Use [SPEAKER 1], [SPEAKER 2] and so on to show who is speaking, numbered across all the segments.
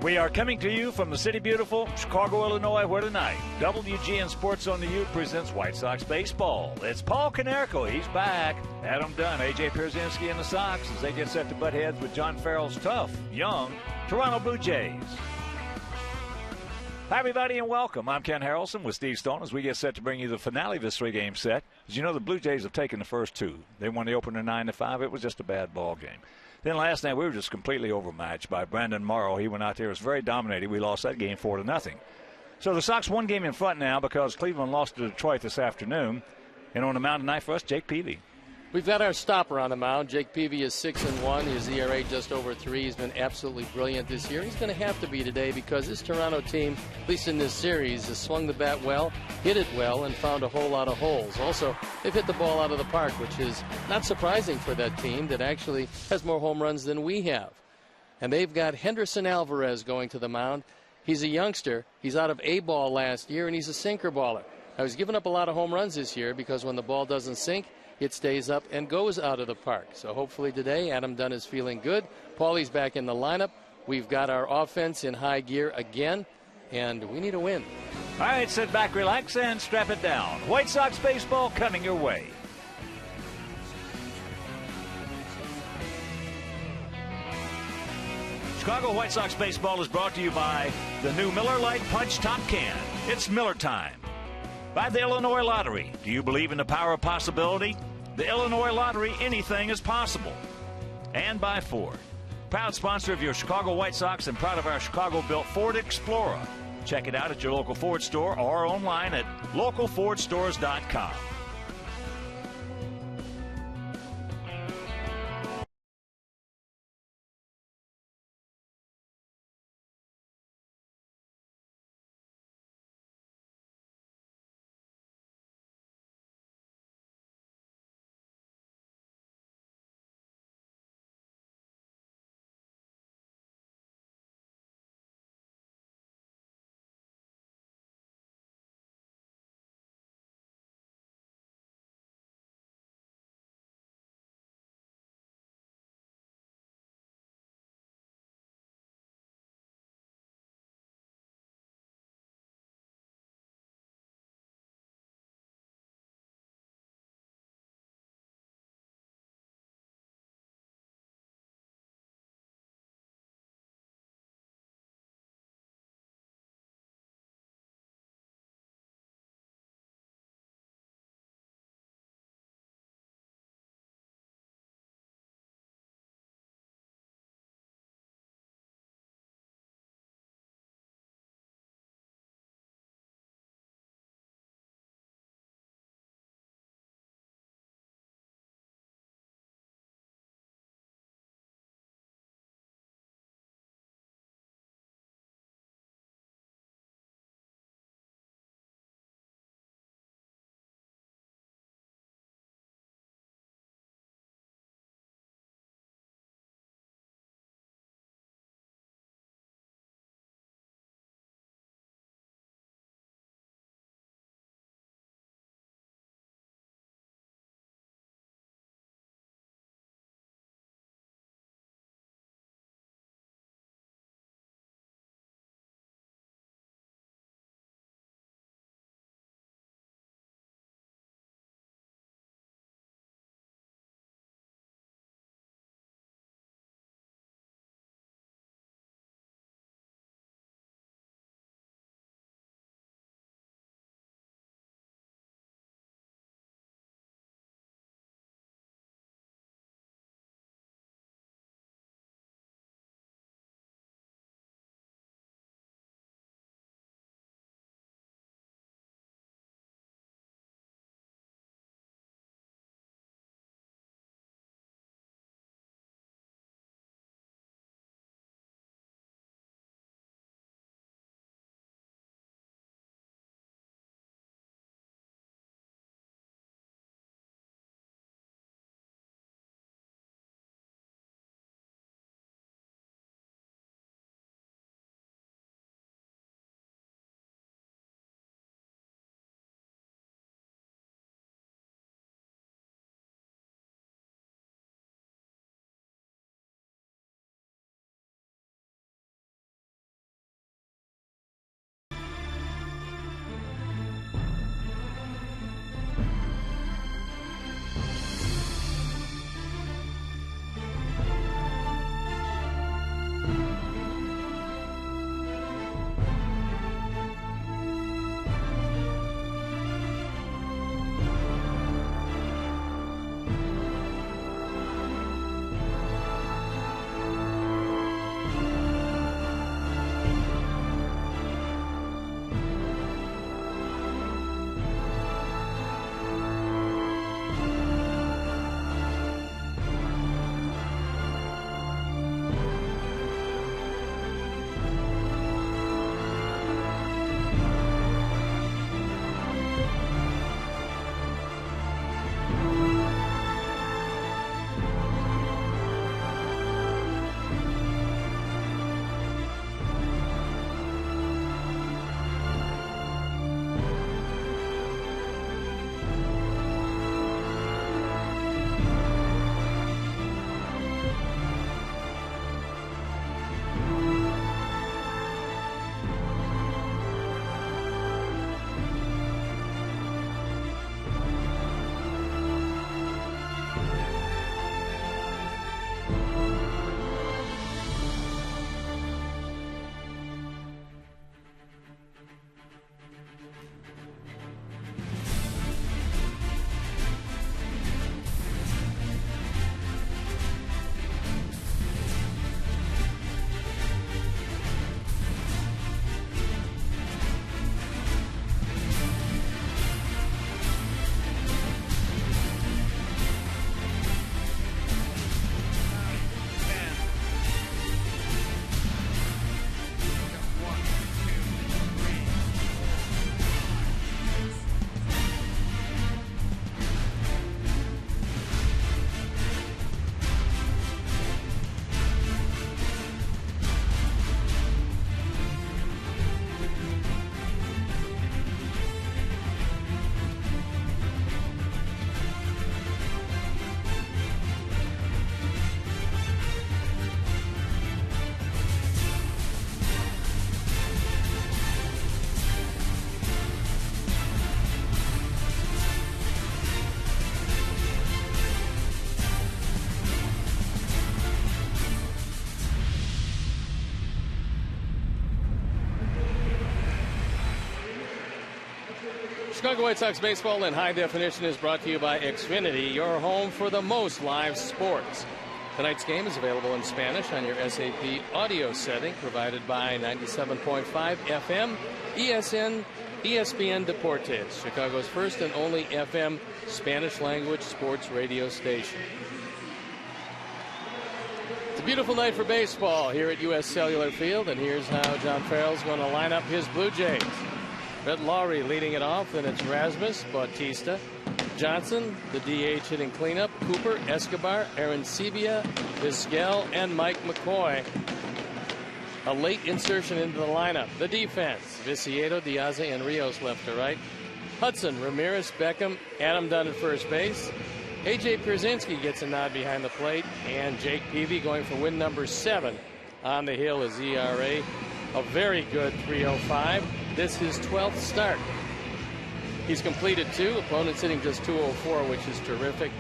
[SPEAKER 1] We are coming to you from the city beautiful Chicago, Illinois, where tonight WGN Sports on the U presents White Sox baseball. It's Paul Konerko. He's back. Adam Dunn, A.J. Pierzynski and the Sox as they get set to butt heads with John Farrell's tough, young Toronto Blue Jays. Hi, everybody, and welcome. I'm Ken Harrelson with Steve Stone as we get set to bring you the finale of this three-game set. As you know, the Blue Jays have taken the first two. They won the opener 9-5. It was just a bad ball game. Then last night we were just completely overmatched by Brandon Morrow. He went out there, was very dominating. We lost that game 4-0. So the Sox one game in front now because Cleveland lost to Detroit this afternoon. And on the mound tonight for us, Jake Peavy.
[SPEAKER 2] We've got our stopper on the mound. Jake Peavy is 6-1. His ERA just over 3. He's been absolutely brilliant this year. He's going to have to be today because this Toronto team, at least in this series, has swung the bat well, hit it well, and found a whole lot of holes. Also, they've hit the ball out of the park, which is not surprising for that team that actually has more home runs than we have. And they've got Henderson Alvarez going to the mound. He's a youngster. He's out of A-ball last year, and he's a sinker baller. Now, he's given up a lot of home runs this year because when the ball doesn't sink, it stays up and goes out of the park. So hopefully today Adam Dunn is feeling good. Paulie's back in the lineup. We've got our offense in high gear again, and we need a win.
[SPEAKER 1] All right, sit back, relax, and strap it down. White Sox baseball coming your way. Chicago White Sox baseball is brought to you by the new Miller Lite Punch Top Can. It's Miller time. By the Illinois Lottery. Do you believe in the power of possibility? The Illinois Lottery, anything is possible. And by Ford. Proud sponsor of your Chicago White Sox and proud of our Chicago-built Ford Explorer. Check it out at your local Ford store or online at localfordstores.com.
[SPEAKER 2] Chicago White Sox baseball in high definition is brought to you by Xfinity, your home for the most live sports. Tonight's game is available in Spanish on your SAP audio setting, provided by 97.5 FM, ESPN Deportes, Chicago's first and only FM Spanish language sports radio station. It's a beautiful night for baseball here at U.S. Cellular Field, and here's how John Farrell's going to line up his Blue Jays. Brett Lawrie leading it off, then it's Rasmus, Bautista, Johnson, the DH hitting cleanup, Cooper, Escobar, Aaron Sebia, Vizquel, and Mike McCoy. A late insertion into the lineup. The defense, Viciedo, Diaz, and Rios left to right. Hudson, Ramirez, Beckham, Adam Dunn at first base. A.J. Pierzynski gets a nod behind the plate, and Jake Peavy going for win number 7 on the hill. His ERA, a very good 3.05. This his 12th start. He's completed 2. Opponents hitting just 204, which is terrific.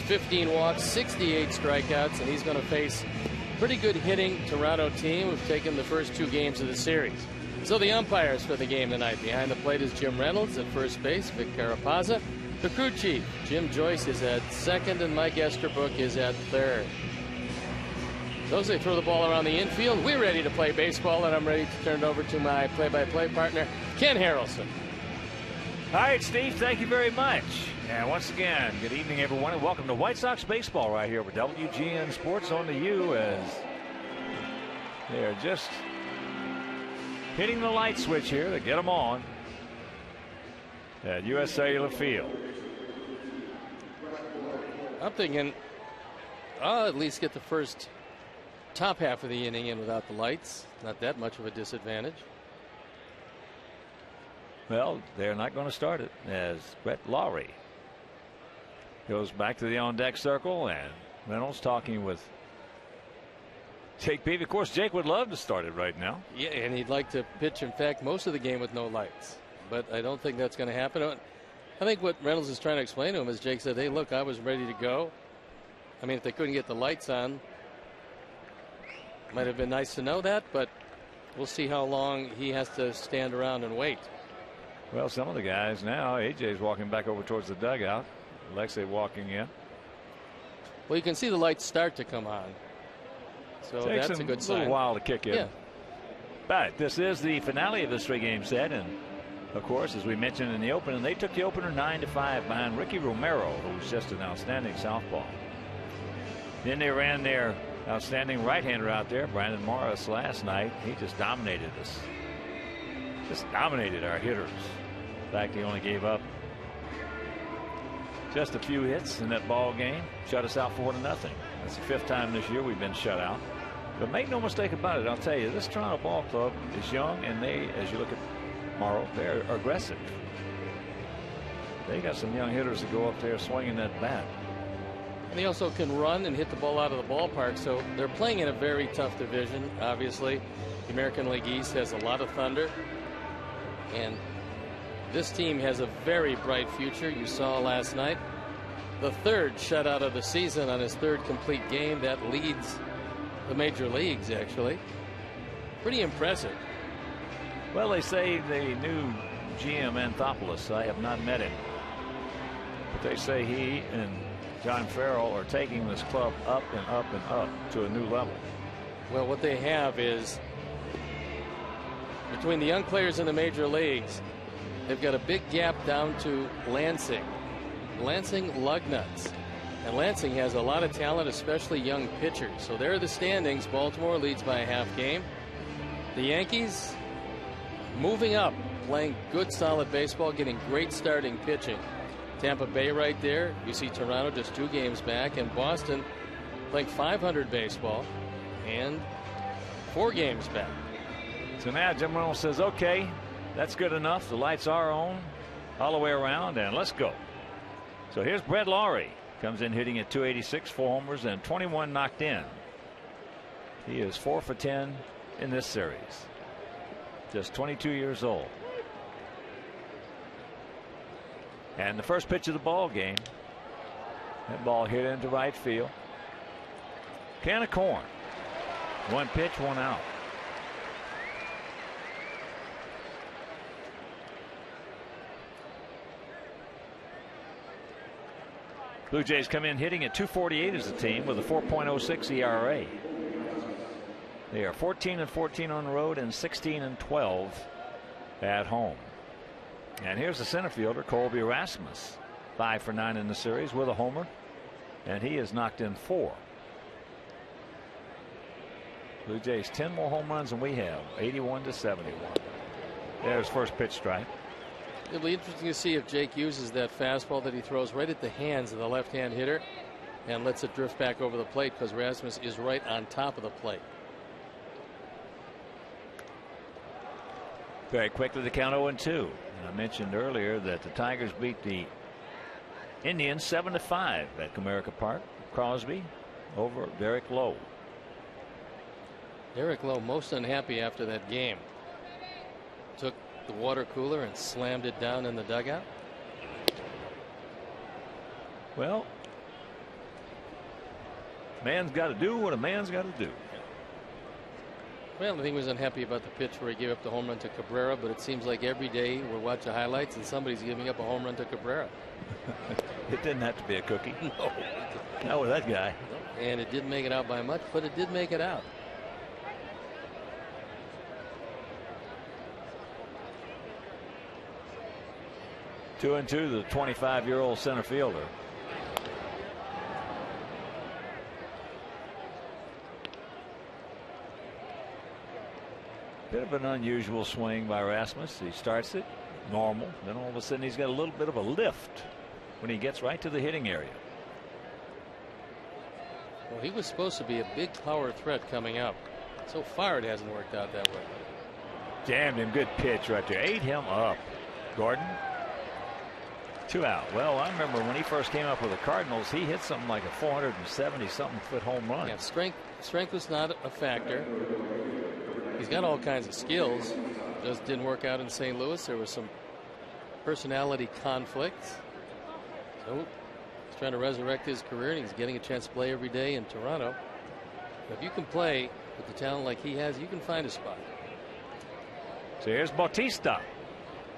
[SPEAKER 2] 15 walks, 68 strikeouts, and he's going to face a pretty good hitting Toronto team who've taken the first 2 games of the series. So the umpires for the game tonight. Behind the plate is Jim Reynolds at first base, Vic Carapazza. The crew chief, Jim Joyce, is at second, and Mike Esterbrook is at third. So as they throw the ball around the infield, we're ready to play baseball, and I'm ready to turn it over to my play-by-play partner, Ken Harrelson.
[SPEAKER 1] All right, Steve, thank you very much. And once again, good evening, everyone, and welcome to White Sox baseball right here with WGN Sports on the U, as they're just hitting the light switch here to get them on at U.S. Cellular Field.
[SPEAKER 2] I'm thinking I'll at least get the first top half of the inning in without the lights. Not that much of a disadvantage.
[SPEAKER 1] Well, they're not going to start it, as Brett Lawrie goes back to the on-deck circle, and Reynolds talking with Jake Peavy. Of course, Jake would love to start it right now.
[SPEAKER 2] Yeah, and he'd like to pitch, in fact, most of the game with no lights. But I don't think that's going to happen. I think what Reynolds is trying to explain to him is Jake said, hey, look, I was ready to go. I mean, if they couldn't get the lights on, might have been nice to know that, but we'll see how long he has to stand around and wait.
[SPEAKER 1] Well, some of the guys now, AJ's walking back over towards the dugout. Alexei walking in.
[SPEAKER 2] Well, you can see the lights start to come on. So
[SPEAKER 1] Takes
[SPEAKER 2] that's a good sign.
[SPEAKER 1] A little while to kick in.
[SPEAKER 2] Yeah.
[SPEAKER 1] But this is the finale of this 3-game set, and of course, as we mentioned in the opening, they took the opener 9-5 behind Ricky Romero, who's just an outstanding southpaw. Then they ran their outstanding right-hander out there, Brandon Morris, last night. He just dominated us. Just dominated our hitters. In fact, he only gave up just a few hits in that ball game. Shut us out 4-0. That's the 5th time this year we've been shut out. But make no mistake about it, I'll tell you, this Toronto ball club is young, and they, as you look at Morrow, they're aggressive. They got some young hitters that go up there swinging that bat.
[SPEAKER 2] And they also can run and hit the ball out of the ballpark. So they're playing in a very tough division. Obviously, the American League East has a lot of thunder. And this team has a very bright future. You saw last night the 3rd shutout of the season on his 3rd complete game. That leads the major leagues, actually. Pretty impressive.
[SPEAKER 1] Well, they say the new GM Anthopoulos, I have not met him, but they say he and John Farrell are taking this club up and up and up to a new level.
[SPEAKER 2] Well, what they have is, between the young players in the major leagues, they've got a big gap down to Lansing. Lansing Lugnuts. And Lansing has a lot of talent, especially young pitchers. So there are the standings. Baltimore leads by a half game. The Yankees moving up, playing good solid baseball, getting great starting pitching. Tampa Bay right there. You see Toronto just 2 games back, and Boston playing .500 baseball and 4 games back.
[SPEAKER 1] So now Jim Reynolds says, okay, that's good enough. The lights are on all the way around, and let's go. So here's Brett Lawrie. Comes in hitting at .286, 4 homers, and 21 knocked in. He is 4 for 10 in this series. Just 22 years old. And the first pitch of the ball game, that ball hit into right field. Can of corn. 1 pitch, 1 out. Blue Jays come in hitting at .248 as a team with a 4.06 ERA. They are 14-14 on the road and 16-12 at home. And here's the center fielder, Colby Rasmus, 5 for 9 in the series with a homer, and he has knocked in 4. Blue Jays 10 more home runs than we have, 81-71. There's first pitch strike.
[SPEAKER 2] It'll be interesting to see if Jake uses that fastball that he throws right at the hands of the left-hand hitter and lets it drift back over the plate, because Rasmus is right on top of the plate.
[SPEAKER 1] Very quickly the count 0-2. I mentioned earlier that the Tigers beat the Indians 7-5 at Comerica Park. Crosby over Derek Lowe.
[SPEAKER 2] Derek Lowe most unhappy after that game. Took the water cooler and slammed it down in the dugout.
[SPEAKER 1] Well, man's got to do what a man's got to do.
[SPEAKER 2] Well, I think he was unhappy about the pitch where he gave up the home run to Cabrera, but it seems like every day we're watching highlights and somebody's giving up a home run to Cabrera.
[SPEAKER 1] It didn't have to be a cookie.
[SPEAKER 2] No.
[SPEAKER 1] Not with that guy.
[SPEAKER 2] And it didn't make it out by much, but it did make it out.
[SPEAKER 1] Two and two, the 25-year-old center fielder. Bit of an unusual swing by Rasmus. He starts it normal, then all of a sudden he's got a little bit of a lift when he gets right to the hitting area.
[SPEAKER 2] Well, he was supposed to be a big power threat coming up. So far it hasn't worked out that way.
[SPEAKER 1] Jammed him, good pitch right there. Ate him up. Gordon. 2 out. Well, I remember when he first came up with the Cardinals, he hit something like a 470-something foot home run.
[SPEAKER 2] Yeah, strength was not a factor. He's got all kinds of skills. Just didn't work out in St. Louis. There was some personality conflicts. So he's trying to resurrect his career, and he's getting a chance to play every day in Toronto. If you can play with the talent like he has, you can find a spot.
[SPEAKER 1] So here's Bautista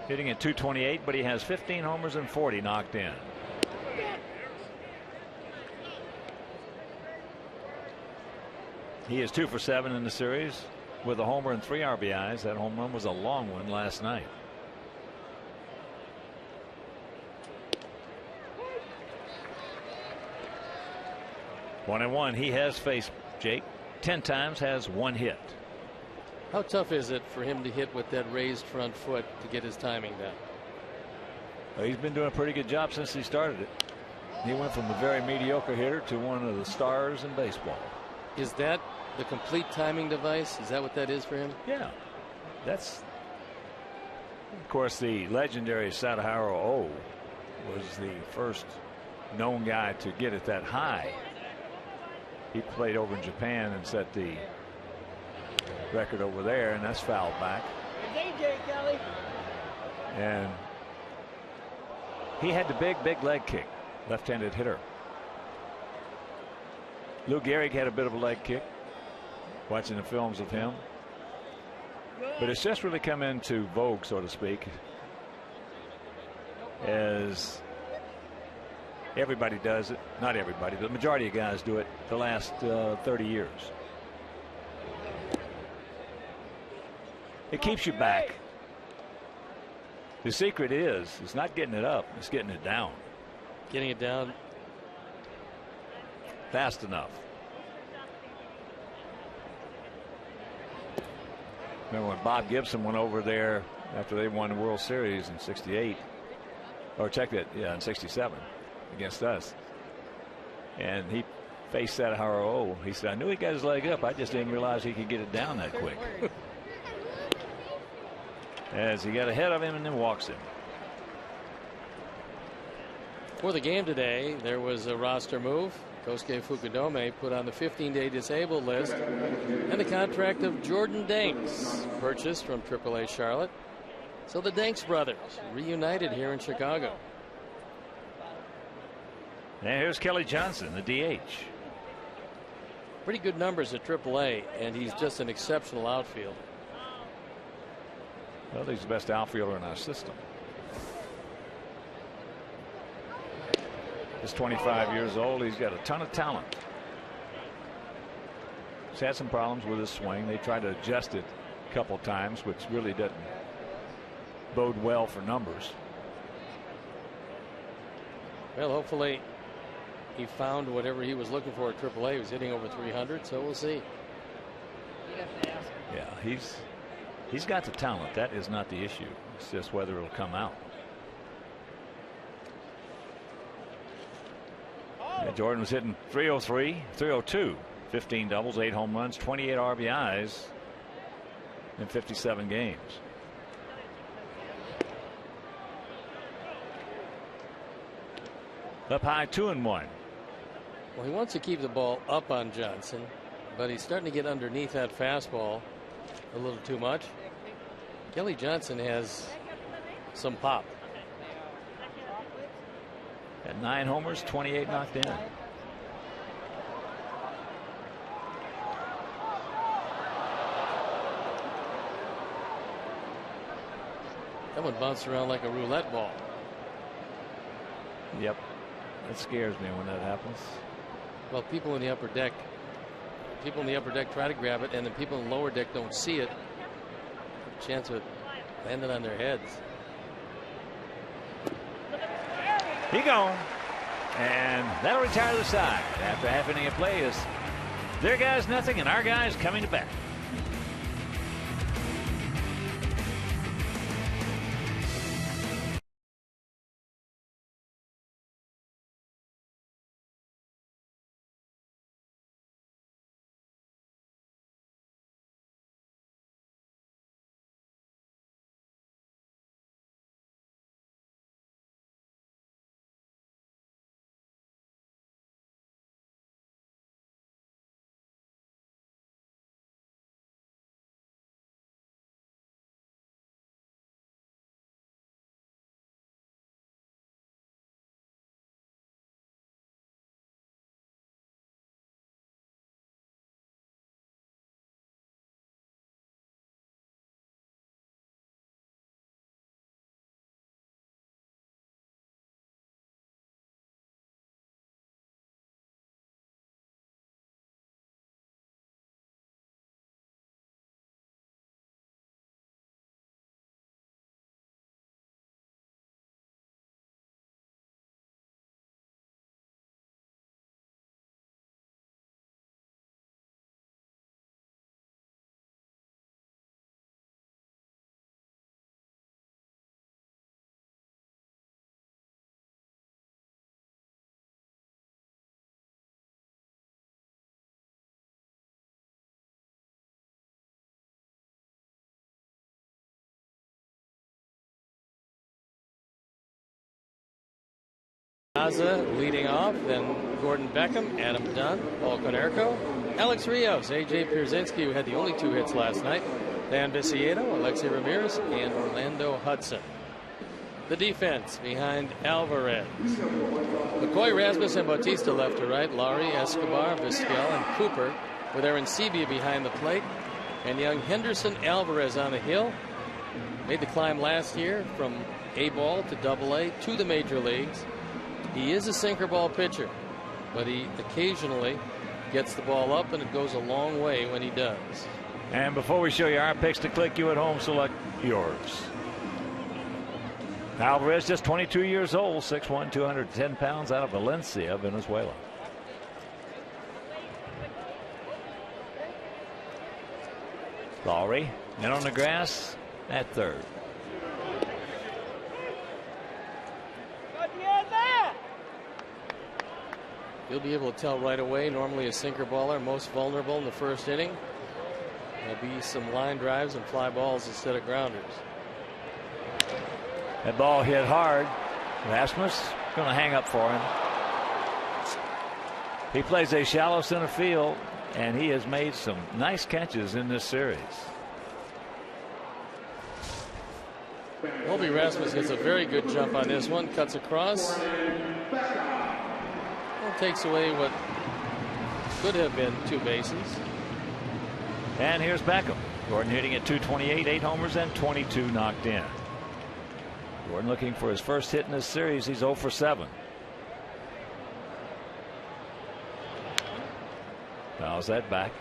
[SPEAKER 1] hitting at .228, but he has 15 homers and 40 knocked in. He is 2 for 7 in the series with a homer and 3 RBIs. That home run was a long one last night. One and one. He has faced Jake 10 times, has 1 hit.
[SPEAKER 2] How tough is it for him to hit with that raised front foot to get his timing down?
[SPEAKER 1] Well, he's been doing a pretty good job since he started it. He went from a very mediocre hitter to one of the stars in baseball.
[SPEAKER 2] Is that the complete timing device? Is that what that is for him?
[SPEAKER 1] Yeah. That's, of course, the legendary Sadaharu O was the first known guy to get it that high. He played over in Japan and set the record over there, and that's fouled back. And he had the big leg kick, left-handed hitter. Lou Gehrig had a bit of a leg kick, watching the films of him. But it's just really come into vogue, so to speak, as everybody does it. Not everybody, but the majority of guys do it the last 30 years. It keeps you back. The secret is, it's not getting it up, it's getting it down.
[SPEAKER 2] Getting it down
[SPEAKER 1] fast enough. Remember when Bob Gibson went over there after they won the World Series in '68, or check that, yeah, in '67 against us, and he faced that Haro. He said, "I knew he got his leg up. I just didn't realize he could get it down that quick." As he got ahead of him and then walks him.
[SPEAKER 2] For the game today, there was a roster move. Kosuke Fukudome put on the 15-day disabled list, and the contract of Jordan Danks purchased from AAA Charlotte. So the Danks brothers reunited here in Chicago.
[SPEAKER 1] And here's Kelly Johnson, the DH.
[SPEAKER 2] Pretty good numbers at AAA, and he's just an exceptional outfielder.
[SPEAKER 1] Well, he's the best outfielder in our system. He's 25 years old. He's got a ton of talent. He's had some problems with his swing. They tried to adjust it a couple times, which really doesn't bode well for numbers.
[SPEAKER 2] Well, hopefully he found whatever he was looking for at AAA. He was hitting over 300, so we'll see.
[SPEAKER 1] Yeah, he's got the talent. That is not the issue. It's just whether it'll come out. Yeah, Jordan was hitting 303, 302, 15 doubles, 8 home runs, 28 RBIs in 57 games. Up high, 2-1.
[SPEAKER 2] Well, he wants to keep the ball up on Johnson, but he's starting to get underneath that fastball a little too much. Kelly Johnson has some pop.
[SPEAKER 1] At 9 homers, 28 knocked in.
[SPEAKER 2] That one bounced around like a roulette ball.
[SPEAKER 1] Yep. That scares me when that happens.
[SPEAKER 2] Well, people in the upper deck try to grab it, and the people in the lower deck don't see it. Chance of it landing on their heads.
[SPEAKER 1] He gone. And that'll retire the side. After half inning of play is their guys nothing and our guys coming to bat.
[SPEAKER 2] Gaza leading off, then Gordon Beckham, Adam Dunn, Paul Konerko, Alex Rios, A.J. Pierzynski, who had the only 2 hits last night, Dan Biciedo, Alexei Ramirez, and Orlando Hudson. The defense behind Alvarez. McCoy, Rasmussen, Bautista left to right, Laurie, Escobar, Vizquel, and Cooper, with Aaron Sebia behind the plate, and young Henderson Alvarez on the hill. Made the climb last year from A-ball to AA to the major leagues. He is a sinker ball pitcher, but he occasionally gets the ball up, and it goes a long way when he does.
[SPEAKER 1] And before we show you our picks to click, you at home select yours. Alvarez, just 22 years old, 6'1", 210 pounds, out of Valencia, Venezuela. Lowry in on the grass at third.
[SPEAKER 2] You'll be able to tell right away. Normally a sinker baller most vulnerable in the first inning. There'll be some line drives and fly balls instead of grounders.
[SPEAKER 1] That ball hit hard. Rasmus going to hang up for him. He plays a shallow center field, and he has made some nice catches in this series.
[SPEAKER 2] Colby Rasmus gets a very good jump on this one. Cuts across. Takes away what could have been 2 bases.
[SPEAKER 1] And here's Beckham. Gordon hitting at 228, 8 homers and 22 knocked in. Gordon looking for his first hit in this series. He's 0 for 7. Fouls that back.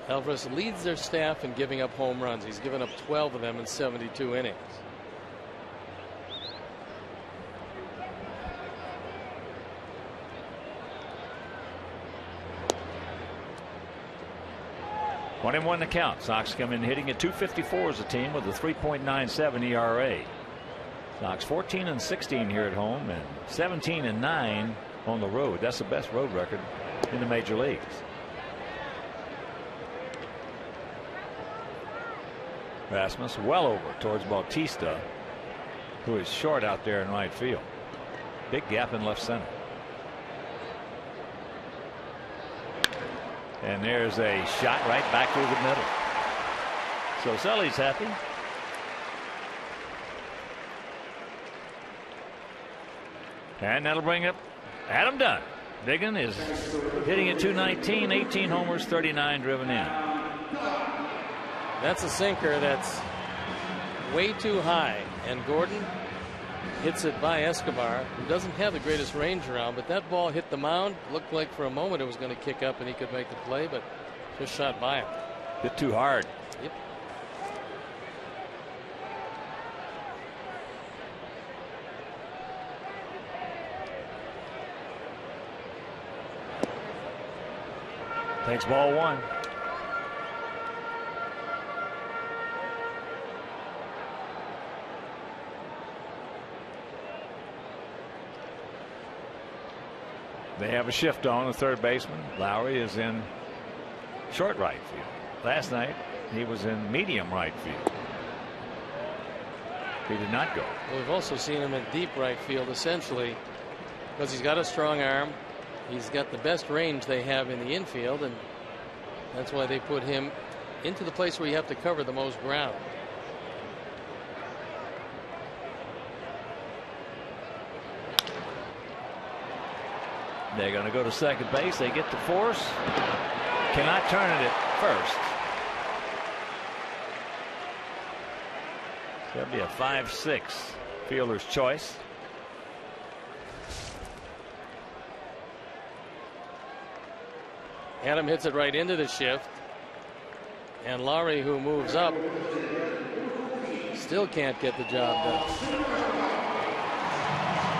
[SPEAKER 2] Alvarez leads their staff in giving up home runs. He's given up 12 of them in 72 innings.
[SPEAKER 1] One and one to count. Sox come in hitting at .254 as a team with a 3.97 ERA. Sox 14 and 16 here at home and 17 and 9 on the road. That's the best road record in the major leagues. Rasmus well over towards Bautista, who is short out there in right field. Big gap in left center. And there's a shot right back through the middle. So Sully's happy. And that'll bring up Adam Dunn. Biggin is hitting at .219, 18 homers, 39 driven in.
[SPEAKER 2] That's a sinker that's way too high, and Gordon hits it by Escobar, who doesn't have the greatest range around, but that ball hit the mound. Looked like for a moment it was going to kick up and he could make the play, but just shot by him.
[SPEAKER 1] Hit too hard.
[SPEAKER 2] Yep.
[SPEAKER 1] Takes ball one. They have a shift on the third baseman. Lowry is in short right field. Last night he was in medium right field. He did not go.
[SPEAKER 2] Well, we've also seen him in deep right field, essentially because he's got a strong arm. He's got the best range they have in the infield, and that's why they put him into the place where you have to cover the most ground.
[SPEAKER 1] They're going to go to second base. They get to Force. Cannot turn it at first. That'll be a 5-6 fielder's choice.
[SPEAKER 2] Adam hits it right into the shift, and Lowry, who moves up, still can't get the job done.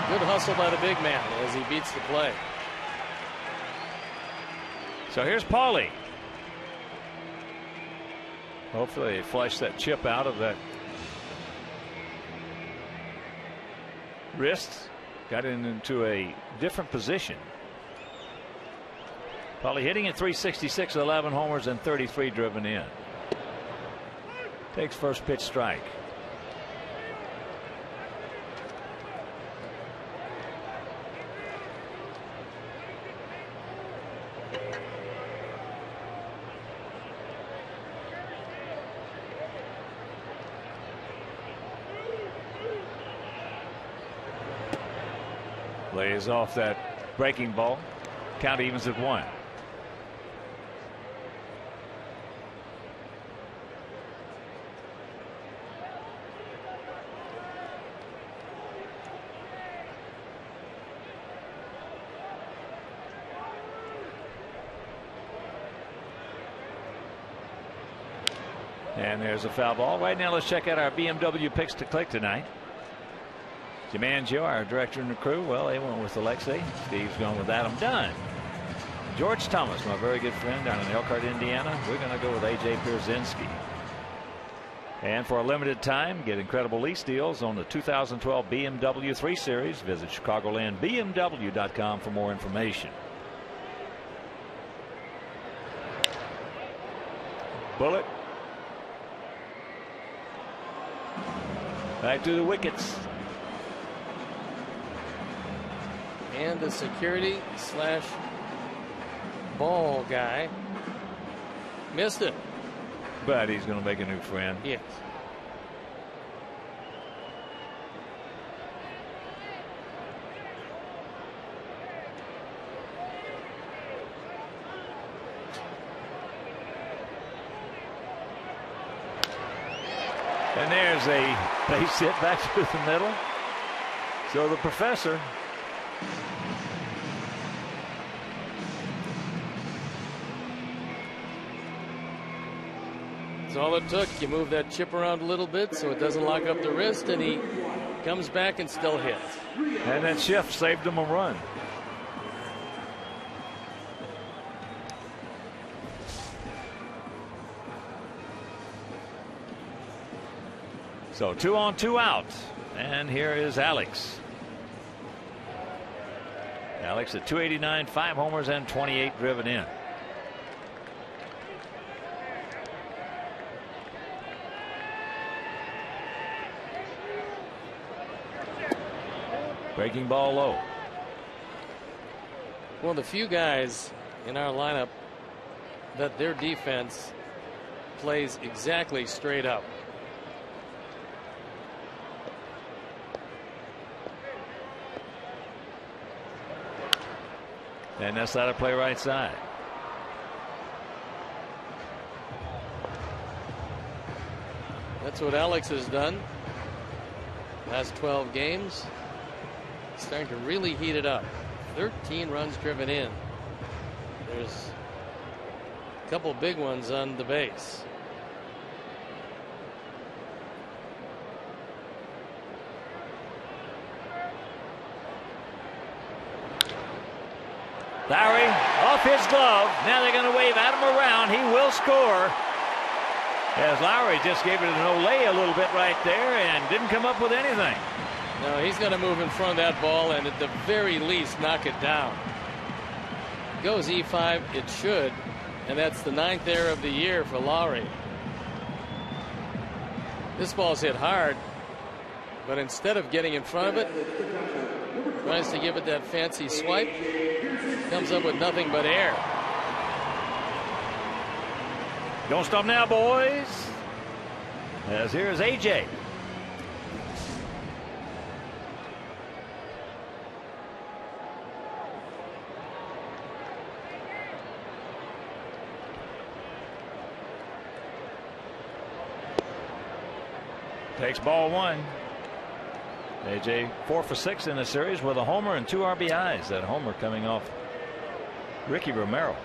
[SPEAKER 2] Good hustle by the big man as he beats the play.
[SPEAKER 1] So here's Paulie. Hopefully they flush that chip out of that wrist. Got it into a different position. Paulie hitting at .366, 11 homers and 33 driven in. Takes first pitch strike. Lays off that breaking ball. Count evens at 1. And there's a foul ball. Right now, let's check out our BMW picks to click tonight. Jimangio, our director and the crew, well, they went with Alexei. Steve's going with Adam Dunn. George Thomas, my very good friend down in Elkhart, Indiana. We're going to go with A.J. Pierzynski. And for a limited time, get incredible lease deals on the 2012 BMW 3 Series. Visit ChicagolandBMW.com for more information. Bullet. Back to the wickets.
[SPEAKER 2] And the security / ball guy missed it.
[SPEAKER 1] But he's going to make a new friend.
[SPEAKER 2] Yes.
[SPEAKER 1] And there's a base hit back to the middle. So the professor
[SPEAKER 2] That's all it took. You move that chip around a little bit so it doesn't lock up the wrist, and he comes back and still hits.
[SPEAKER 1] And that shift saved him a run. So 2 on 2 out. And here is Alex. Alex at 289, 5 homers and 28 driven in. Breaking ball low.
[SPEAKER 2] One of the few guys in our lineup that their defense plays exactly straight up.
[SPEAKER 1] And that's how to play right side.
[SPEAKER 2] That's what Alex has done. Last 12 games. Starting to really heat it up. 13 runs driven in. There's a couple big ones on the base.
[SPEAKER 1] Lowry off his glove. Now they're going to wave at him around. He will score. As Lowry just gave it an Olay a little bit right there and didn't come up with anything.
[SPEAKER 2] No, he's going to move in front of that ball and at the very least knock it down. Goes E5, it should, and that's the 9th error of the year for Lowry. This ball's hit hard, but instead of getting in front of it, tries to give it that fancy swipe, comes up with nothing but air.
[SPEAKER 1] Don't stop now, boys. As here's AJ. Takes ball 1. AJ 4 for 6 in the series with a homer and 2 RBIs. That homer coming off Ricky Romero.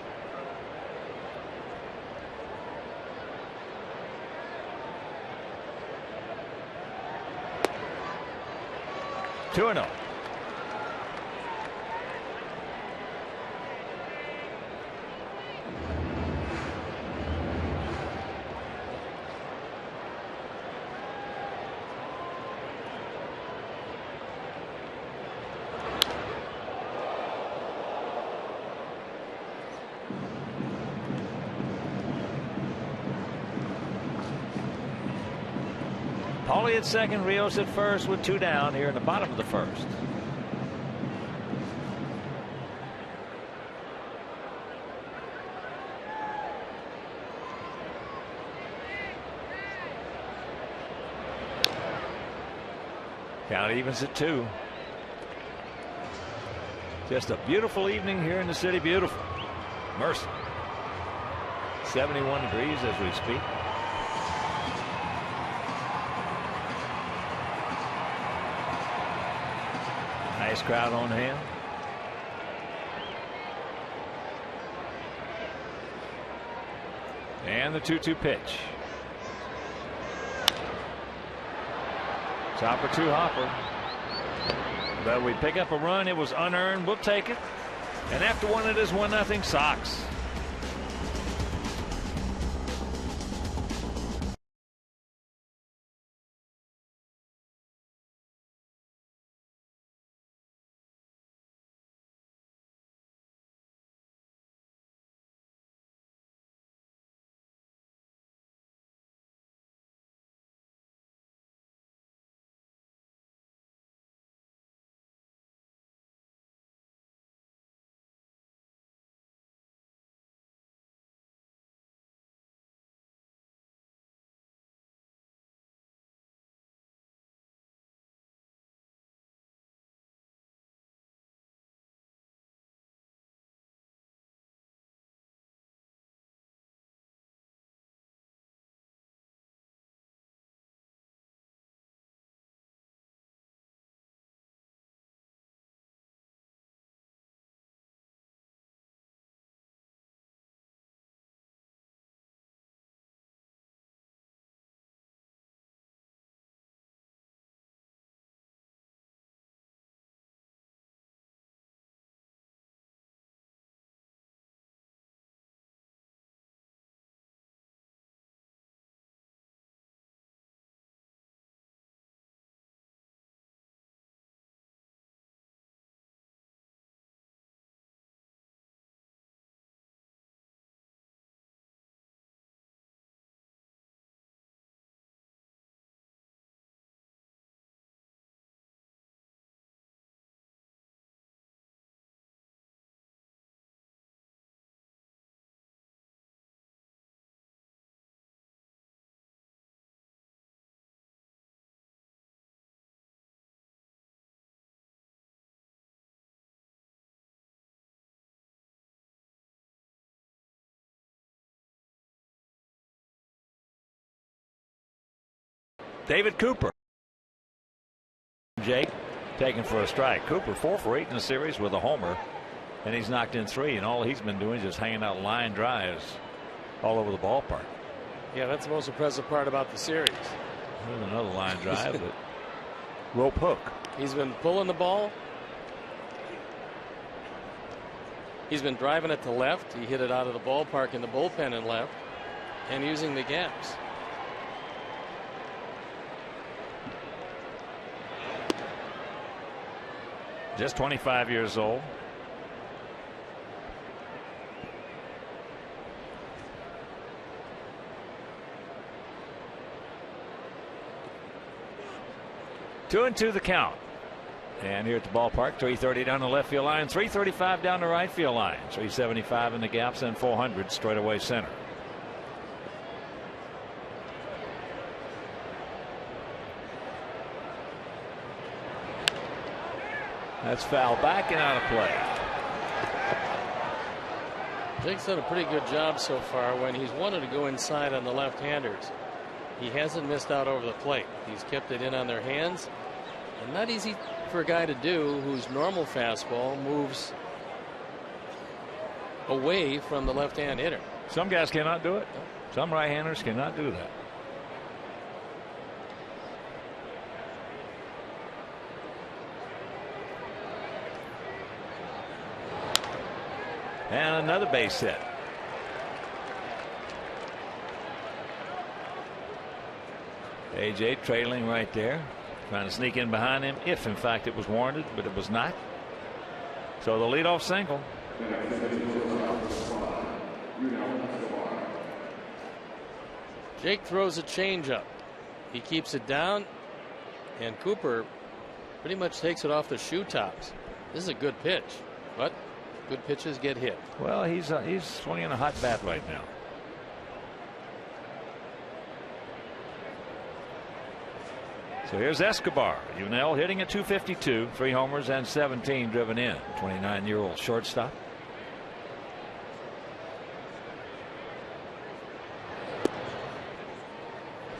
[SPEAKER 1] Two and 0. Paulie at second, Rios at first with 2 down here in the bottom of the first. Count evens at 2. Just a beautiful evening here in the city. Beautiful. Mercy. 71 degrees as we speak. Nice crowd on hand. And the 2-2 pitch. Chopper 2 hopper. But we pick up a run. It was unearned. We'll take it. And after one, it is 1-0 Sox. David Cooper. Jake taken for a strike. Cooper 4 for 8 in the series with a homer, and he's knocked in 3, and all he's been doing is just hanging out line drives all over the ballpark.
[SPEAKER 2] Yeah, that's the most impressive part about the series.
[SPEAKER 1] There's another line drive, but rope hook.
[SPEAKER 2] He's been pulling the ball. He's been driving it to left. He hit it out of the ballpark in the bullpen and left, and using the gaps.
[SPEAKER 1] Just 25 years old. Two and two the count. And here at the ballpark, 330 down the left field line, 335 down the right field line, 375 in the gaps, and 400 straight away center. That's foul back and out of play.
[SPEAKER 2] Jake's done a pretty good job so far when he's wanted to go inside on the left-handers. He hasn't missed out over the plate. He's kept it in on their hands. And not easy for a guy to do whose normal fastball moves away from the left-hand hitter.
[SPEAKER 1] Some guys cannot do it. Some right-handers cannot do that. And another base hit. AJ trailing right there, trying to sneak in behind him if in fact it was warranted, but it was not. So the leadoff single.
[SPEAKER 2] Jake throws a changeup. He keeps it down, and Cooper pretty much takes it off the shoe tops. This is a good pitch, but good pitches get hit.
[SPEAKER 1] Well, he's swinging a hot bat right now. So here's Escobar. Unell hitting at 252, 3 homers and 17 driven in. 29-year-old shortstop.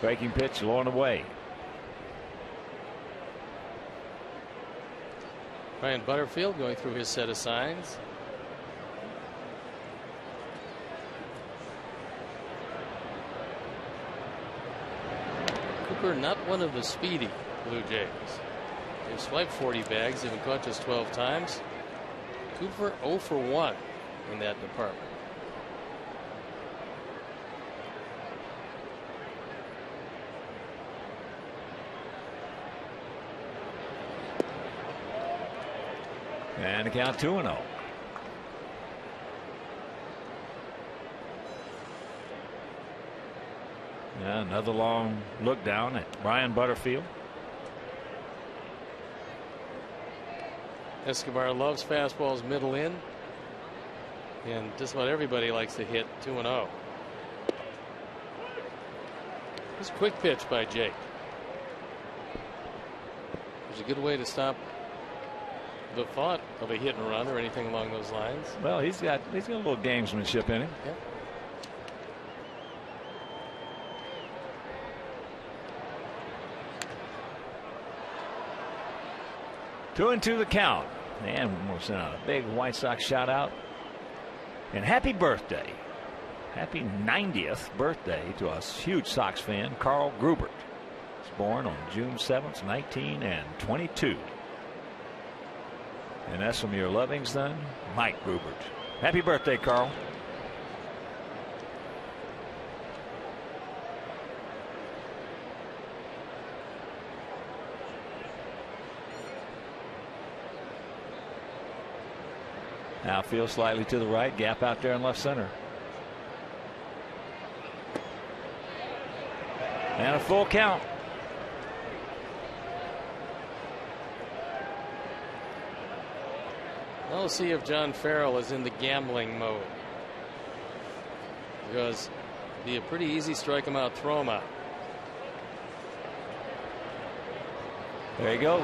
[SPEAKER 1] Breaking pitch low and away.
[SPEAKER 2] Ryan Butterfield going through his set of signs. Cooper not one of the speedy Blue Jays. They've swiped 40 bags, they've been caught just 12 times. Cooper 0 for 1 in that department.
[SPEAKER 1] And the count 2-0. Yeah, another long look down at Brian Butterfield.
[SPEAKER 2] Escobar loves fastballs middle in, and just about everybody likes to hit 2-0. This quick pitch by Jake. It's a good way to stop the thought of a hit and run or anything along those lines.
[SPEAKER 1] Well, he's got a little gamesmanship in him.
[SPEAKER 2] Yeah.
[SPEAKER 1] Two and two the count. And we'll send out a big White Sox shout out. And happy birthday. Happy 90th birthday to a huge Sox fan, Carl Grubert. He was born on June 7th, 1922. And that's from your loving son, Mike Grubert. Happy birthday, Carl. Outfield slightly to the right, gap out there in left center. And a full count.
[SPEAKER 2] Well, we'll see if John Farrell is in the gambling mode, because it'd be a pretty easy strike him out, throw him out.
[SPEAKER 1] There you go.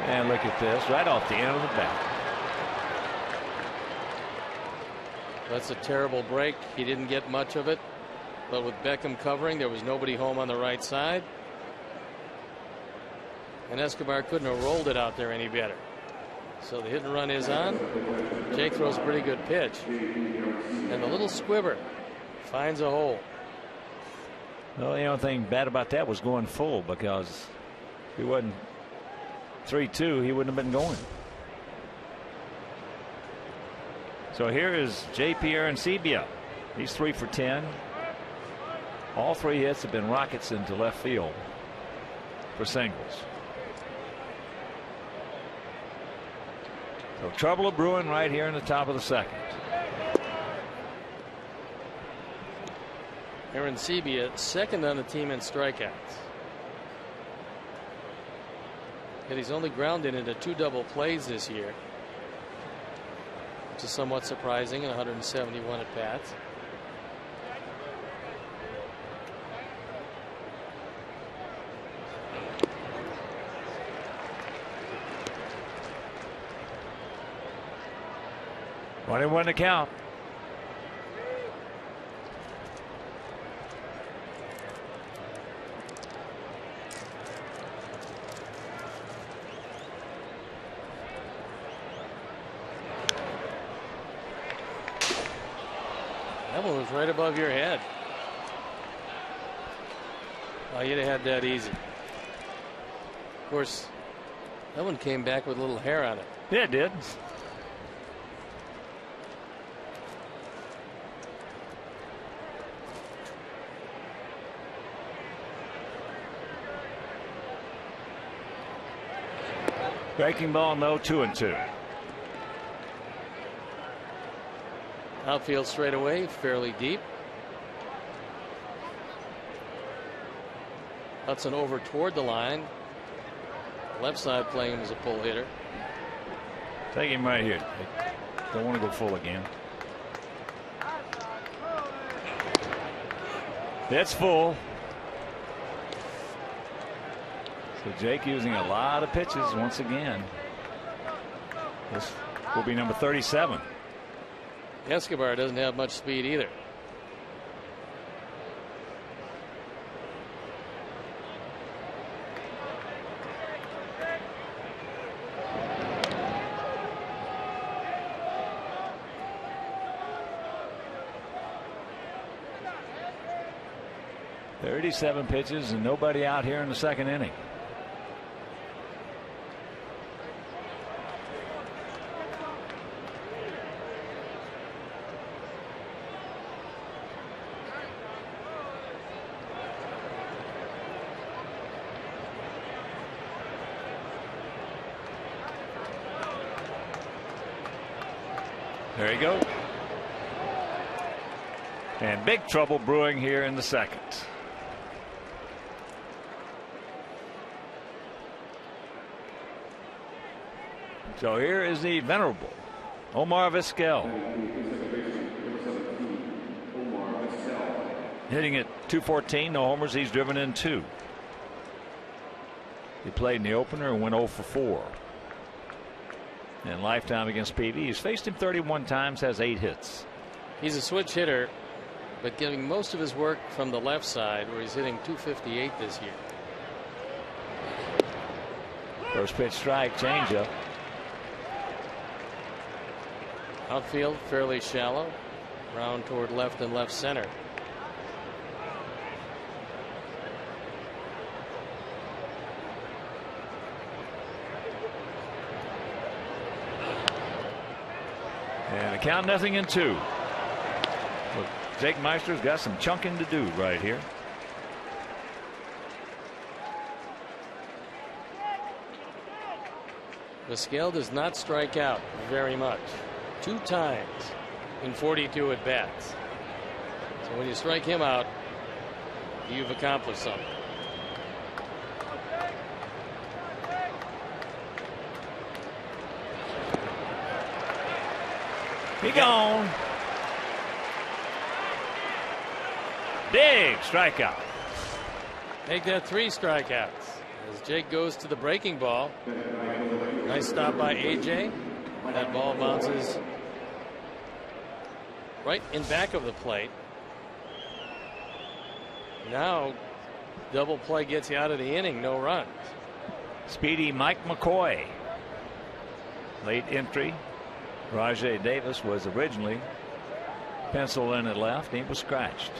[SPEAKER 1] And look at this, right off the end of the bat.
[SPEAKER 2] That's a terrible break. He didn't get much of it. But with Beckham covering, there was nobody home on the right side. And Escobar couldn't have rolled it out there any better. So the hit and run is on. Jake throws a pretty good pitch. And the little squibber finds a hole.
[SPEAKER 1] Well, the only thing bad about that was going full, because if he wasn't 3-2, he wouldn't have been going. So here is J.P. Arancibia. He's 3 for 10. All 3 hits have been rockets into left field for singles. So trouble brewing right here in the top of the second.
[SPEAKER 2] Arancibia second on the team in strikeouts. Yet he's only grounded into 2 double plays this year, which is somewhat surprising in 171 at bats.
[SPEAKER 1] One and one to count.
[SPEAKER 2] That one was right above your head. Oh, you'd have had that easy. Of course, that one came back with a little hair on it.
[SPEAKER 1] Yeah, it did. Breaking ball, no, 2-2.
[SPEAKER 2] Outfield straight away, fairly deep. Hudson over toward the line. Left side playing him as a pull hitter.
[SPEAKER 1] Take him right here. Don't want to go full again. That's full. So Jake using a lot of pitches once again. This will be number 37.
[SPEAKER 2] Escobar doesn't have much speed either.
[SPEAKER 1] .37 pitches and nobody out here in the second inning. There you go. And big trouble brewing here in the second. So here is the venerable Omar Vizquel. Hitting at .214, no homers. He's driven in 2. He played in the opener and went 0 for 4. In lifetime against Peavy, he's faced him 31 times, has 8 hits.
[SPEAKER 2] He's a switch hitter, but getting most of his work from the left side, where he's hitting .258 this year.
[SPEAKER 1] First pitch strike, changeup.
[SPEAKER 2] Outfield fairly shallow, round toward left and left center.
[SPEAKER 1] And a count, 0-2. Well, Jake Meister's got some chunking to do right here.
[SPEAKER 2] Vizquel does not strike out very much. 2 times in 42 at bats. So when you strike him out, you've accomplished something.
[SPEAKER 1] He gone. Big strikeout.
[SPEAKER 2] Make that 3 strikeouts as Jake goes to the breaking ball. Nice stop by AJ. That ball bounces right in back of the plate. Now, double play gets you out of the inning, no runs.
[SPEAKER 1] Speedy Mike McCoy. Late entry. Rajay Davis was originally penciled in at left. He was scratched.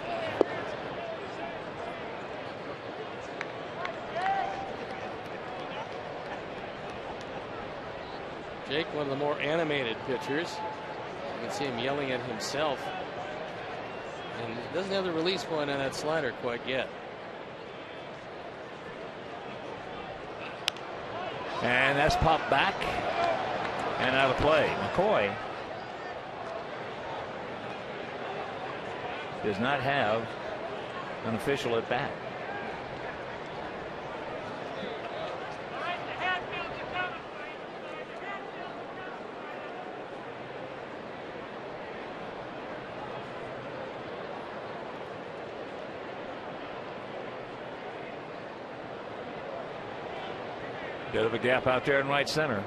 [SPEAKER 2] Jake, one of the more animated pitchers. You can see him yelling at himself. And doesn't have the release point on that slider quite yet.
[SPEAKER 1] And that's popped back and out of play. McCoy does not have an official at bat. Bit of a gap out there in right center.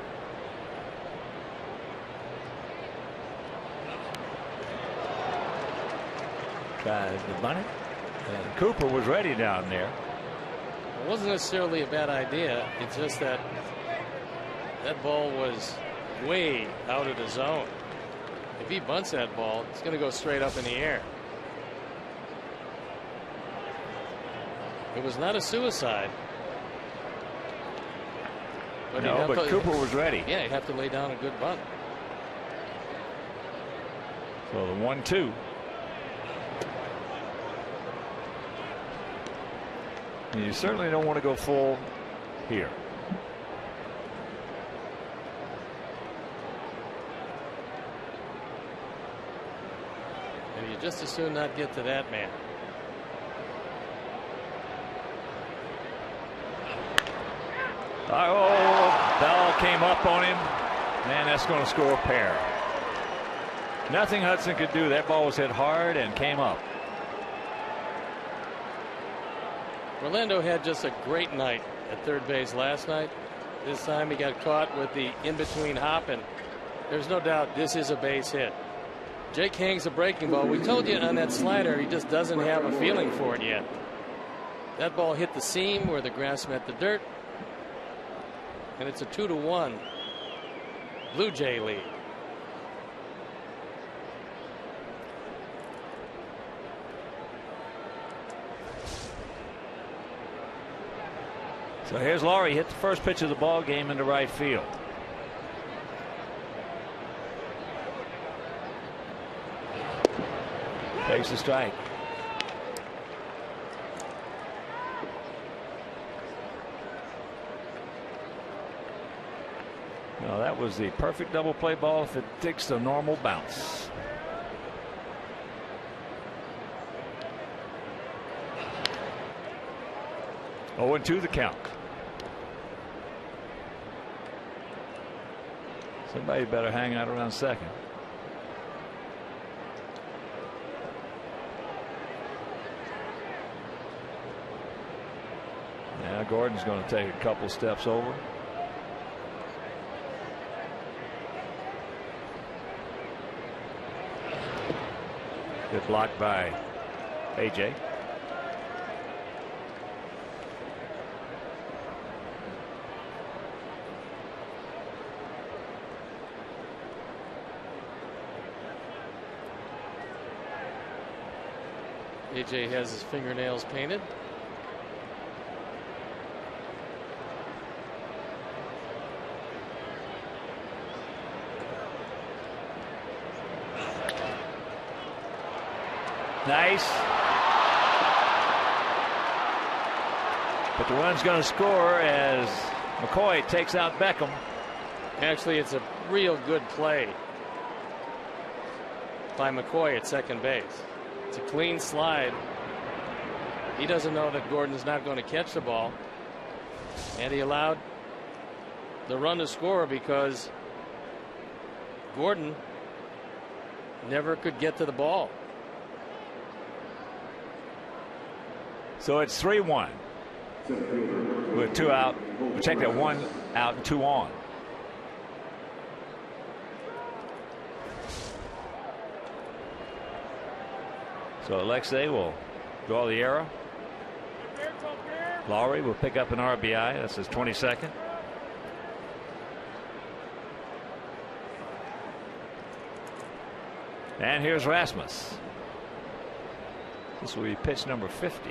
[SPEAKER 1] Tries to bunt it. And Cooper was ready down there.
[SPEAKER 2] It wasn't necessarily a bad idea. It's just that that ball was way out of the zone. If he bunts that ball, it's going to go straight up in the air. It was not a suicide. But
[SPEAKER 1] no, but Cooper was ready.
[SPEAKER 2] Yeah, he'd have to lay down a good bunt.
[SPEAKER 1] So the 1-2. You certainly don't want to go full here.
[SPEAKER 2] And you just as soon not get to that man.
[SPEAKER 1] Oh, ball came up on him. Man, that's going to score a pair. Nothing Hudson could do. That ball was hit hard and came up.
[SPEAKER 2] Orlando had just a great night at third base last night. This time he got caught with the in-between hop, and there's no doubt this is a base hit. Jake hangs a breaking ball. We told you on that slider he just doesn't have a feeling for it yet. That ball hit the seam where the grass met the dirt. And it's a 2-1 Blue Jay lead.
[SPEAKER 1] So here's Laurie, hit the first pitch of the ball game into right field. Takes the strike. No, that was the perfect double play ball if it takes a normal bounce. Oh, 0-2 the count. Somebody better hang out around second. Now Gordon's going to take a couple steps over. Good block by AJ.
[SPEAKER 2] AJ has his fingernails painted.
[SPEAKER 1] Nice. But the run's going to score as McCoy takes out Beckham.
[SPEAKER 2] Actually, it's a real good play by McCoy at second base. It's a clean slide. He doesn't know that Gordon's not going to catch the ball. And he allowed the run to score because Gordon never could get to the ball.
[SPEAKER 1] So it's 3-1 with 2 out. We'll check that 1 out and 2 on. So Alexei will draw the arrow. Lowry will pick up an RBI. That's his 22nd. And here's Rasmus. This will be pitch number 50.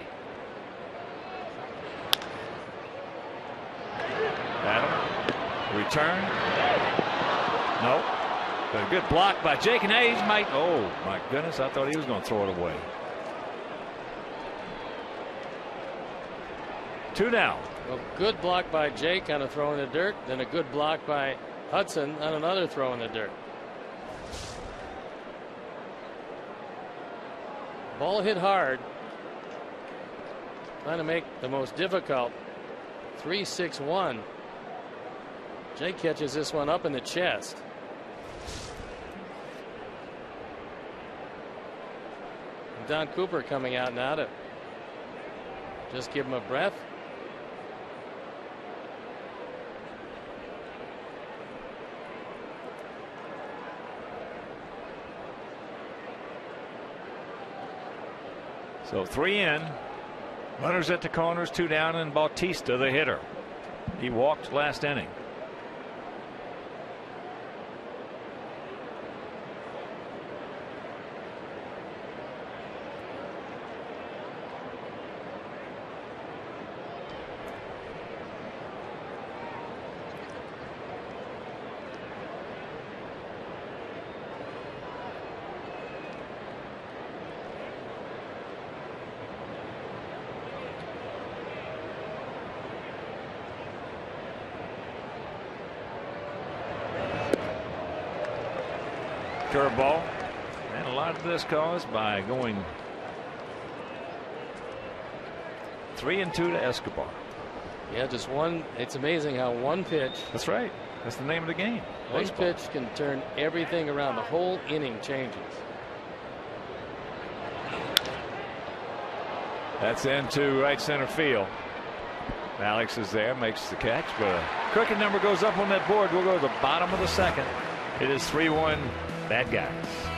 [SPEAKER 1] Adam, return. Nope. But a good block by Jake, and Hayes might. Oh my goodness! I thought he was going to throw it away. 2 down.
[SPEAKER 2] Well, good block by Jake on a throw in the dirt, then a good block by Hudson on another throw in the dirt. Ball hit hard. Trying to make the most difficult. 3-6-1. Jake catches this one up in the chest. Don Cooper coming out now to just give him a breath.
[SPEAKER 1] So 3 in. Runners at the corners, 2 down, and Bautista the hitter. He walked last inning. Curveball, and a lot of this caused by going 3-2 to Escobar.
[SPEAKER 2] Yeah, just one. It's amazing how one pitch.
[SPEAKER 1] That's right. That's the name of the game.
[SPEAKER 2] One
[SPEAKER 1] Baseball.
[SPEAKER 2] pitch can turn everything around. The whole inning changes.
[SPEAKER 1] That's into right center field. Alex is there, makes the catch, but a crooked number goes up on that board. We'll go to the bottom of the second. It is 3-1. Bad guys.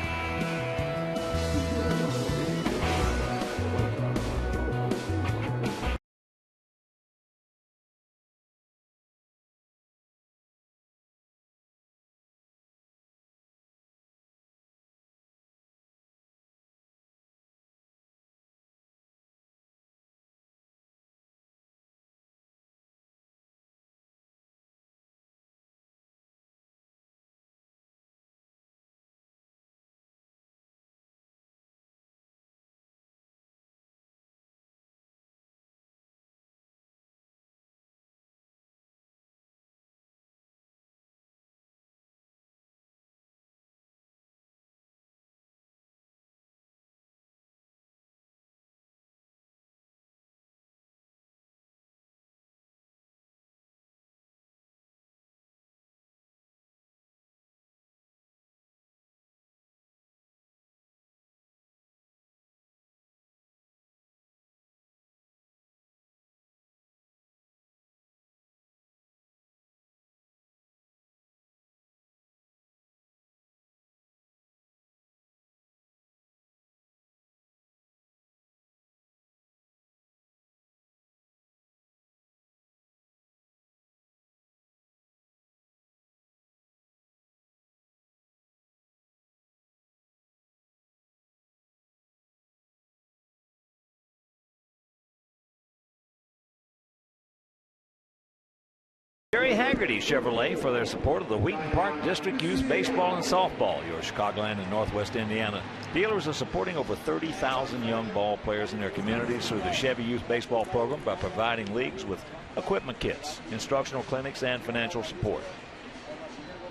[SPEAKER 1] Jerry Haggerty Chevrolet for their support of the Wheaton Park District Youth Baseball and Softball. Your Chicagoland and Northwest Indiana dealers are supporting over 30,000 young ball players in their communities through the Chevy Youth Baseball program by providing leagues with equipment kits, instructional clinics, and financial support.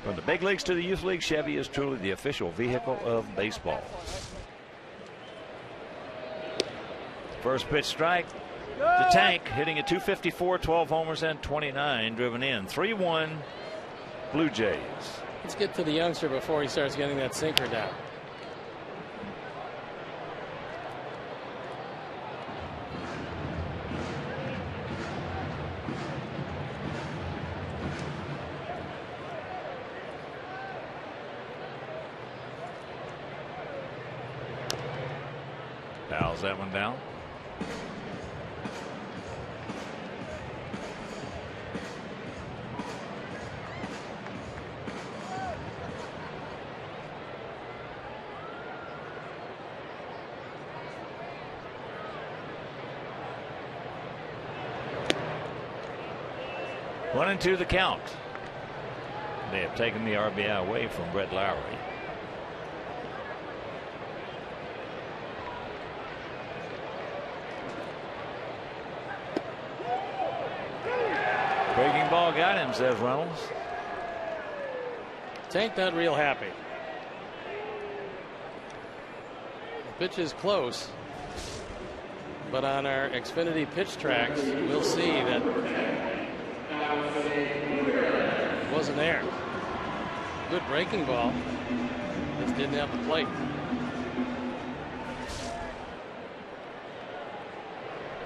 [SPEAKER 1] From the big leagues to the youth league, Chevy is truly the official vehicle of baseball. First pitch strike. The Tank hitting at 254, 12 homers and 29 driven in. 3-1 Blue Jays.
[SPEAKER 2] Let's get to the youngster before he starts getting that sinker down.
[SPEAKER 1] Fouls that one down. 1-2 the count. They have taken the RBI away from Brett Lowry. Breaking ball got him, says Reynolds.
[SPEAKER 2] Tank not real happy. The pitch is close, but on our Xfinity pitch tracks, we'll see that it wasn't there. Good breaking ball. Just didn't have the plate.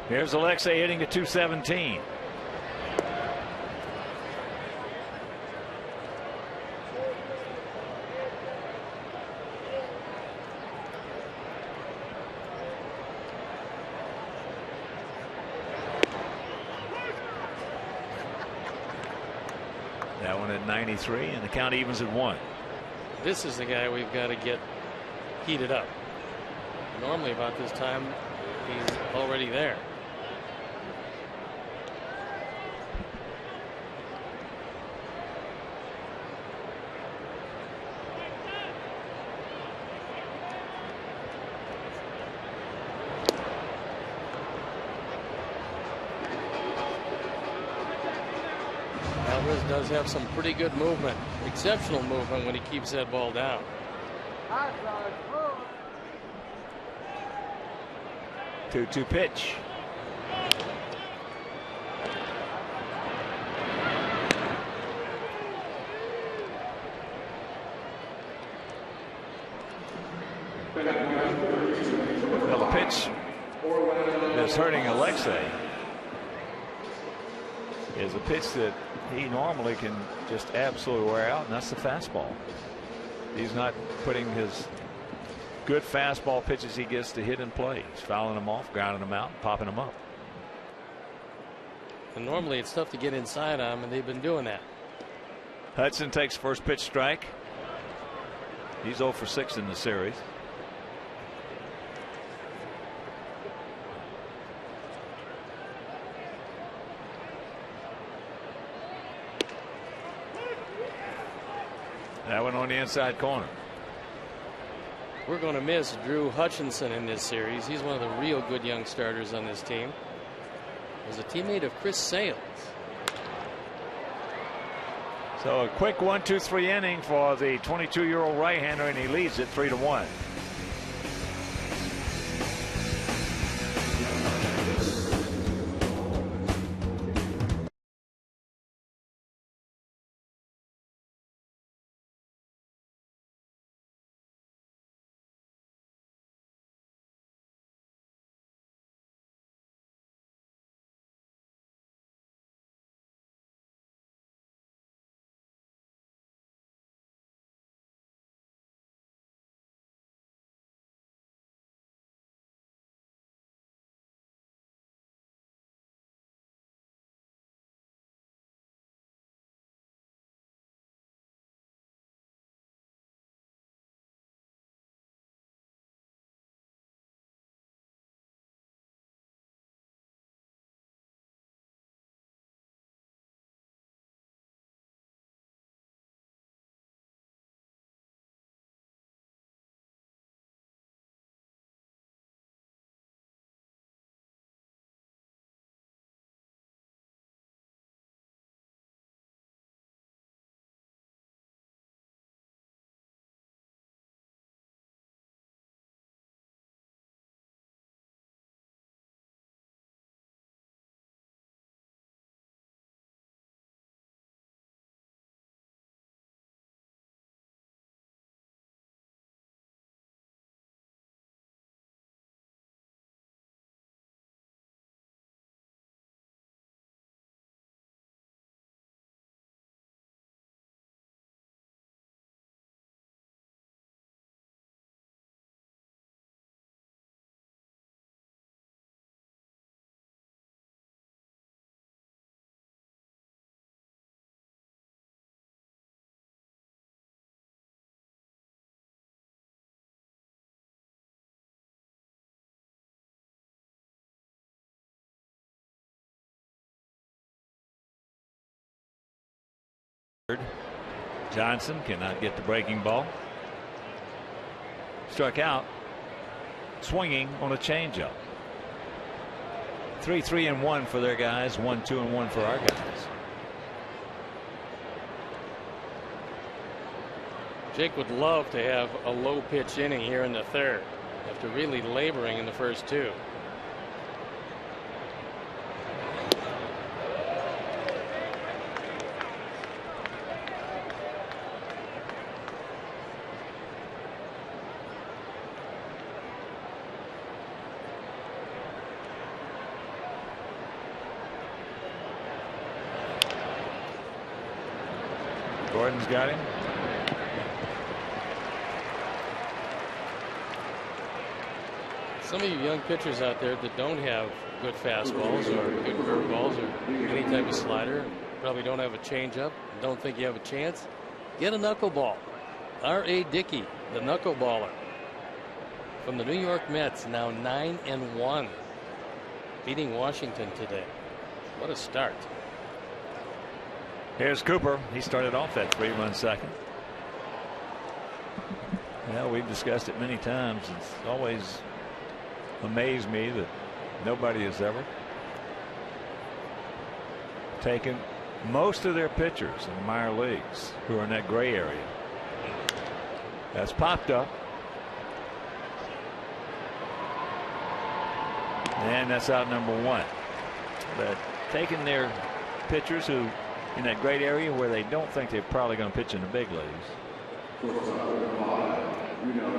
[SPEAKER 1] Here's Alexei hitting at 217. That one at 93, and the count evens at 1.
[SPEAKER 2] This is the guy we've got to get heated up. Normally about this time he's already there. Alvarez does have some pretty good movement, exceptional movement when he keeps that ball down.
[SPEAKER 1] 2-2 pitch. Well, the pitch that's hurting Alexei is a pitch that he normally can just absolutely wear out, and that's the fastball. He's not putting his good fastball pitches he gets to hit and play. He's fouling them off, grounding them out, popping them up.
[SPEAKER 2] And normally it's tough to get inside on him, and they've been doing that.
[SPEAKER 1] Hudson takes first pitch strike. He's 0 for 6 in the series. That one on the inside corner.
[SPEAKER 2] We're going to miss Drew Hutchinson in this series. He's one of the real good young starters on this team. Was a teammate of Chris Sales.
[SPEAKER 1] So a quick 1-2-3 inning for the 22-year-old right-hander, and he leads it 3-1. Johnson cannot get the breaking ball. Struck out swinging on a changeup. 3-3-1 for their guys. 1-2-1 for our guys.
[SPEAKER 2] Jake would love to have a low pitch inning here in the third after really laboring in the first two.
[SPEAKER 1] Gordon's got him.
[SPEAKER 2] Some of you young pitchers out there that don't have good fastballs or good curveballs or any type of slider, probably don't have a changeup, don't think you have a chance, get a knuckleball. R.A. Dickey, the knuckleballer from the New York Mets, now 9-1, beating Washington today. What a start.
[SPEAKER 1] Here's Cooper. He started off that 3-run second. Yeah, we've discussed it many times. It's always amazed me that nobody has ever taken most of their pitchers in the minor leagues who are in that gray area. That's popped up. And that's out number one. But taking their pitchers who in that great area where they don't think they're probably going to pitch in the big leagues,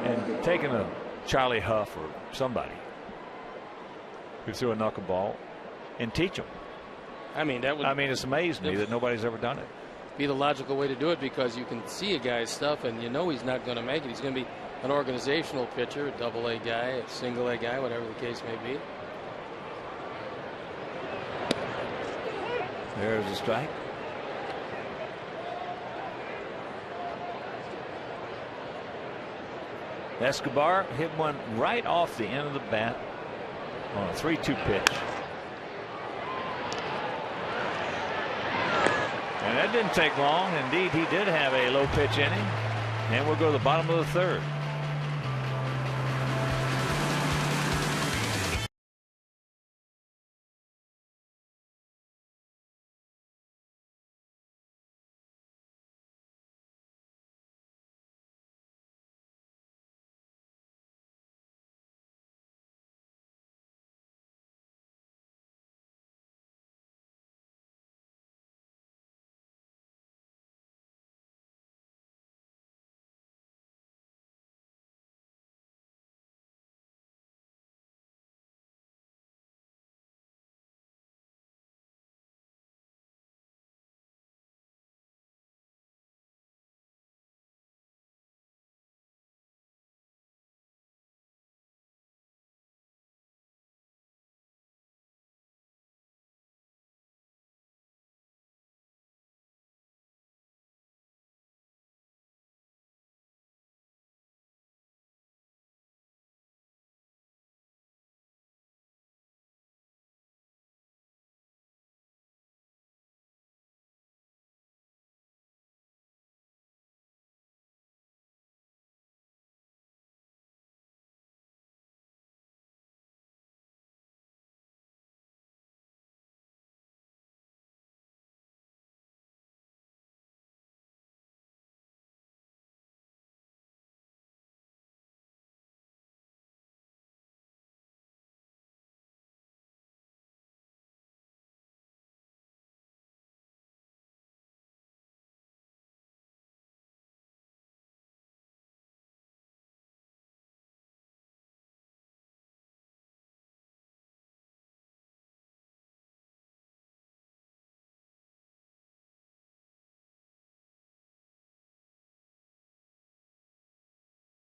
[SPEAKER 1] and taking a Charlie Huff or somebody who threw a knuckleball and teach them.
[SPEAKER 2] I mean, that would.
[SPEAKER 1] I mean, it's amazed me that nobody's ever done it.
[SPEAKER 2] Be the logical way to do it, because you can see a guy's stuff and you know he's not going to make it. He's going to be an organizational pitcher, a double-A guy, a single-A guy, whatever the case may be.
[SPEAKER 1] There's a strike. Escobar hit one right off the end of the bat on a 3-2 pitch. And that didn't take long. Indeed, he did have a low pitch inning. And we'll go to the bottom of the third.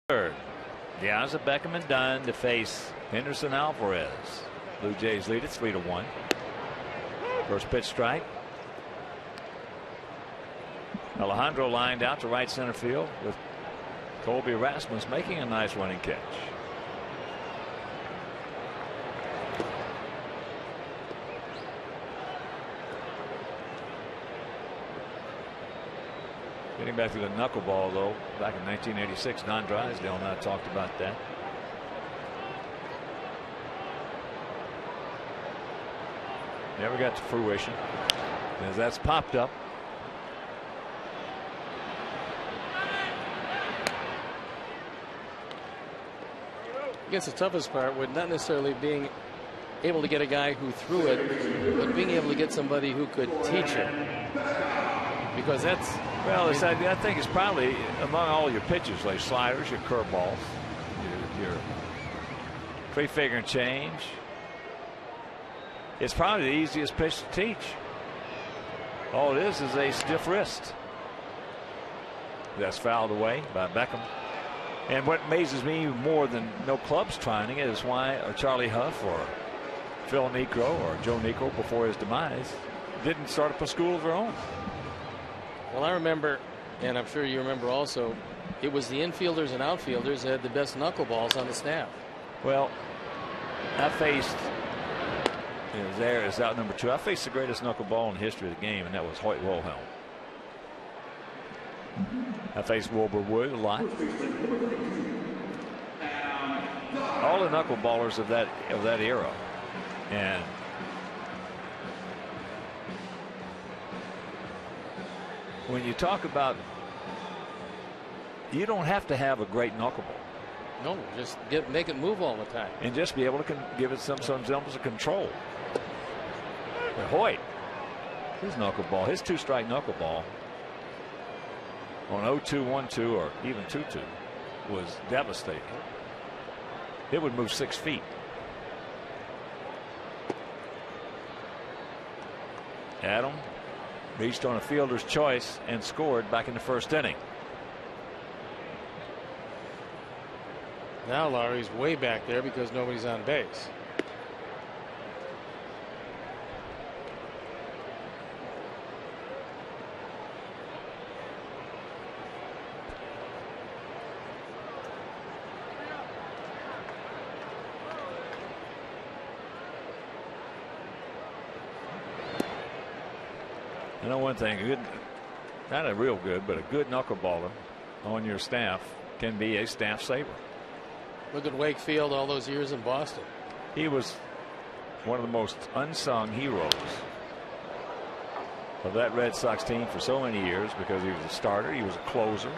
[SPEAKER 1] Third. Diaz, Beckham, and Dunn to face Henderson Alvarez. Blue Jays lead it 3-1. First pitch strike. Alejandro lined out to right center field with Colby Rasmus making a nice running catch. Getting back to the knuckleball, though, back in 1986, Don Drysdale and I talked about that. Never got to fruition, as that's popped up.
[SPEAKER 2] I guess the toughest part would not necessarily being able to get a guy who threw it, but being able to get somebody who could teach it. Because that's...
[SPEAKER 1] Well, I think it's probably among all your pitches, like sliders, your curveballs, your pre-figure and change. It's probably the easiest pitch to teach. All it is a stiff wrist. That's fouled away by Beckham. And what amazes me more than no clubs trying it is why Charlie Huff or Phil Necro or Joe Necro before his demise didn't start up a school of their own.
[SPEAKER 2] Well, I remember, and I'm sure you remember also, it was the infielders and outfielders that had the best knuckleballs on the staff.
[SPEAKER 1] Well, I faced, there is out number 2. I faced the greatest knuckleball in the history of the game, and that was Hoyt Wilhelm. I faced Wilbur Wood a lot. All the knuckleballers of that era, and when you talk about, you don't have to have a great knuckleball.
[SPEAKER 2] No, just make it move all the time,
[SPEAKER 1] and just be able to give it some semblance of control. But Hoyt, his knuckleball, his 2-strike knuckleball on 0-2, 1-2, or even 2-2 was devastating. It would move 6 feet. Adam reached on a fielder's choice and scored back in the first inning.
[SPEAKER 2] Now Lowry's way back there because nobody's on base.
[SPEAKER 1] I know one thing, not a real good, but a good knuckleballer on your staff can be a staff saver.
[SPEAKER 2] Look at Wakefield all those years in Boston.
[SPEAKER 1] He was one of the most unsung heroes of that Red Sox team for so many years because he was a starter, he was a closer.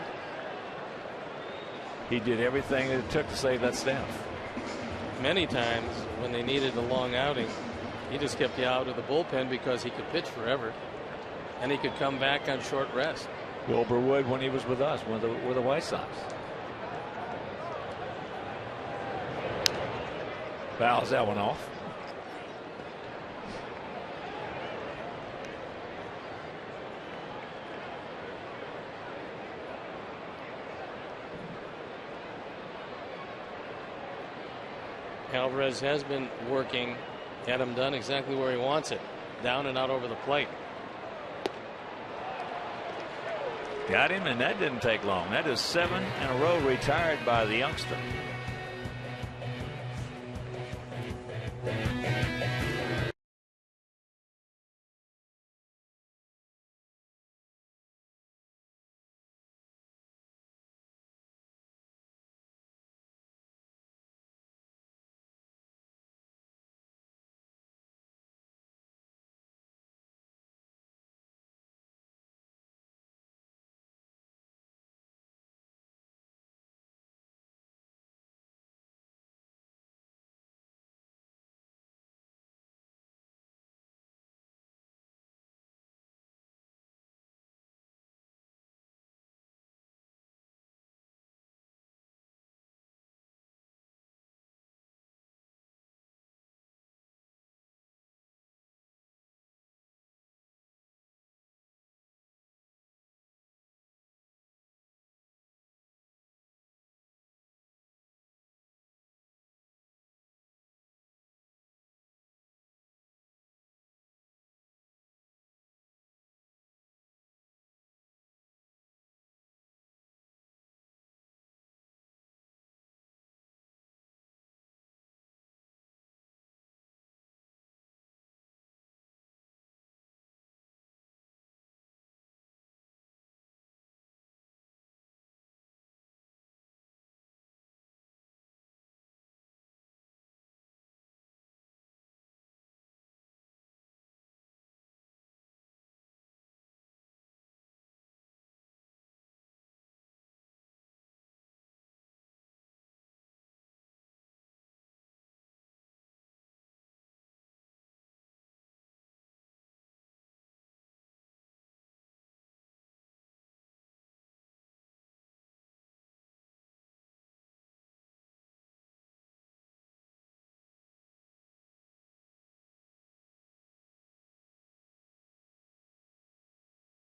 [SPEAKER 1] He did everything that it took to save that staff.
[SPEAKER 2] Many times when they needed a long outing, he just kept you out of the bullpen because he could pitch forever. And he could come back on short rest.
[SPEAKER 1] Wilbur Wood when he was with us, with the White Sox. Fouls that one off.
[SPEAKER 2] Alvarez has been working, had him done exactly where he wants it, down and out over the plate.
[SPEAKER 1] Got him, and that didn't take long. That is 7 in a row retired by the youngster.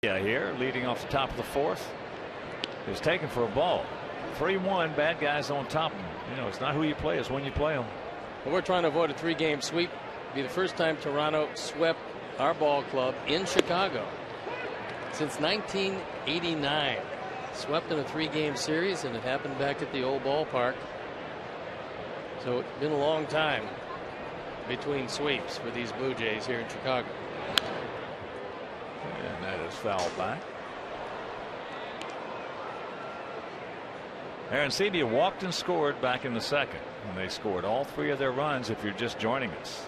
[SPEAKER 1] Yeah, here leading off the top of the fourth is taken for a ball. 3-1, bad guys on top. You know, it's not who you play, it's when you play them.
[SPEAKER 2] Well, we're trying to avoid a 3-game sweep. It'll be the first time Toronto swept our ball club in Chicago since 1989. Swept in a 3-game series, and it happened back at the old ballpark. So it's been a long time between sweeps for these Blue Jays here in Chicago.
[SPEAKER 1] And that is fouled back. Arancibia walked and scored back in the second, and they scored all 3 of their runs if you're just joining us.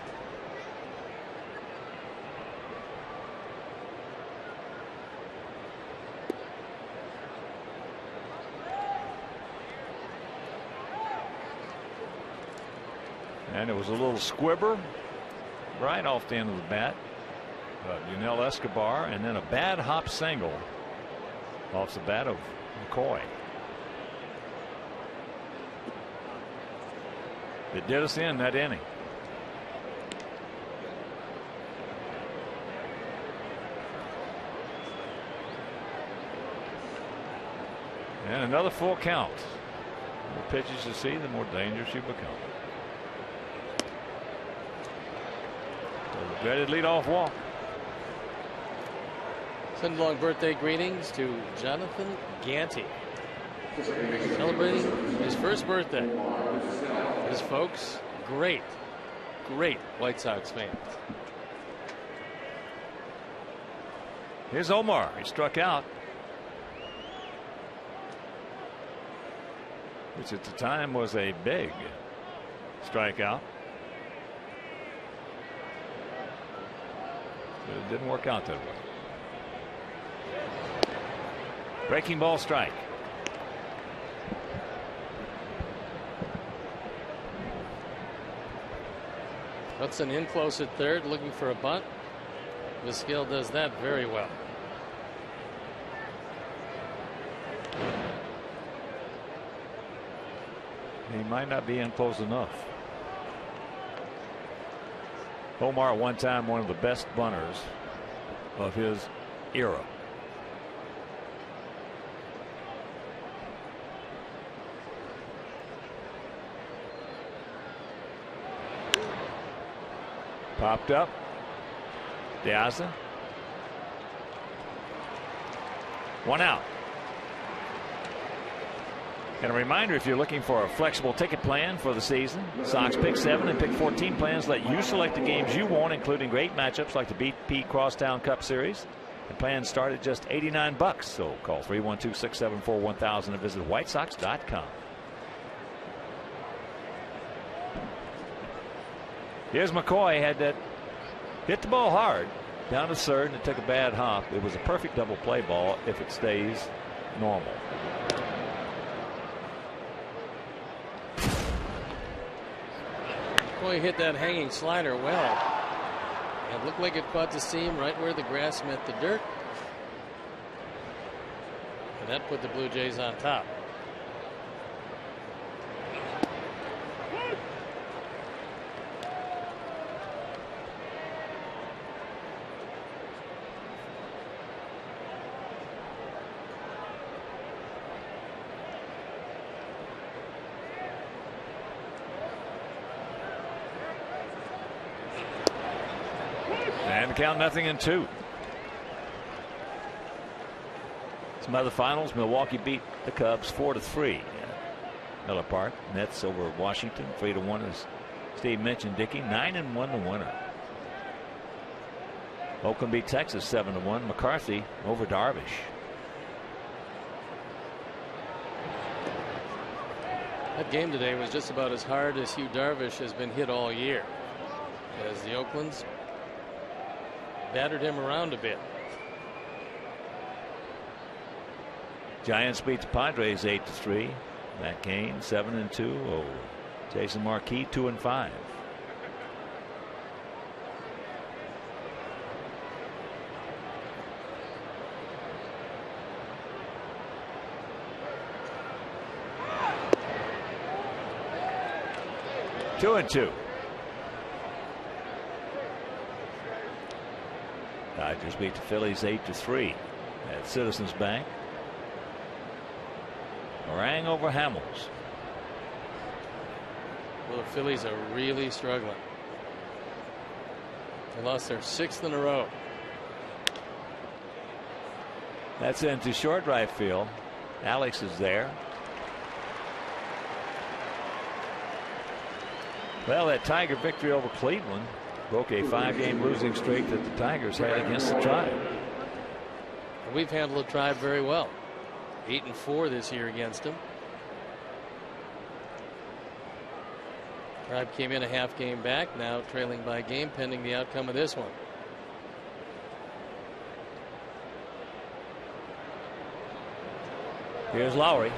[SPEAKER 1] And it was a little squibber right off the end of the bat. Yunel Escobar, and then a bad hop single off the bat of McCoy. It did us in that inning. And another full count. The more pitches you see, the more dangerous you become. So regretted leadoff walk.
[SPEAKER 2] Send along birthday greetings to Jonathan Ganty, celebrating his first birthday. His folks, great White Sox fans.
[SPEAKER 1] Here's Omar. He struck out, which at the time was a big strikeout. But it didn't work out that way. Breaking ball strike.
[SPEAKER 2] Hudson in close at third, looking for a bunt. Vizquel does that very well.
[SPEAKER 1] He might not be in close enough. Omar at one time one of the best bunters of his era. Popped up. Diaza. 1 out. And a reminder, if you're looking for a flexible ticket plan for the season, Sox Pick 7 and Pick 14 plans let you select the games you want, including great matchups like the BP Crosstown Cup Series. The plans start at just $89. So call 312-674-1000 and visit whitesox.com. Here's McCoy, had that hit the ball hard down to third, and it took a bad hop. It was a perfect double play ball if it stays normal.
[SPEAKER 2] McCoy hit that hanging slider well. It looked like it caught the seam right where the grass met the dirt. And that put the Blue Jays on top.
[SPEAKER 1] And the count 0-2. Some other finals. Milwaukee beat the Cubs 4-3 at Miller Park. Mets over Washington 3-1, as Steve mentioned. Dickey 9-1 the winner. Oakland beat Texas 7-1. McCarthy over Darvish.
[SPEAKER 2] That game today was just about as hard as Hugh Darvish has been hit all year, as the Oaklands battered him around a bit.
[SPEAKER 1] Giants beat the Padres 8-3. Matt Cain 7-2. Oh, Jason Marquis 2-5. Two and two. Dodgers beat the Phillies 8-3. at Citizens Bank. Orang over Hamels.
[SPEAKER 2] Well, the Phillies are really struggling. They lost their 6th in a row.
[SPEAKER 1] That's into short right field. Alex is there. Well, that Tiger victory over Cleveland broke a 5-game losing streak that the Tigers had against the Tribe.
[SPEAKER 2] We've handled the Tribe very well. 8-4 this year against them. Tribe came in a half game back, now trailing by a game pending the outcome of this one.
[SPEAKER 1] Here's Lowry.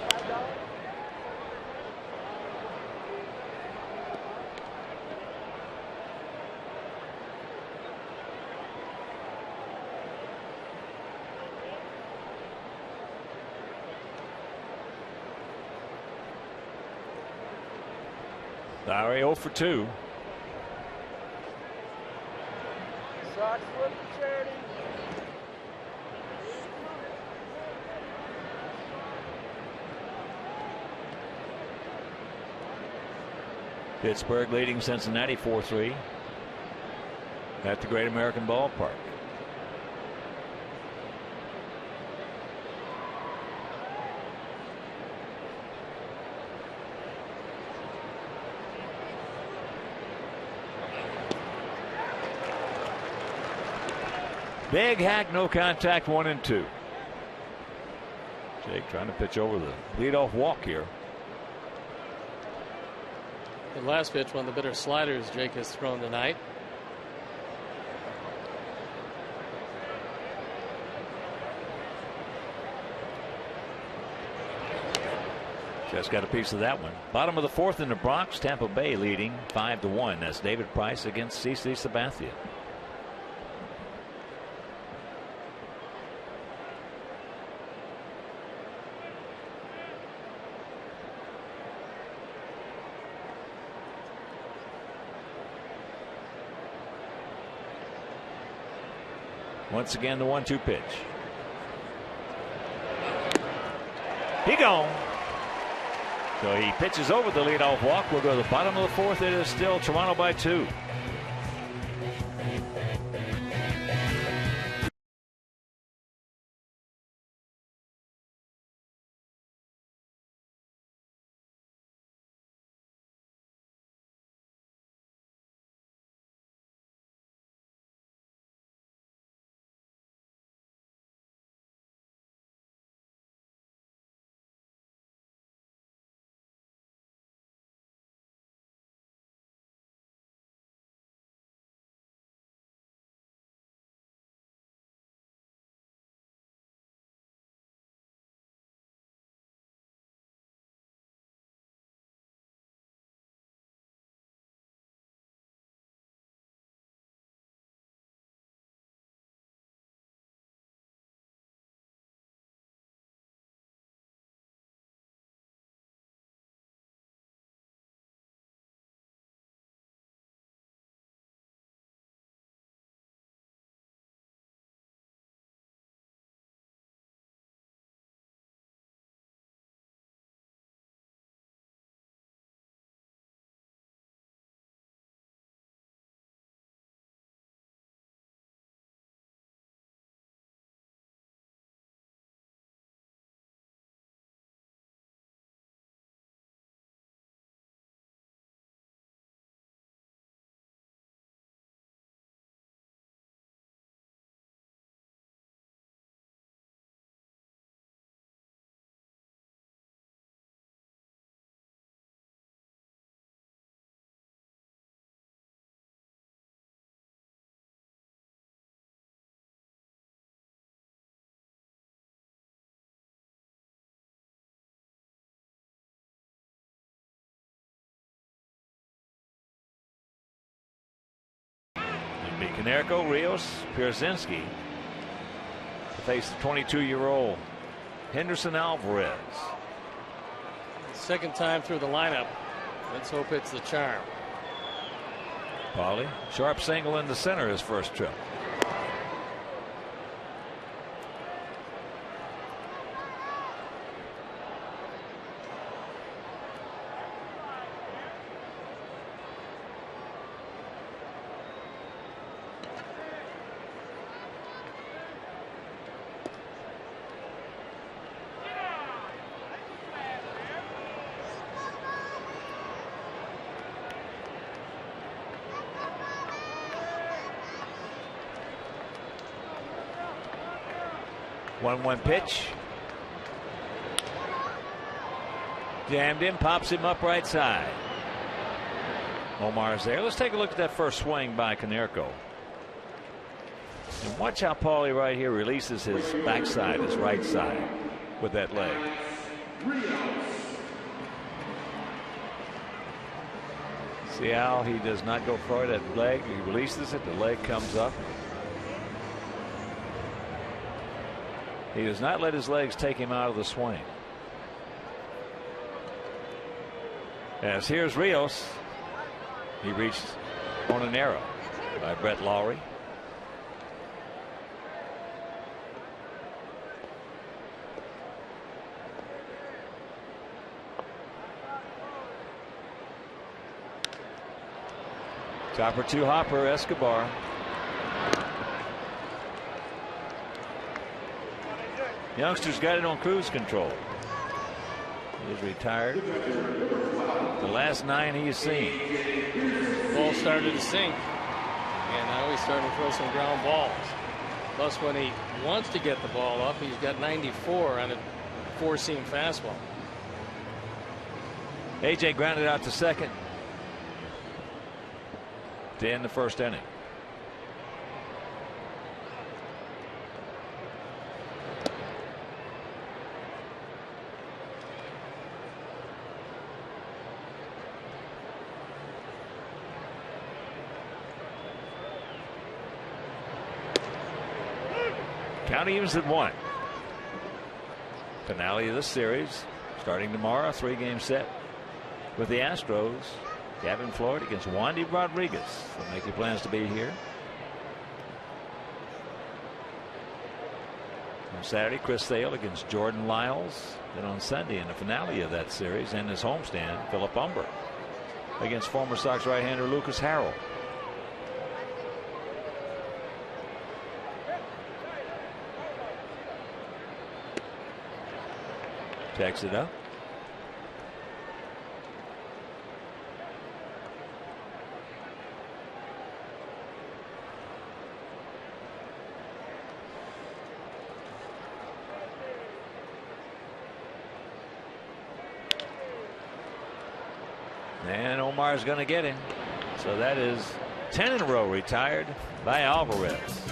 [SPEAKER 1] Lowry 0 for 2. Pittsburgh leading Cincinnati 4-3 at the Great American Ballpark. Big hack, no contact, 1-2. Jake trying to pitch over the leadoff walk here.
[SPEAKER 2] The last pitch, one of the better sliders Jake has thrown tonight.
[SPEAKER 1] Just got a piece of that one. Bottom of the 4th in the Bronx, Tampa Bay leading 5-1. That's David Price against CC Sabathia. Once again, the 1-2 pitch. He gone. So he pitches over the leadoff walk. We'll go to the bottom of the 4th. It is still Toronto by 2. Konerko, Rios, Pierzynski to face the 22-year-old Henderson Alvarez.
[SPEAKER 2] Second time through the lineup. Let's hope it's the charm.
[SPEAKER 1] Pauly, sharp single into center his first trip. 1-1 pitch. Jammed in, pops him up right side. Omar's there. Let's take a look at that first swing by Konerko. And watch how Paulie right here releases his backside, his right side, with that leg. See how he does not go for that leg? He releases it, the leg comes up. He does not let his legs take him out of the swing. As here's Rios. He reached on an arrow by Brett Lawrie. Chopper 2 hopper, Escobar. Youngster's got it on cruise control. He is retired. The last 9 he's seen.
[SPEAKER 2] Ball started to sink, and now he's starting to throw some ground balls. Plus, when he wants to get the ball up, he's got 94 on a 4-seam fastball.
[SPEAKER 1] AJ grounded out to second to end the first inning. Count evens at 1. Finale of this series starting tomorrow. 3-game set with the Astros. Gavin Floyd against Wandy Rodriguez. So make your plans to be here. On Saturday, Chris Sale against Jordan Lyles. Then on Sunday, in the finale of that series and his homestand, Philip Umber against former Sox right-hander Lucas Harrell. Checks it up. And Omar's going to get him. So that is 10 in a row retired by Alvarez.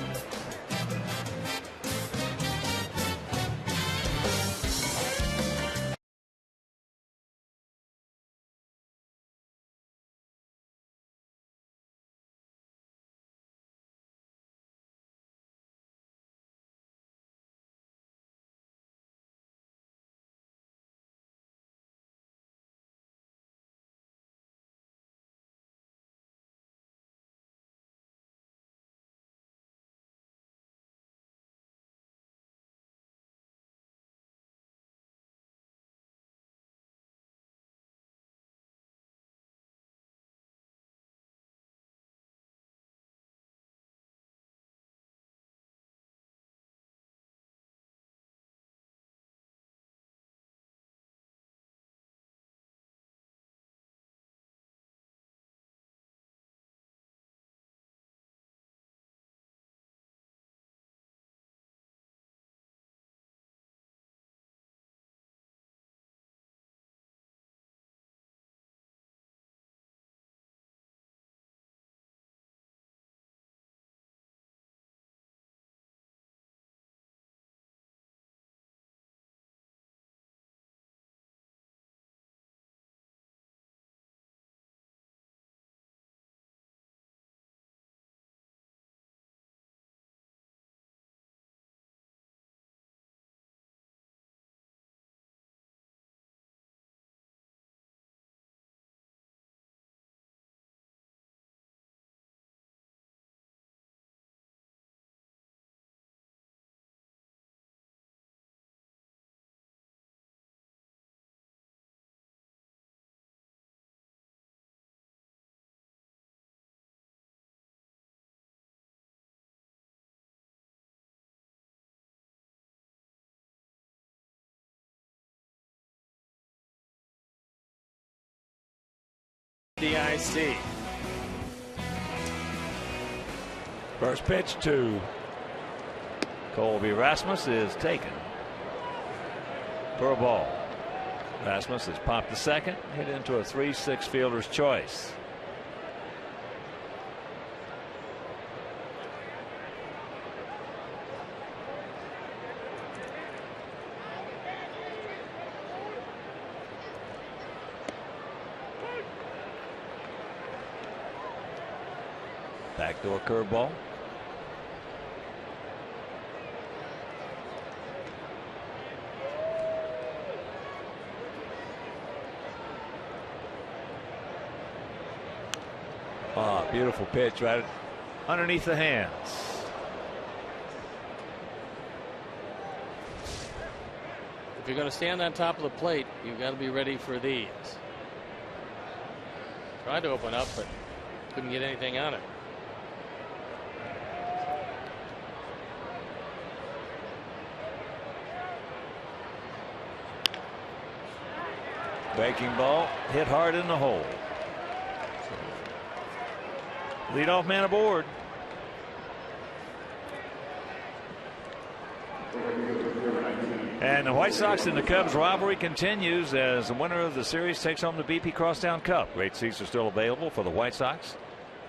[SPEAKER 2] DIC.
[SPEAKER 1] First pitch to Colby Rasmus is taken for a ball. Rasmus has popped the second, hit into a 3-6 fielder's choice. Backdoor curveball. Ah, beautiful pitch right underneath the hands.
[SPEAKER 2] If you're going to stand on top of the plate, you've got to be ready for these. Tried to open up, but couldn't get anything on it.
[SPEAKER 1] Breaking ball hit hard in the hole. Leadoff man aboard. And the White Sox and the Cubs rivalry continues as the winner of the series takes home the BP Crosstown Cup. Great seats are still available for the White Sox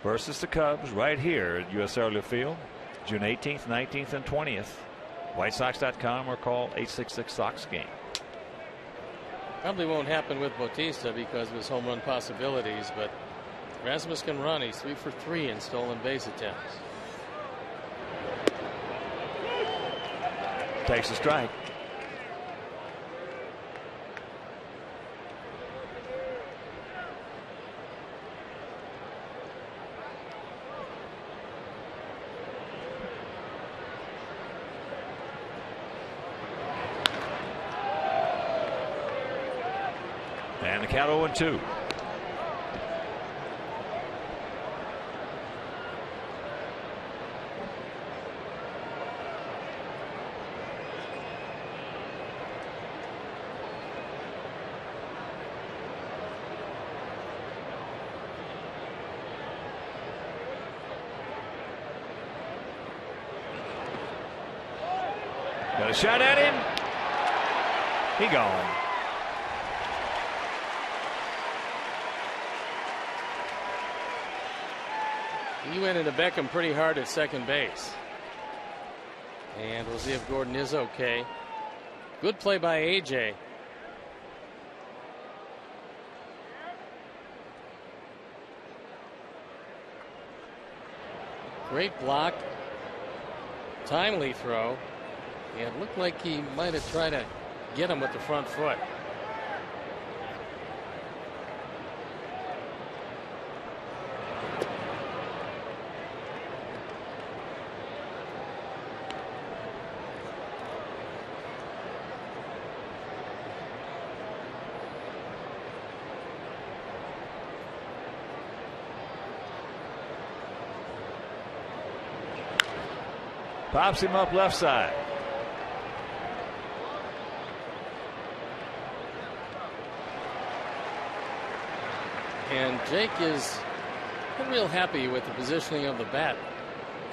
[SPEAKER 1] versus the Cubs right here at US Cellular Field, June 18th, 19th, and 20th. WhiteSox.com or call 866-SOX-GAME.
[SPEAKER 2] Probably won't happen with Bautista because of his home run possibilities, but Rasmus can run. He's 3 for 3 in stolen base attempts.
[SPEAKER 1] Takes a strike. And the count 0-2. Got a shot at him. He gone.
[SPEAKER 2] He went into Beckham pretty hard at second base. And we'll see if Gordon is okay. Good play by AJ. Great block. Timely throw. And it looked like he might have tried to get him with the front foot.
[SPEAKER 1] Pops him up left side.
[SPEAKER 2] And Jake is not real happy with the positioning of the bat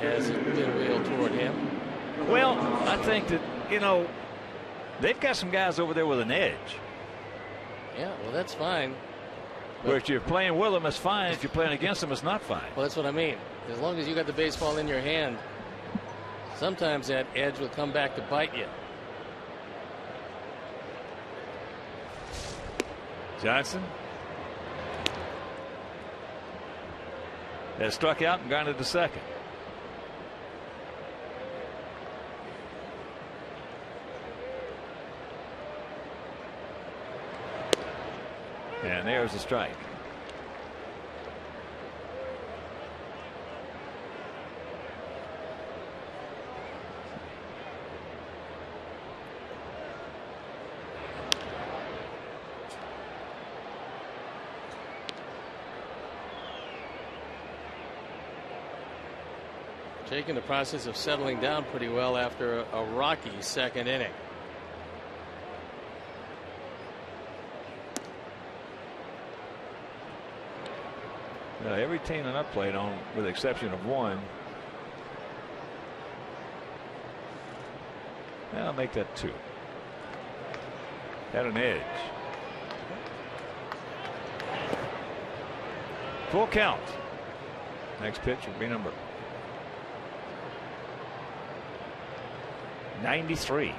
[SPEAKER 2] as it's been wheeled toward him.
[SPEAKER 1] Well, I think that, they've got some guys over there with an edge.
[SPEAKER 2] Yeah, well, that's fine.
[SPEAKER 1] Where if you're playing with them, it's fine. If you're playing against them, it's not fine.
[SPEAKER 2] Well, that's what I mean. As long as you got the baseball in your hand, sometimes that edge will come back to bite you.
[SPEAKER 1] Johnson has struck out and grounded to second. And there's the strike.
[SPEAKER 2] Jake in the process of settling down pretty well after a rocky second inning.
[SPEAKER 1] Now, every team that I've played on, with the exception of one, I'll make that 2. At an edge. Full count. Next pitch will be number 93.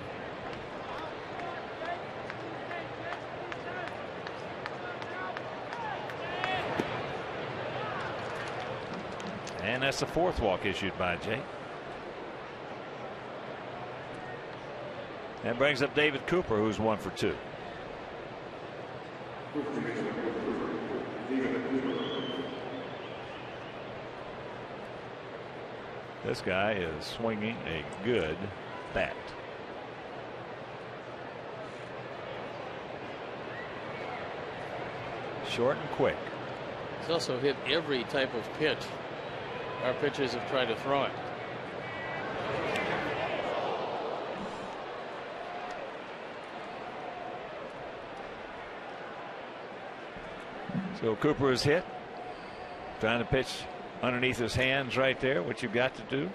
[SPEAKER 1] And that's the 4th walk issued by Jake. That brings up David Cooper, who's 1 for 2. This guy is swinging a good bat. Short and quick.
[SPEAKER 2] He's also hit every type of pitch our pitchers have tried to throw it.
[SPEAKER 1] So Cooper is hit. Trying to pitch underneath his hands right there, what you've got to do.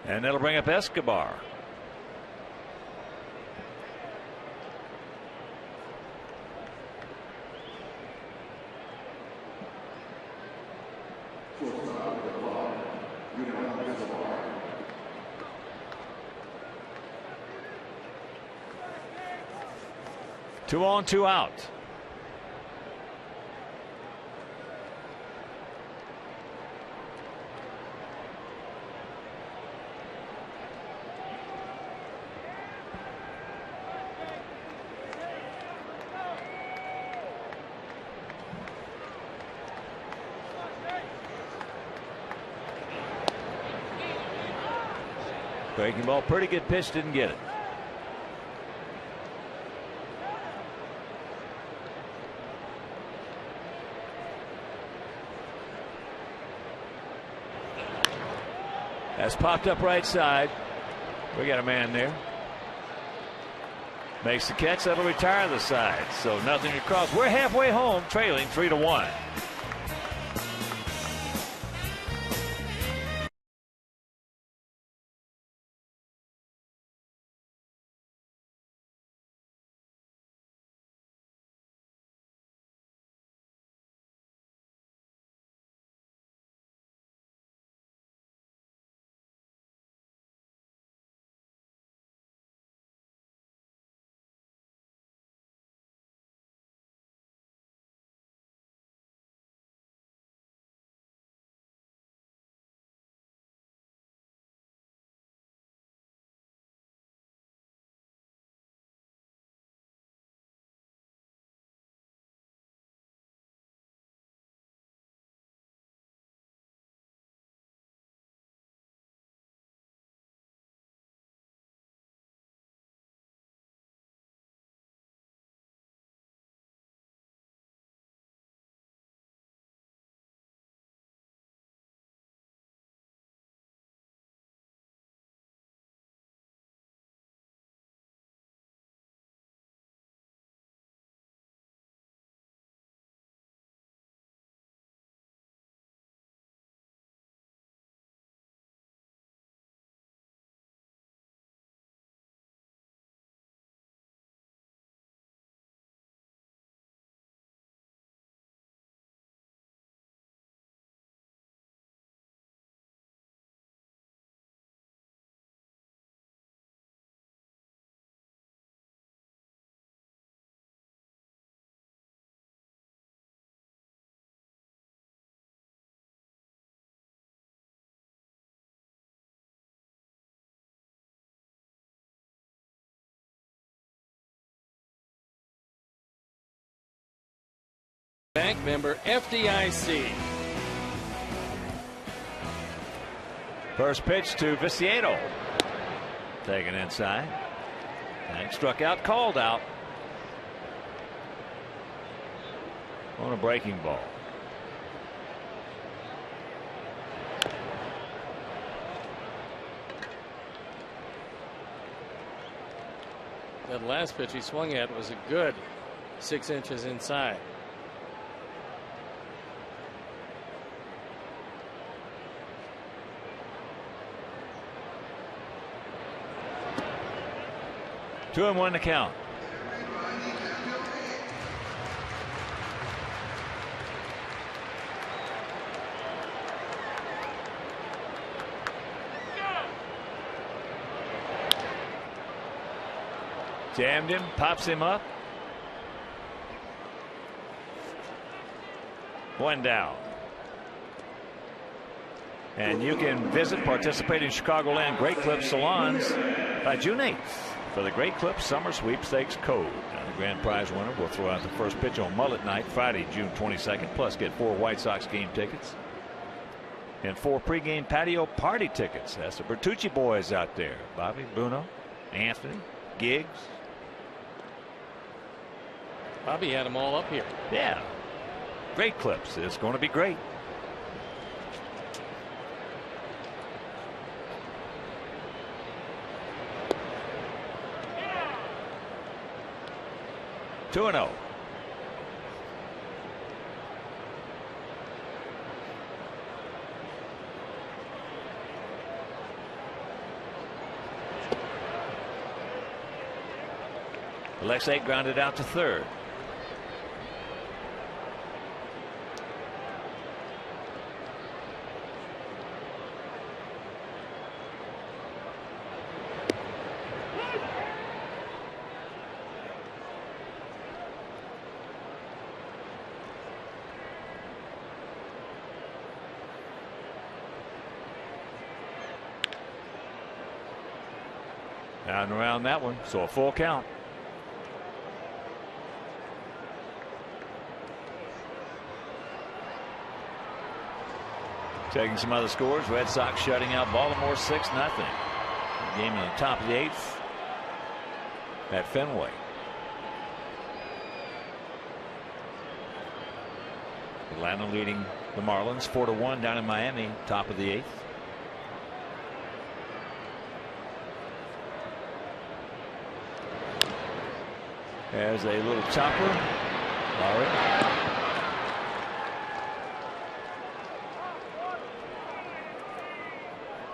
[SPEAKER 1] And that'll bring up Escobar. Two on, 2 out. Breaking ball, pretty good pitch, didn't get it. That's popped up right side. We got a man there. Makes the catch. That'll retire the side. So nothing across. We're halfway home, trailing 3-1.
[SPEAKER 2] Bank member FDIC.
[SPEAKER 1] First pitch to Viciedo. Taken inside. And struck out, called out on a breaking ball.
[SPEAKER 2] That last pitch he swung at was a good 6 inches inside.
[SPEAKER 1] 2-1 to count. Jammed him, pops him up. One down. And you can visit participating Chicagoland Great Clips salons by June 8th for the Great Clips Summer Sweepstakes Code. Now, the grand prize winner will throw out the first pitch on Mullet Night, Friday, June 22nd, plus get 4 White Sox game tickets and 4 pregame patio party tickets. That's the Bertucci boys out there. Bobby, Bruno, Anthony, Giggs.
[SPEAKER 2] Bobby had them all up here.
[SPEAKER 1] Yeah. Great Clips. It's going to be great. Yeah. 2-0. Alexei grounded out to third. Down and around that one, so a full count. Taking some other scores. Red Sox shutting out Baltimore 6-0. Game in the top of the 8th at Fenway. Atlanta leading the Marlins 4-1 down in Miami, top of the 8th. There's a little chopper. Lowry.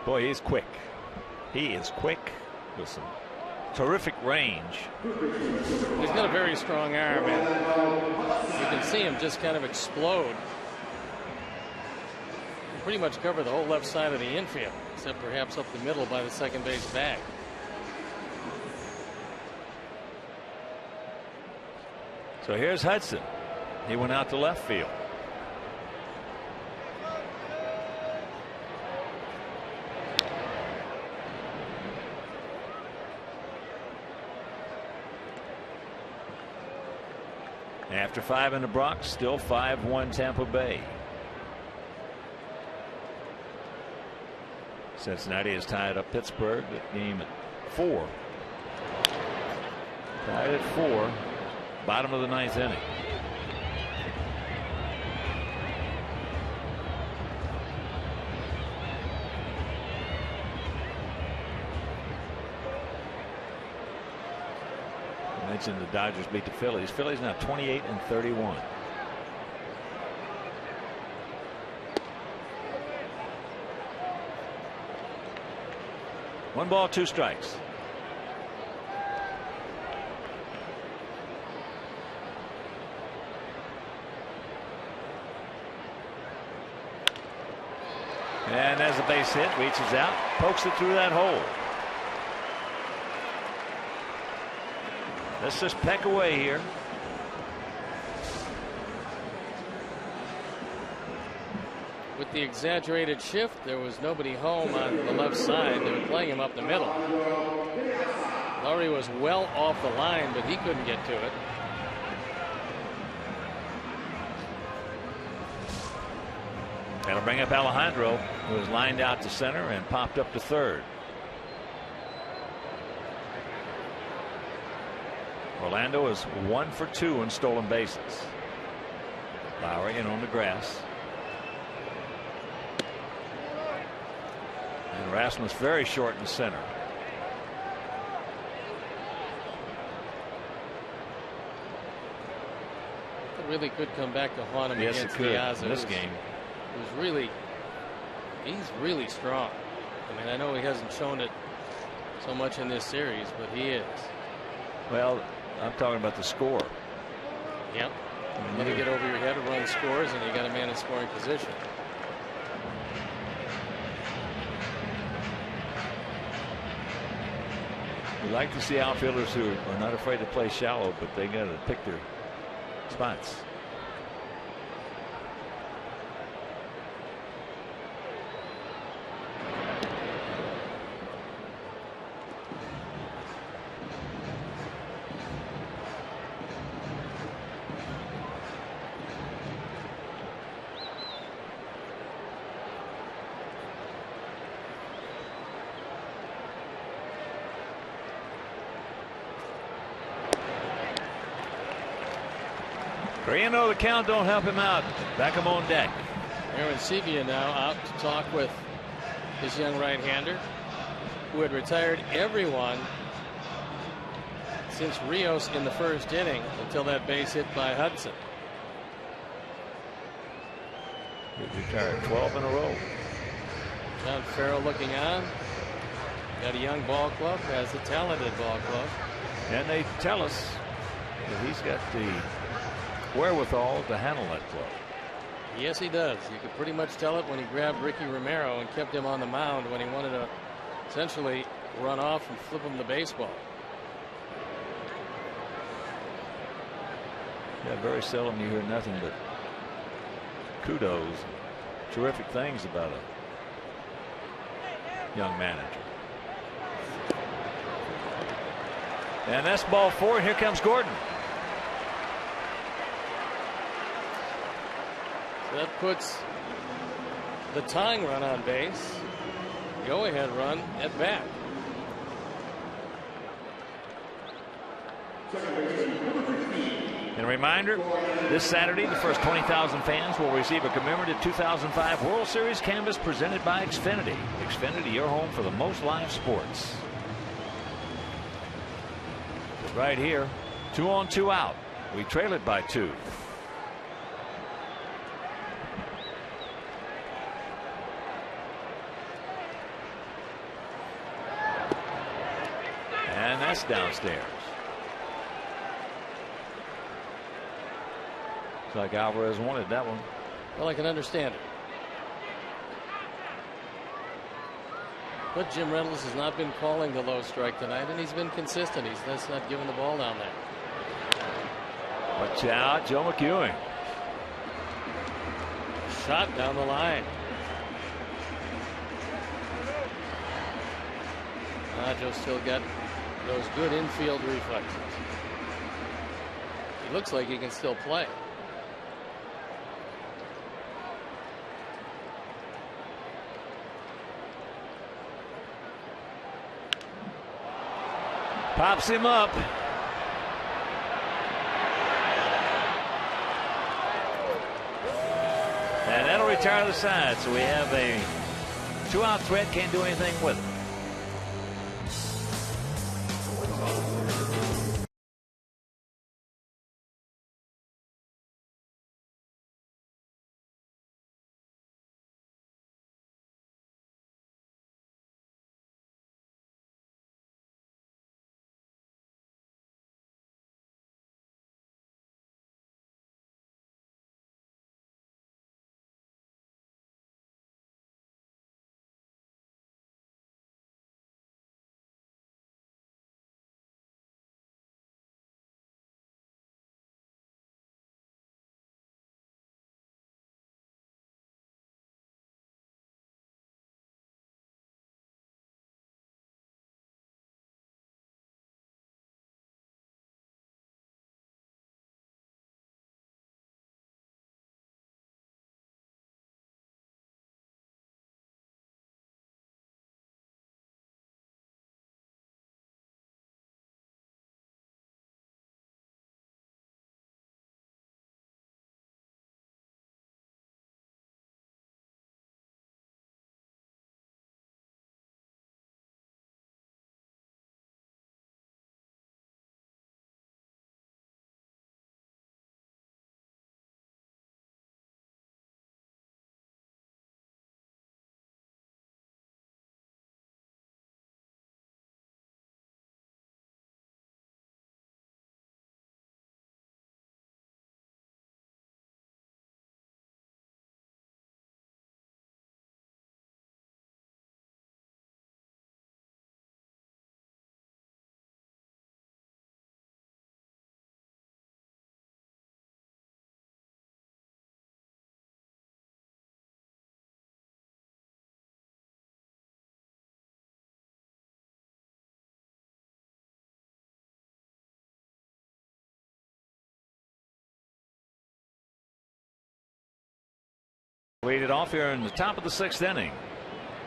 [SPEAKER 1] Boy, he's quick. He is quick with some terrific range.
[SPEAKER 2] He's got a very strong arm, and you can see him just kind of explode. Pretty much cover the whole left side of the infield, except perhaps up the middle by the second base bag.
[SPEAKER 1] So here's Hudson. He went out to left field. After 5 in the Bronx, still 5-1 Tampa Bay. Cincinnati has tied up Pittsburgh at game 4. Tied at 4. Bottom of the 9th inning. I mentioned the Dodgers beat the Phillies. Phillies now 28-31. One ball, 2 strikes. And as a base hit, reaches out, pokes it through that hole. Let's just peck away here.
[SPEAKER 2] With the exaggerated shift, there was nobody home on the left side. They were playing him up the middle. Lowry was well off the line, but he couldn't get to it.
[SPEAKER 1] That'll bring up Alejandro, who was lined out to center and popped up to third. Orlando is 1 for 2 in stolen bases. Lowry in on the grass. And Rasmus very short in the center.
[SPEAKER 2] It really could come back to haunt him against Diaz
[SPEAKER 1] in this game.
[SPEAKER 2] He's really strong. I mean, I know he hasn't shown it so much in this series, but he is.
[SPEAKER 1] Well, I'm talking about the score.
[SPEAKER 2] Yep. You got to get over your head and run scores, and you got a man in scoring position.
[SPEAKER 1] We like to see outfielders who are not afraid to play shallow, but they got to pick their spots. Carino, the count don't help him out. Back him on deck.
[SPEAKER 2] Aaron Sevilla now out to talk with his young right-hander, who had retired everyone since Rios in the first inning until that base hit by Hudson.
[SPEAKER 1] He retired 12 in a row.
[SPEAKER 2] John Farrell looking on. Got a young ball club, has a talented ball club.
[SPEAKER 1] And they tell us that he's got the wherewithal to handle that club.
[SPEAKER 2] Yes, he does. You could pretty much tell it when he grabbed Ricky Romero and kept him on the mound when he wanted to essentially run off and flip him the baseball.
[SPEAKER 1] Yeah, very seldom you hear nothing but kudos, terrific things about a young manager. And that's ball 4, and here comes Gordon.
[SPEAKER 2] That puts the tying run on base, go-ahead run at bat.
[SPEAKER 1] And a reminder, this Saturday, the first 20,000 fans will receive a commemorative 2005 World Series canvas presented by Xfinity. Xfinity, your home for the most live sports. Right here, 2 on 2 out. We trail it by 2. And that's downstairs. Looks like Alvarez wanted that one.
[SPEAKER 2] Well, I can understand it. But Jim Reynolds has not been calling the low strike tonight, and he's been consistent. He's just not giving the ball down there.
[SPEAKER 1] Watch out, Joe McEwing.
[SPEAKER 2] Shot down the line. Joe still got those good infield reflexes. He looks like he can still play.
[SPEAKER 1] Pops him up. And that'll retire the side. So we have a 2-out threat. Can't do anything with it. Lead it off here in the top of the 6th inning.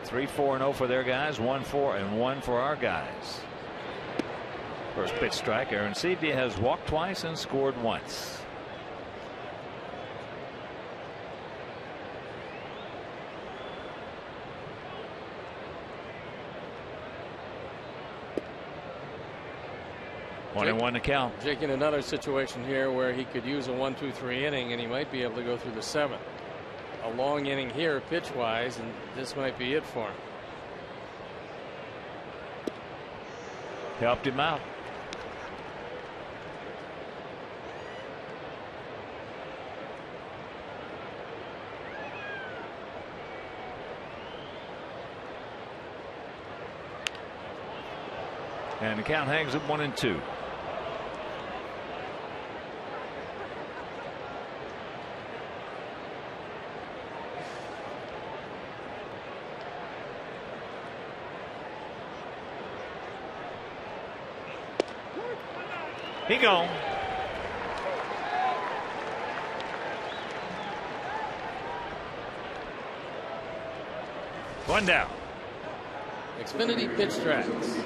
[SPEAKER 1] 3-4-0 for their guys, 1-4-1 for our guys. First pitch strike. Arancibia has walked twice and scored once. One and one to count.
[SPEAKER 2] Jake in another situation here where he could use a 1-2-3 inning and he might be able to go through the 7th. A long inning here pitch wise, and this might be it for him.
[SPEAKER 1] Helped him out. And the count hangs at 1-2. He gone. One down.
[SPEAKER 2] Xfinity pitch tracks.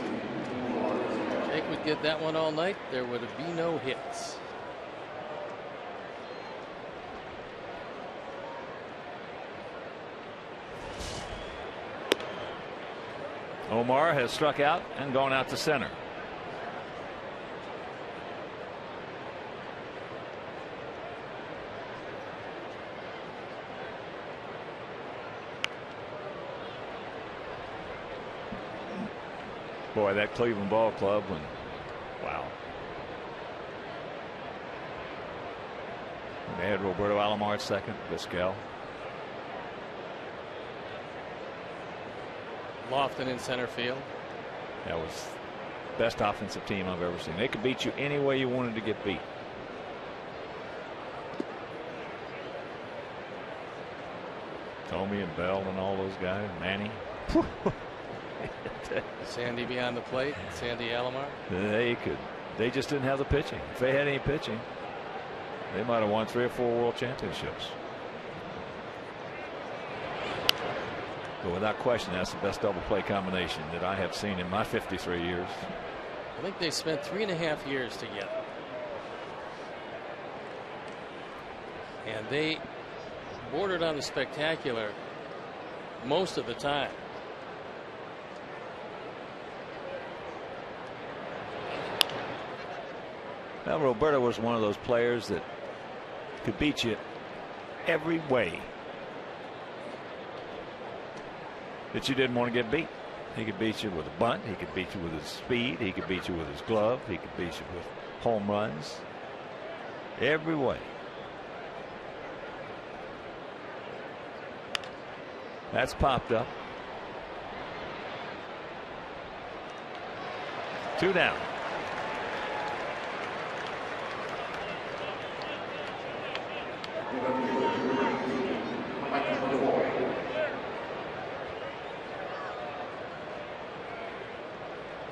[SPEAKER 2] Jake would get that one all night. There would be no hits.
[SPEAKER 1] Omar has struck out and gone out to center. Boy, that Cleveland Ball Club, wow. And they had Roberto Alomar at second, Vizquel.
[SPEAKER 2] Lofton in center field.
[SPEAKER 1] That was the best offensive team I've ever seen. They could beat you any way you wanted to get beat. Tomey and Bell and all those guys, Manny.
[SPEAKER 2] Sandy beyond the plate. Sandy Alomar.
[SPEAKER 1] They just didn't have the pitching. If they had any pitching, they might have won 3 or 4 world championships. But without question, that's the best double play combination that I have seen in my 53 years.
[SPEAKER 2] I think they spent 3.5 years together. And they bordered on the spectacular most of the time.
[SPEAKER 1] Well, Roberto was one of those players that could beat you every way that you didn't want to get beat. He could beat you with a bunt. He could beat you with his speed. He could beat you with his glove. He could beat you with home runs. Every way. That's popped up. 2 down.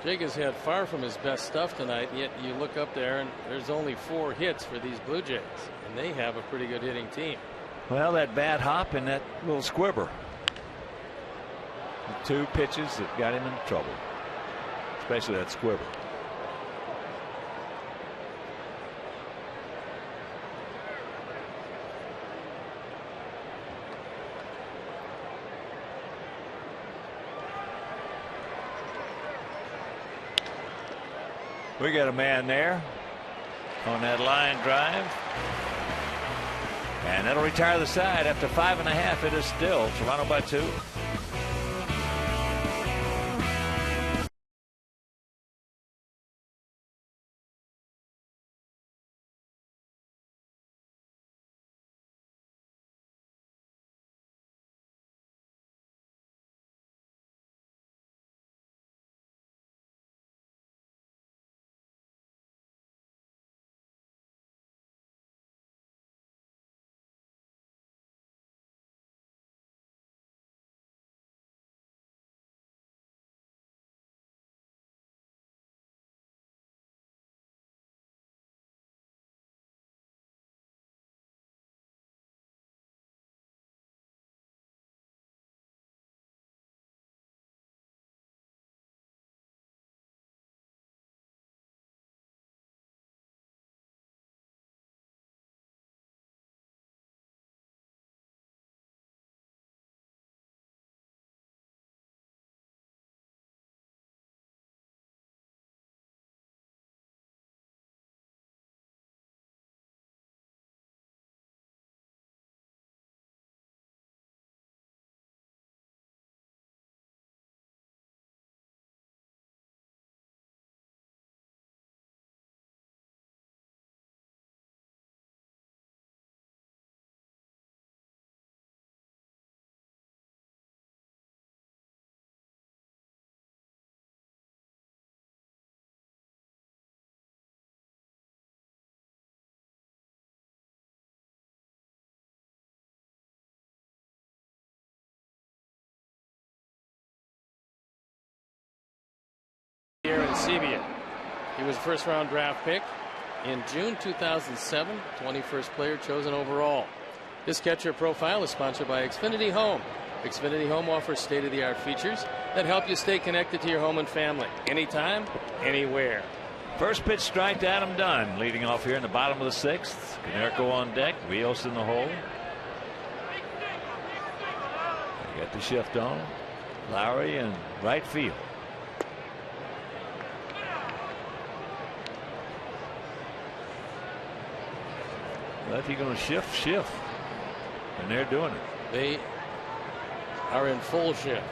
[SPEAKER 2] Jake has had far from his best stuff tonight, yet you look up there and there's only 4 hits for these Blue Jays, and they have a pretty good hitting team.
[SPEAKER 1] Well, that bad hop and that little squibber. The 2 pitches that got him in trouble, especially that squibber. We got a man there on that line drive. And that'll retire the side after 5.5. It is still Toronto by 2.
[SPEAKER 2] Aaron Sebia. He was a first-round draft pick in June 2007, 21st player chosen overall. This catcher profile is sponsored by Xfinity Home. Xfinity Home offers state-of-the-art features that help you stay connected to your home and family, anytime, anywhere.
[SPEAKER 1] First pitch strike to Adam Dunn, leading off here in the bottom of the sixth. Canerco on deck, Rios in the hole. They got the shift on. Lowry in right field. Lefty going to shift. And they're doing it.
[SPEAKER 2] They are in full shift.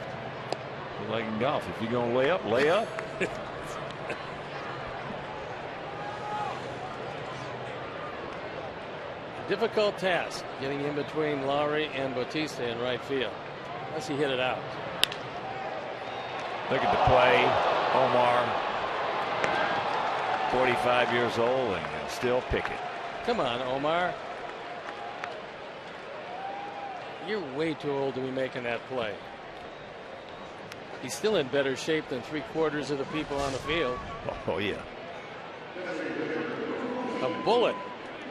[SPEAKER 1] Like in golf, if you're going to lay up, lay up.
[SPEAKER 2] Difficult task getting in between Lowry and Bautista in right field. Unless he hit it out.
[SPEAKER 1] Look at the play. Omar, 45 years old, and can still pick it.
[SPEAKER 2] Come on, Omar. You're way too old to be making that play. He's still in better shape than 3/4 of the people on the field.
[SPEAKER 1] Oh, yeah.
[SPEAKER 2] A bullet.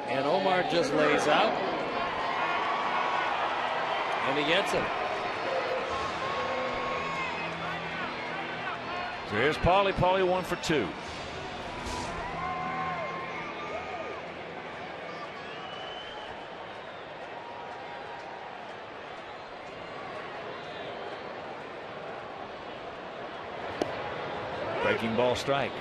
[SPEAKER 2] And Omar just lays out. And he gets him.
[SPEAKER 1] So here's Paulie. Paulie 1 for 2. Breaking ball strike.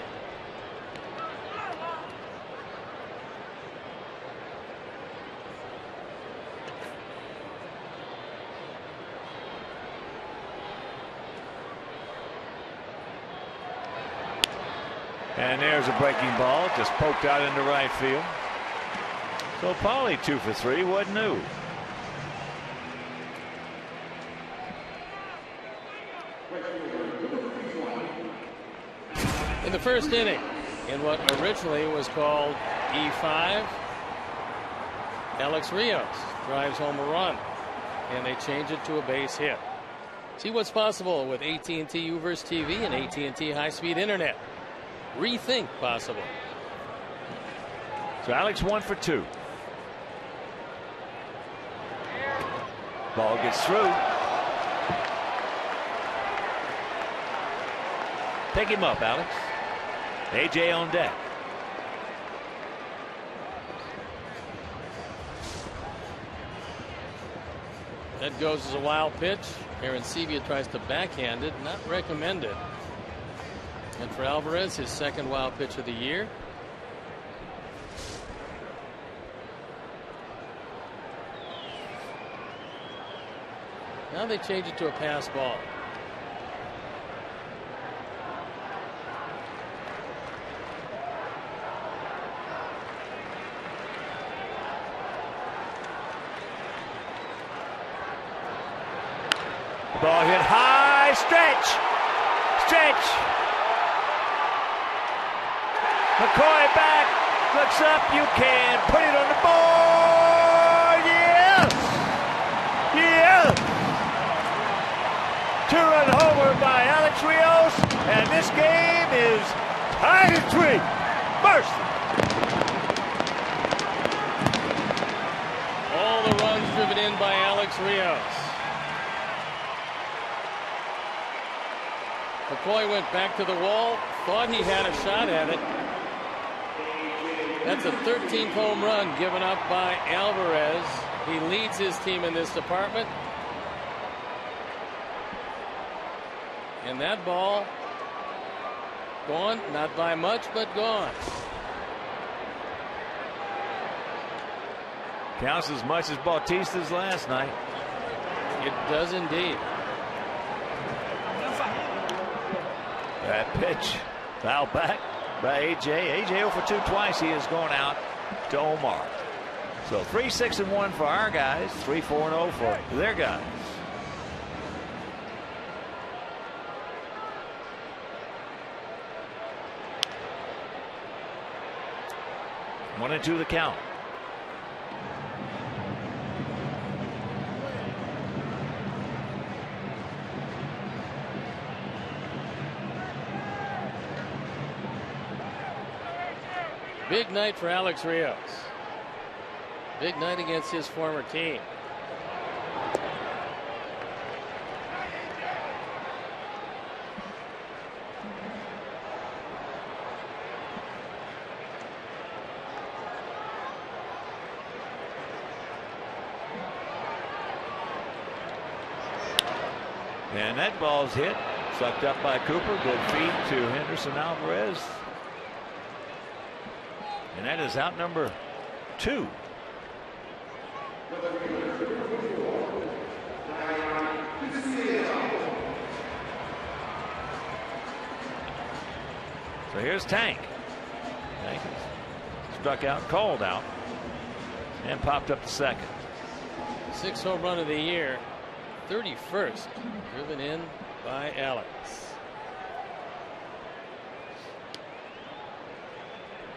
[SPEAKER 1] And there's a breaking ball, just poked out into right field. So Paulie 2 for 3, wasn't new.
[SPEAKER 2] In the first inning, in what originally was called E5, Alex Rios drives home a run, and they change it to a base hit. See what's possible with AT&T Uverse TV and AT&T high-speed internet. Rethink possible.
[SPEAKER 1] So Alex 1 for 2. Ball gets through. Pick him up, Alex. AJ on deck.
[SPEAKER 2] That goes as a wild pitch. Aaron Sebia tries to backhand it, not recommended. And for Alvarez, his second wild pitch of the year. Now they change it to a pass ball.
[SPEAKER 1] Ball hit high, stretch. McCoy back, looks up, you can put it on the board. Yeah. 2-run homer by Alex Rios, and this game is tied at 3. Mercy.
[SPEAKER 2] All the runs driven in by Alex Rios. McCoy went back to the wall, thought he had a shot at it. That's a 13th home run given up by Alvarez. He leads his team in this department. And that ball gone, not by much, but gone.
[SPEAKER 1] Counts as much as Bautista's last night.
[SPEAKER 2] It does indeed.
[SPEAKER 1] That pitch foul back by AJ. AJ 0 for 2 twice. He has gone out to Omar. So 3-6-1 for our guys. 3-4-0 for their guys. 1-2 the count.
[SPEAKER 2] Big night for Alex Rios. Big night against his former team.
[SPEAKER 1] And that ball's hit, sucked up by Cooper. Good feed to Henderson Alvarez. And that is out number 2. So here's Tank. Tank is struck out, called out, and popped up to second.
[SPEAKER 2] 6th home run of the year. 31st driven in by Alex.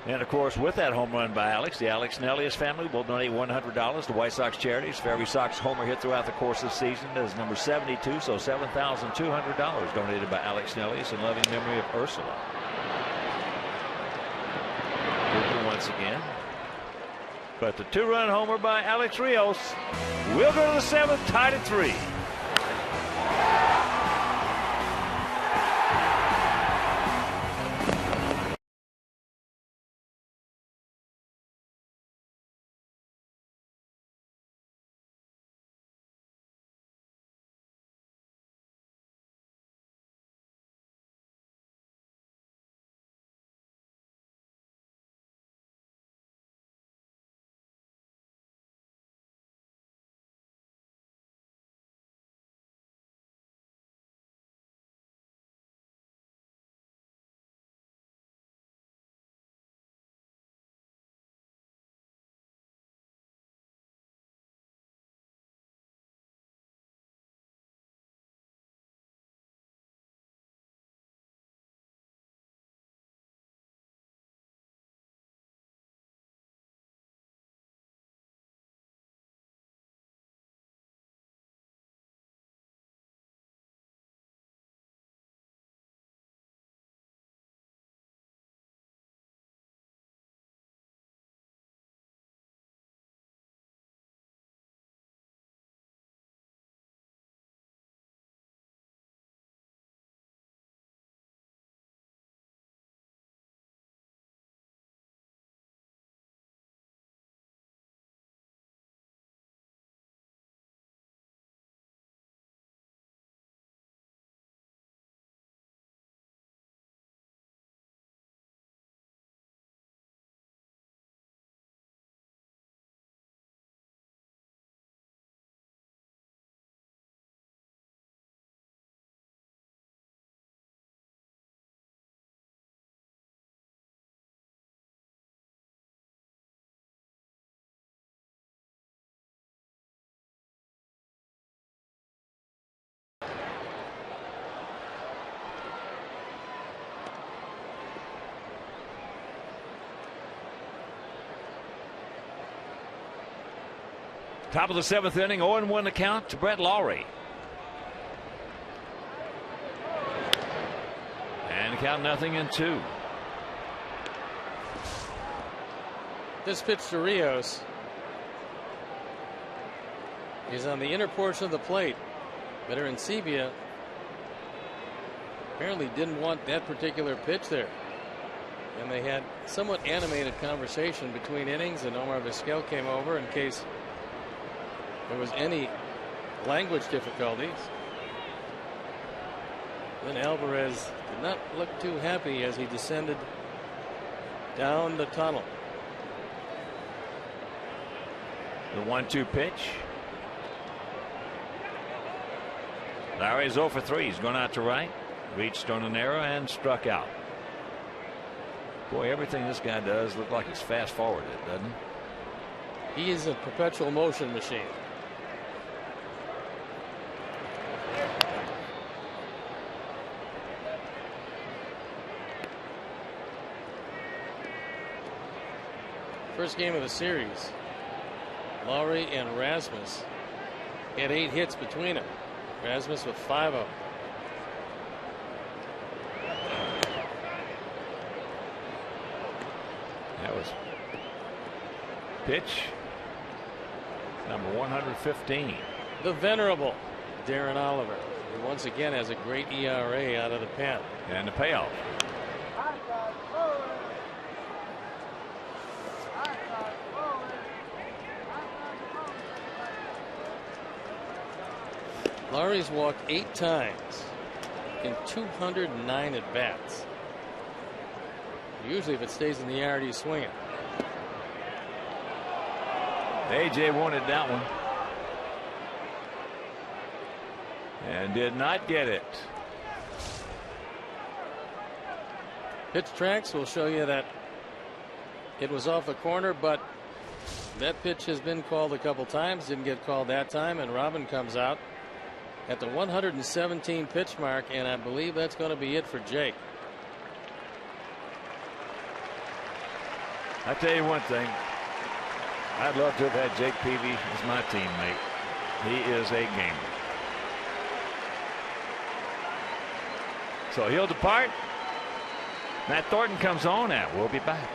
[SPEAKER 1] And of course, with that home run by Alex, the Alex Nellius family will donate $100 to White Sox charities for every Sox homer hit throughout the course of the season. That is number 72, so $7,200 donated by Alex Nellius in loving memory of Ursula. Cooper once again. But the 2-run homer by Alex Rios will go to the 7th, tied at 3. Top of the 7th inning, 0-1 the count to Brett Lawrie. And count 0-2.
[SPEAKER 2] This pitch to Rios is on the inner portion of the plate. Veteran Sebia apparently didn't want that particular pitch there. And they had somewhat animated conversation between innings, and Omar Vizquel came over in case there was any language difficulties. Then Alvarez did not look too happy as he descended down the tunnel.
[SPEAKER 1] The 1-2 pitch. Larry's 0 for 3. He's gone out to right. Reached on an arrow and struck out. Boy, everything this guy does look like it's fast forwarded, doesn't it?
[SPEAKER 2] He is a perpetual motion machine. First game of the series, Lawrie and Rasmus had 8 hits between them. Rasmus with 5 of them.
[SPEAKER 1] That was Pitch number 115.
[SPEAKER 2] The venerable Darren Oliver, who once again has a great ERA out of the pen.
[SPEAKER 1] And the payoff.
[SPEAKER 2] Lowry's walked 8 times in 209 at bats. Usually, if it stays in the yard, he's swinging.
[SPEAKER 1] AJ wanted that one and did not get it.
[SPEAKER 2] Pitch tracks will show you that it was off the corner, but that pitch has been called a couple times. Didn't get called that time, and Robin comes out at the 117 pitch mark, and I believe that's going to be it for Jake.
[SPEAKER 1] I tell you one thing, I'd love to have had Jake Peavy as my teammate. He is a gamer. So he'll depart. Matt Thornton comes on, and we'll be back.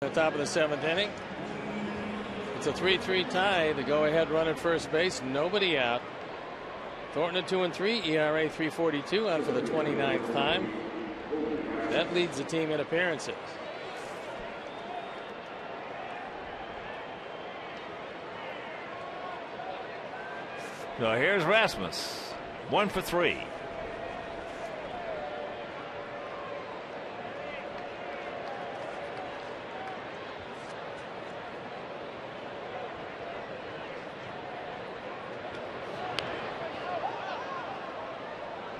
[SPEAKER 2] At the top of the 7th inning. It's a 3-3 tie. The go-ahead run at first base. Nobody out. Thornton at 2-3. ERA 3.42 out for the 29th time. That leads the team in appearances.
[SPEAKER 1] So here's Rasmus. 1 for 3.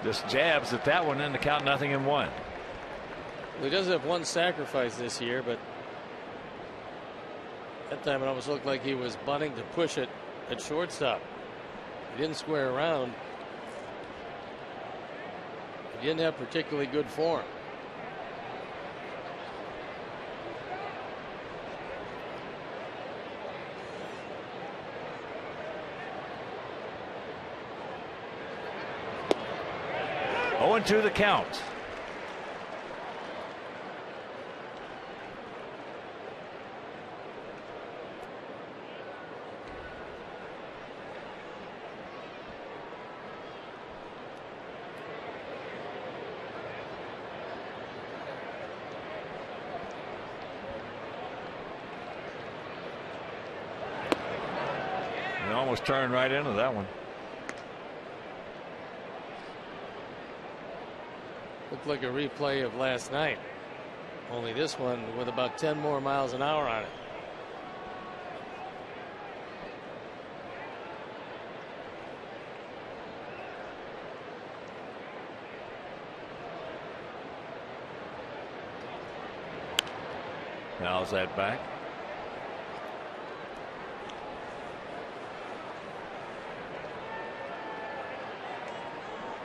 [SPEAKER 1] Just jabs at that one, and the count 0-1.
[SPEAKER 2] Well, he does have one sacrifice this year, but that time it almost looked like he was bunting to push it at shortstop. He didn't square around. He didn't have particularly good form.
[SPEAKER 1] Oh, 0-2 the count. He almost turned right into that one.
[SPEAKER 2] Looked like a replay of last night, only this one with about 10 more miles an hour on it.
[SPEAKER 1] How's that back?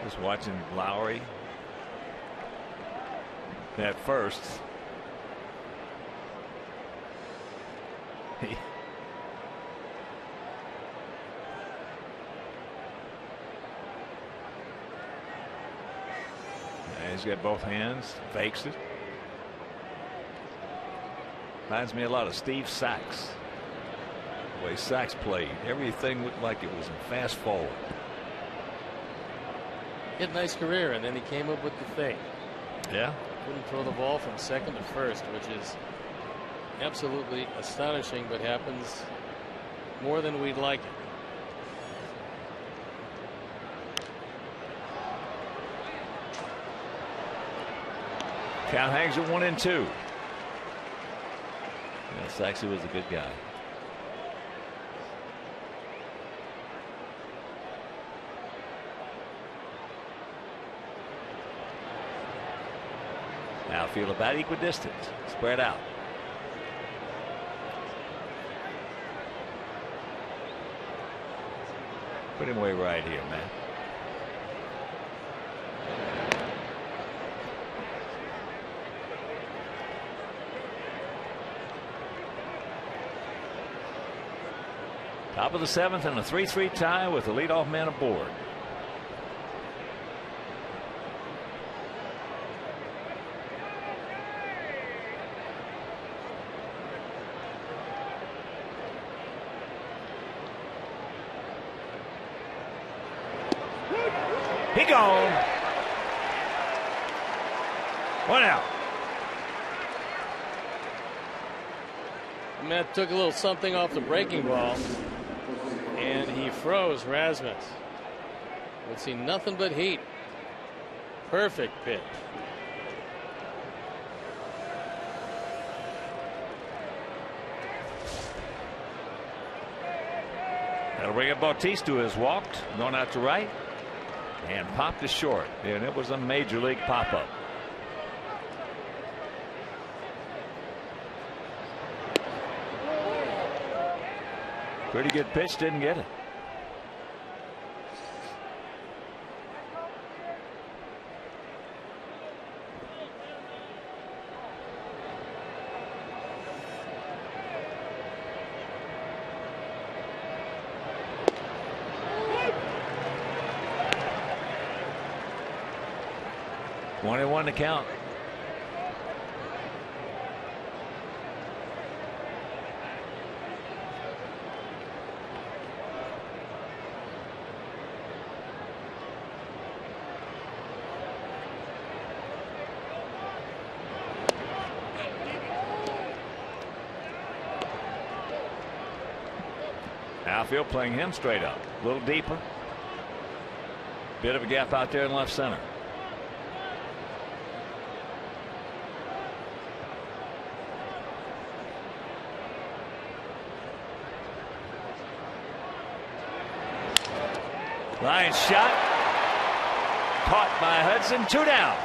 [SPEAKER 1] Just watching Lowry at first. He's got both hands, fakes it. Reminds me a lot of Steve Sachs. The way Sachs played, everything looked like it was in fast forward.
[SPEAKER 2] He had a nice career, and then he came up with the thing.
[SPEAKER 1] Yeah.
[SPEAKER 2] Couldn't throw the ball from second to first, which is absolutely astonishing, but happens more than we'd like it.
[SPEAKER 1] Count hangs at 1-2. Yeah, Saxey was a good guy. Now field about equidistant, spread out. Put him away right here, man. Top of the 7th and a 3-3 tie with the leadoff man aboard. He gone. 1 out.
[SPEAKER 2] Matt took a little something off the breaking ball, and he froze Rasmus. Would see nothing but heat. Perfect pitch.
[SPEAKER 1] That'll bring up Bautista, who has walked, gone out to right, and popped to short. And it was a major league pop up. Pretty good pitch, didn't get it. One to count. Outfield playing him straight up, a little deeper. Bit of a gap out there in left center. Line shot. Caught by Hudson. 2 down.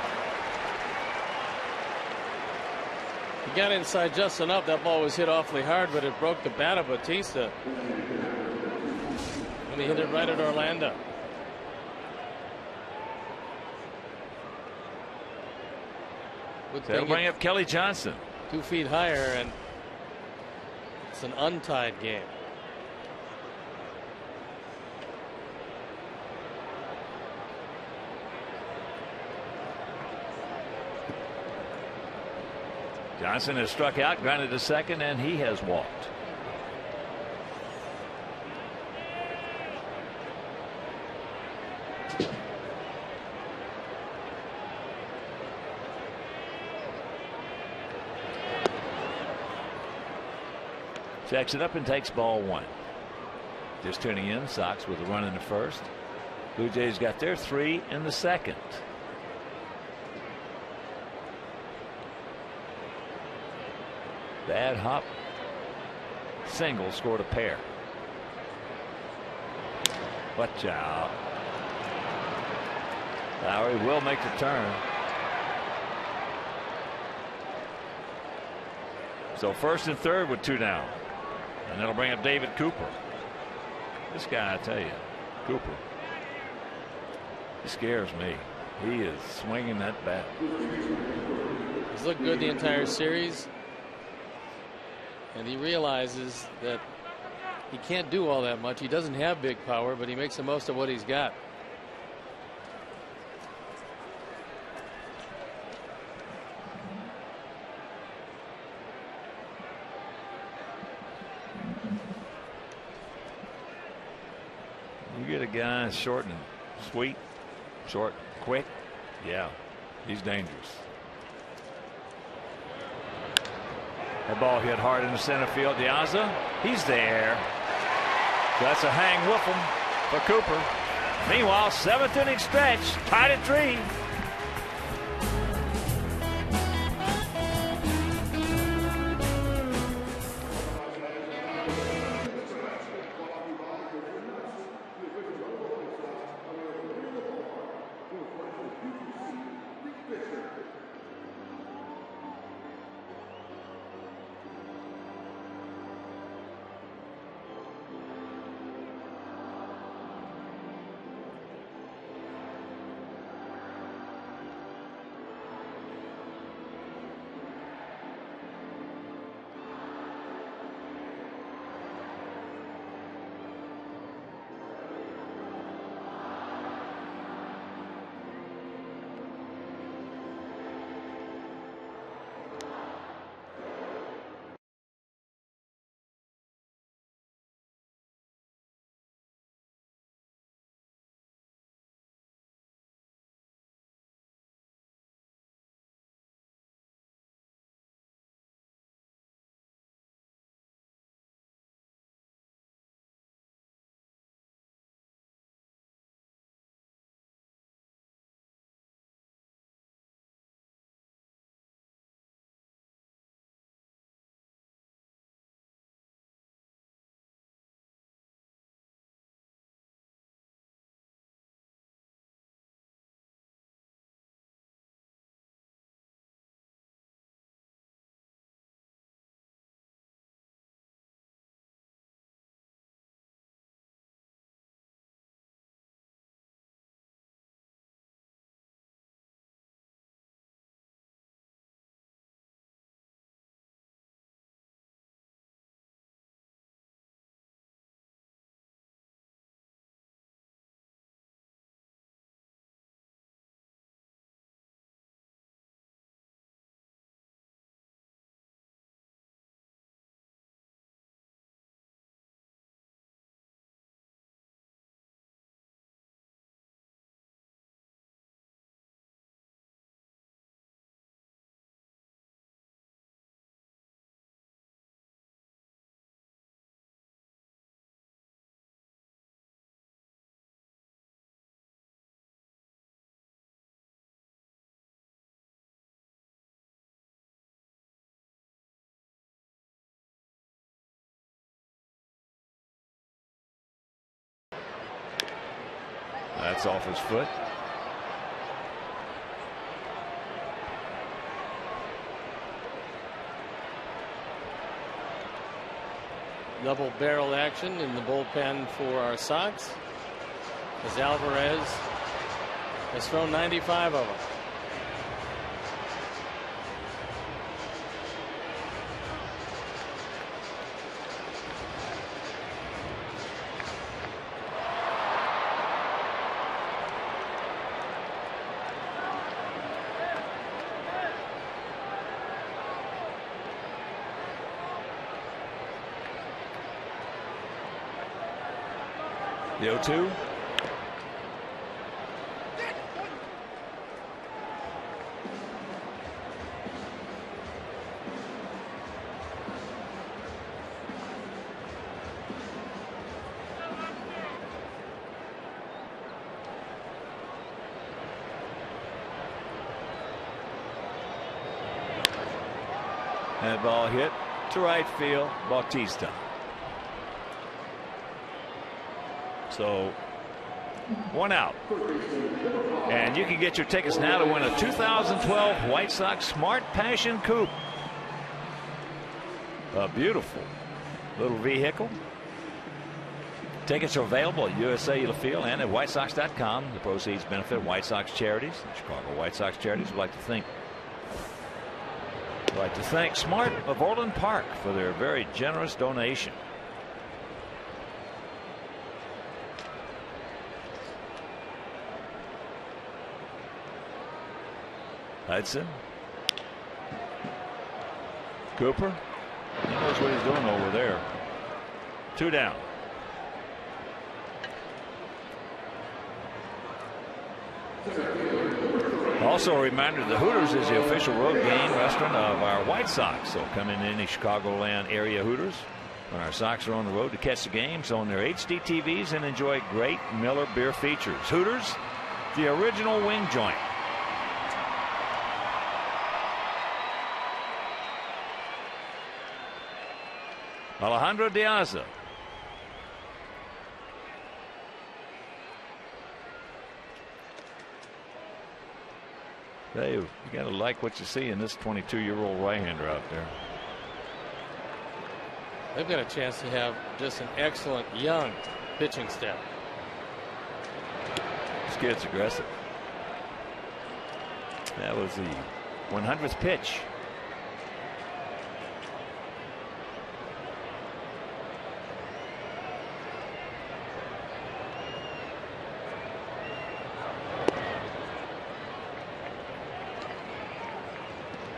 [SPEAKER 2] He got inside just enough. That ball was hit awfully hard, but it broke the bat of Bautista. And he hit it right at Orlando.
[SPEAKER 1] That'll bring up Kelly Johnson.
[SPEAKER 2] 2 feet higher, and it's an untied game.
[SPEAKER 1] Johnson has struck out, grounded to second, and he has walked. Checks it up and takes ball 1. Just tuning in, Sox with a run in the first. Blue Jays got their 3 in the second. Bad hop single scored a pair. Watch out. Lowry will make the turn. So first and third with 2 down. And that'll bring up David Cooper. This guy, I tell you, Cooper. scares me. He is swinging that bat.
[SPEAKER 2] He's looked good the entire series, and he realizes that he can't do all that much. He doesn't have big power, but he makes the most of what he's got.
[SPEAKER 1] You get a guy short and sweet, short, quick. Yeah, he's dangerous. That ball hit hard in the center field. Diaza, he's there. So that's a hang whoop'em for Cooper. Meanwhile, 7th inning stretch, tied at 3. That's off his foot.
[SPEAKER 2] Double barrel action in the bullpen for our Sox, as Alvarez has thrown 95 of them.
[SPEAKER 1] The 0-2. That ball hit to right field. Bautista. So 1 out. And you can get your tickets now to win a 2012 White Sox Smart Passion Coupe. A beautiful little vehicle. Tickets are available at USA Field and at WhiteSox.com. The proceeds benefit White Sox charities. The Chicago White Sox charities would like to thank Smart of Orland Park for their very generous donation. Hudson. Cooper. He knows what he's doing over there. 2 down. Also a reminder, the Hooters is the official road game restaurant of our White Sox. So come in any Chicagoland area Hooters when our Sox are on the road to catch the games on their HD TVs and enjoy great Miller beer features. Hooters, the original wing joint. Alejandro Diaz. Dave, you got to like what you see in this 22-year-old right-hander out there.
[SPEAKER 2] They've got a chance to have just an excellent young pitching staff.
[SPEAKER 1] This kid's aggressive. That was the 100th pitch.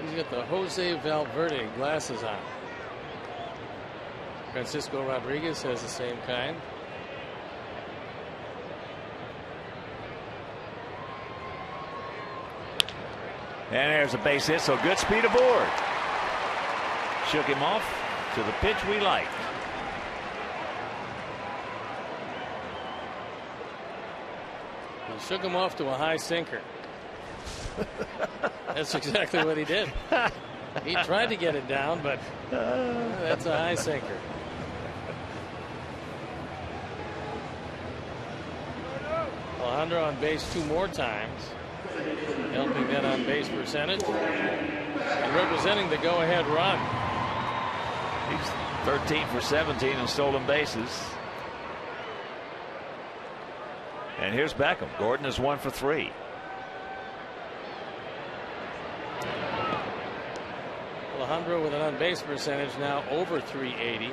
[SPEAKER 2] He's got the Jose Valverde glasses on. Francisco Rodriguez has the same kind.
[SPEAKER 1] And there's a base hit, so good speed aboard. Shook him off to the pitch we like.
[SPEAKER 2] He shook him off to a high sinker. That's exactly what he did. He tried to get it down, but that's a high sinker. Alejandro on base 2 more times, helping that on base percentage and representing the go-ahead run.
[SPEAKER 1] He's 13 for 17 in stolen bases. And here's Beckham. Gordon is 1 for 3.
[SPEAKER 2] Alejandro with an on-base percentage now over 380.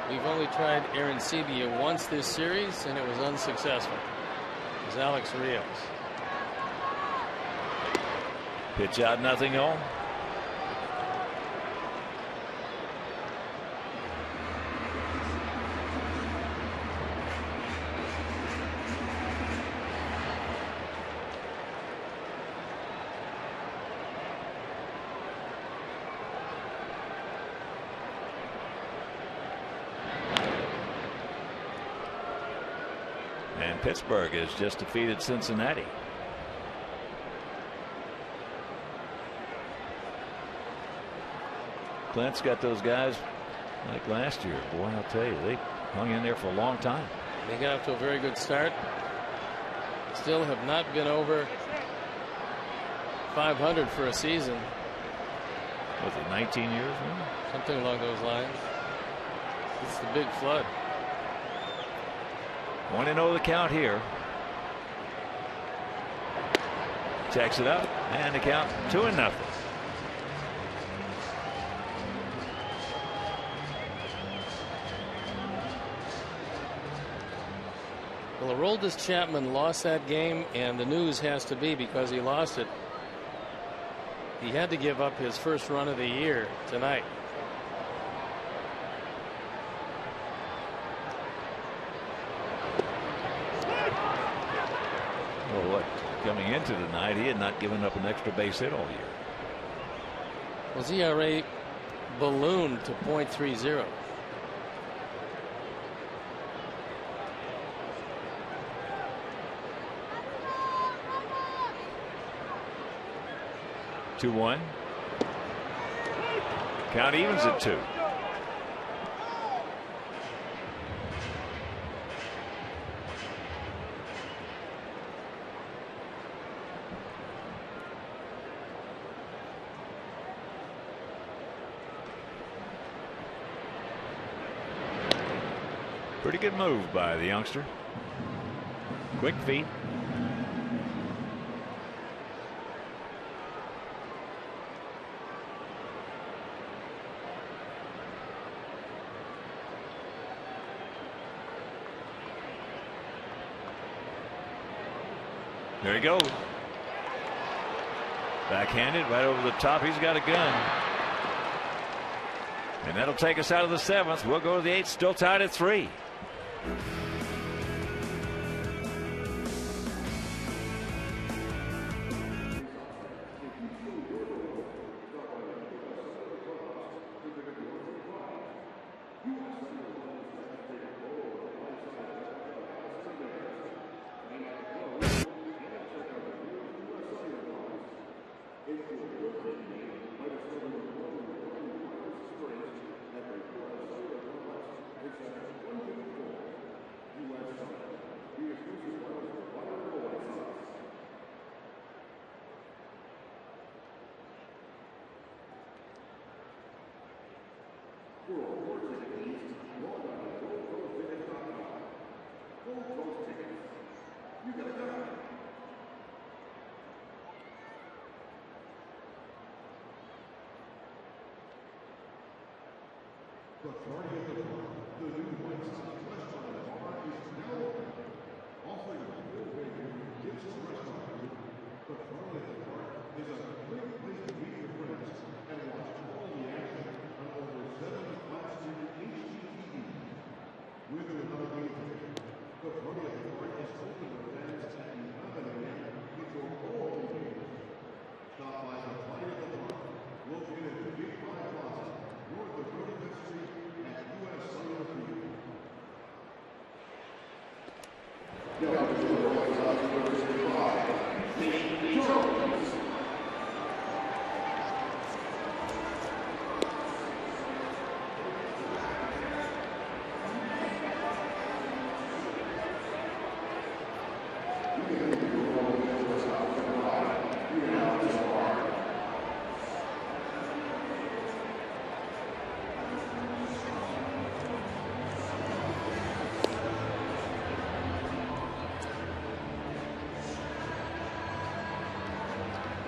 [SPEAKER 2] We've only tried Aaron Sebia once this series, and it was unsuccessful. It was Alex Rios.
[SPEAKER 1] Pitch out, 0-0. And Pittsburgh has just defeated Cincinnati. Clint's got those guys like last year. Boy, I'll tell you, they hung in there for a long time.
[SPEAKER 2] They got off to a very good start. Still have not been over 500 for a season.
[SPEAKER 1] Was it 19 years? Maybe?
[SPEAKER 2] Something along those lines. It's the big flood.
[SPEAKER 1] 1-0 the count here. Checks it up, and the count 2-0.
[SPEAKER 2] Well, Aroldis Chapman lost that game, and the news has to be because he lost it. He had to give up his first run of the year tonight.
[SPEAKER 1] Well, what? Coming into tonight, he had not given up an extra base hit all year.
[SPEAKER 2] Well, his ERA ballooned to .30.
[SPEAKER 1] 2-1. Count evens at 2. Pretty good move by the youngster. Quick feet. There he goes. Backhanded right over the top. He's got a gun. And that'll take us out of the 7th. We'll go to the 8th. Still tied at 3.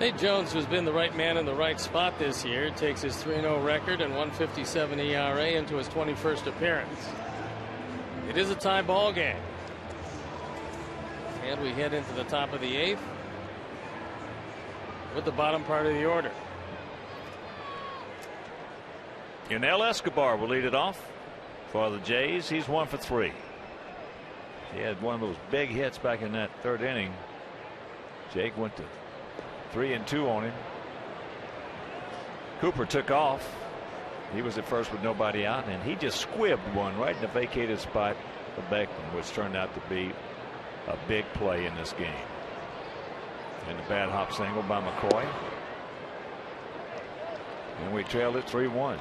[SPEAKER 2] Nate Jones, who's been the right man in the right spot this year, takes his 3-0 record and 1.57 ERA into his 21st appearance. It is a tie ball game. And we head into the top of the 8th with the bottom part of the order.
[SPEAKER 1] Yunel Escobar will lead it off for the Jays. He's 1 for 3. He had one of those big hits back in that 3rd inning. Jake went to 3-2 on him. Cooper took off. He was at first with nobody out, and he just squibbed one right in the vacated spot of Beckman, which turned out to be a big play in this game. And the bad hop single by McCoy. And we trailed it 3-1.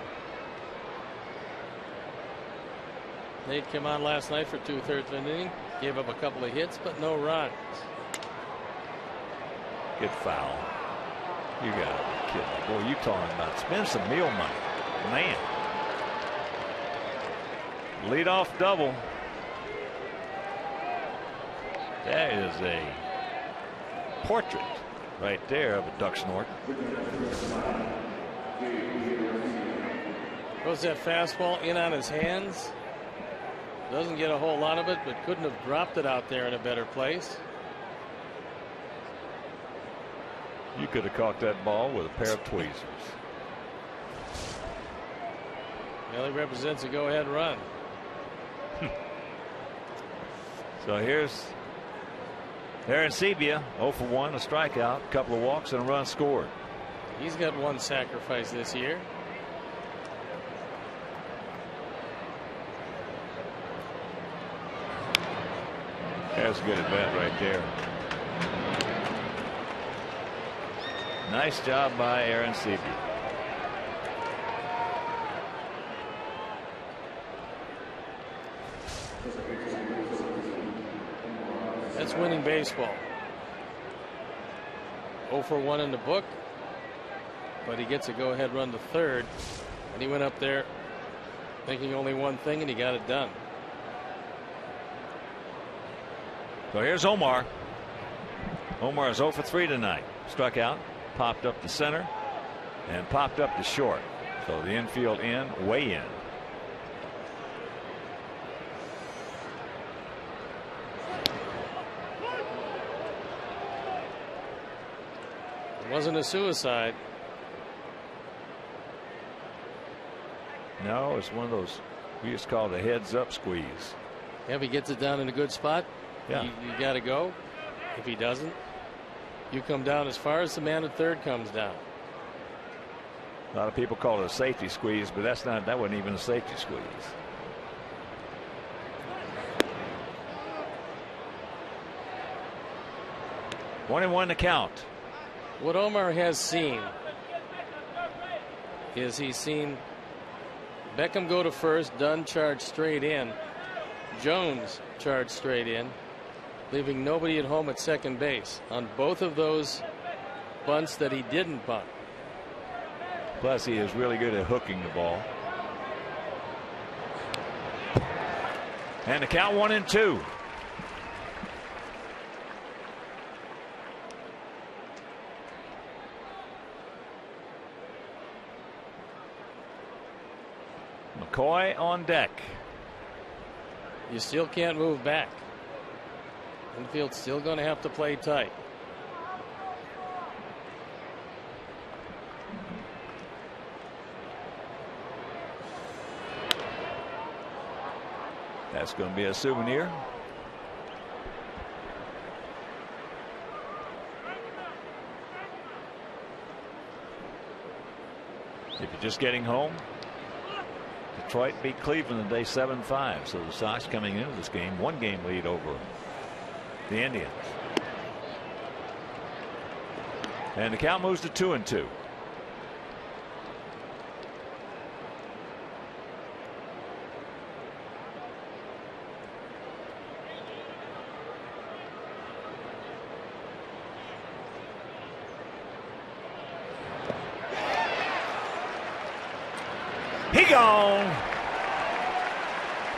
[SPEAKER 2] Nate came on last night for 2/3 of an inning, gave up a couple of hits, but no runs.
[SPEAKER 1] Good foul. You got to be kidding. Boy, you talking about spend some meal money. Man. Leadoff double. That is a portrait right there of a duck snort.
[SPEAKER 2] Goes that fastball in on his hands. Doesn't get a whole lot of it, but couldn't have dropped it out there in a better place.
[SPEAKER 1] You could have caught that ball with a pair of tweezers.
[SPEAKER 2] Well, he represents a go-ahead run.
[SPEAKER 1] So here's Aaron Sebia, 0 for 1, a strikeout, a couple of walks, and a run scored.
[SPEAKER 2] He's got one sacrifice this year.
[SPEAKER 1] That's a good at bat right there. Nice job by Aaron Seavey.
[SPEAKER 2] That's winning baseball. 0 for 1 in the book, but he gets a go-ahead run to third, and he went up there thinking only one thing, and he got it done.
[SPEAKER 1] So here's Omar. Omar is 0 for 3 tonight. Struck out, popped up to center, and popped up to short. So the infield in, way in.
[SPEAKER 2] It wasn't a suicide.
[SPEAKER 1] No, it's one of those we used to call the heads up squeeze.
[SPEAKER 2] Yeah, if he gets it down in a good spot,
[SPEAKER 1] yeah,
[SPEAKER 2] you got to go. If he doesn't, you come down as far as the man at third comes down.
[SPEAKER 1] A lot of people call it a safety squeeze, but that wasn't even a safety squeeze. One and one to count.
[SPEAKER 2] What Omar has seen is he's seen Beckham go to first, Dunn charge straight in, Jones charge straight in, leaving nobody at home at second base on both of those bunts that he didn't bunt.
[SPEAKER 1] Plus, he is really good at hooking the ball. And the count 1-2. McCoy on deck.
[SPEAKER 2] You still can't move back. Infield's still going to have to play tight.
[SPEAKER 1] That's going to be a souvenir. If you're just getting home, Detroit beat Cleveland today 7-5. So the Sox coming into this game 1-game lead over the Indians. And the count moves to 2-2. He gone.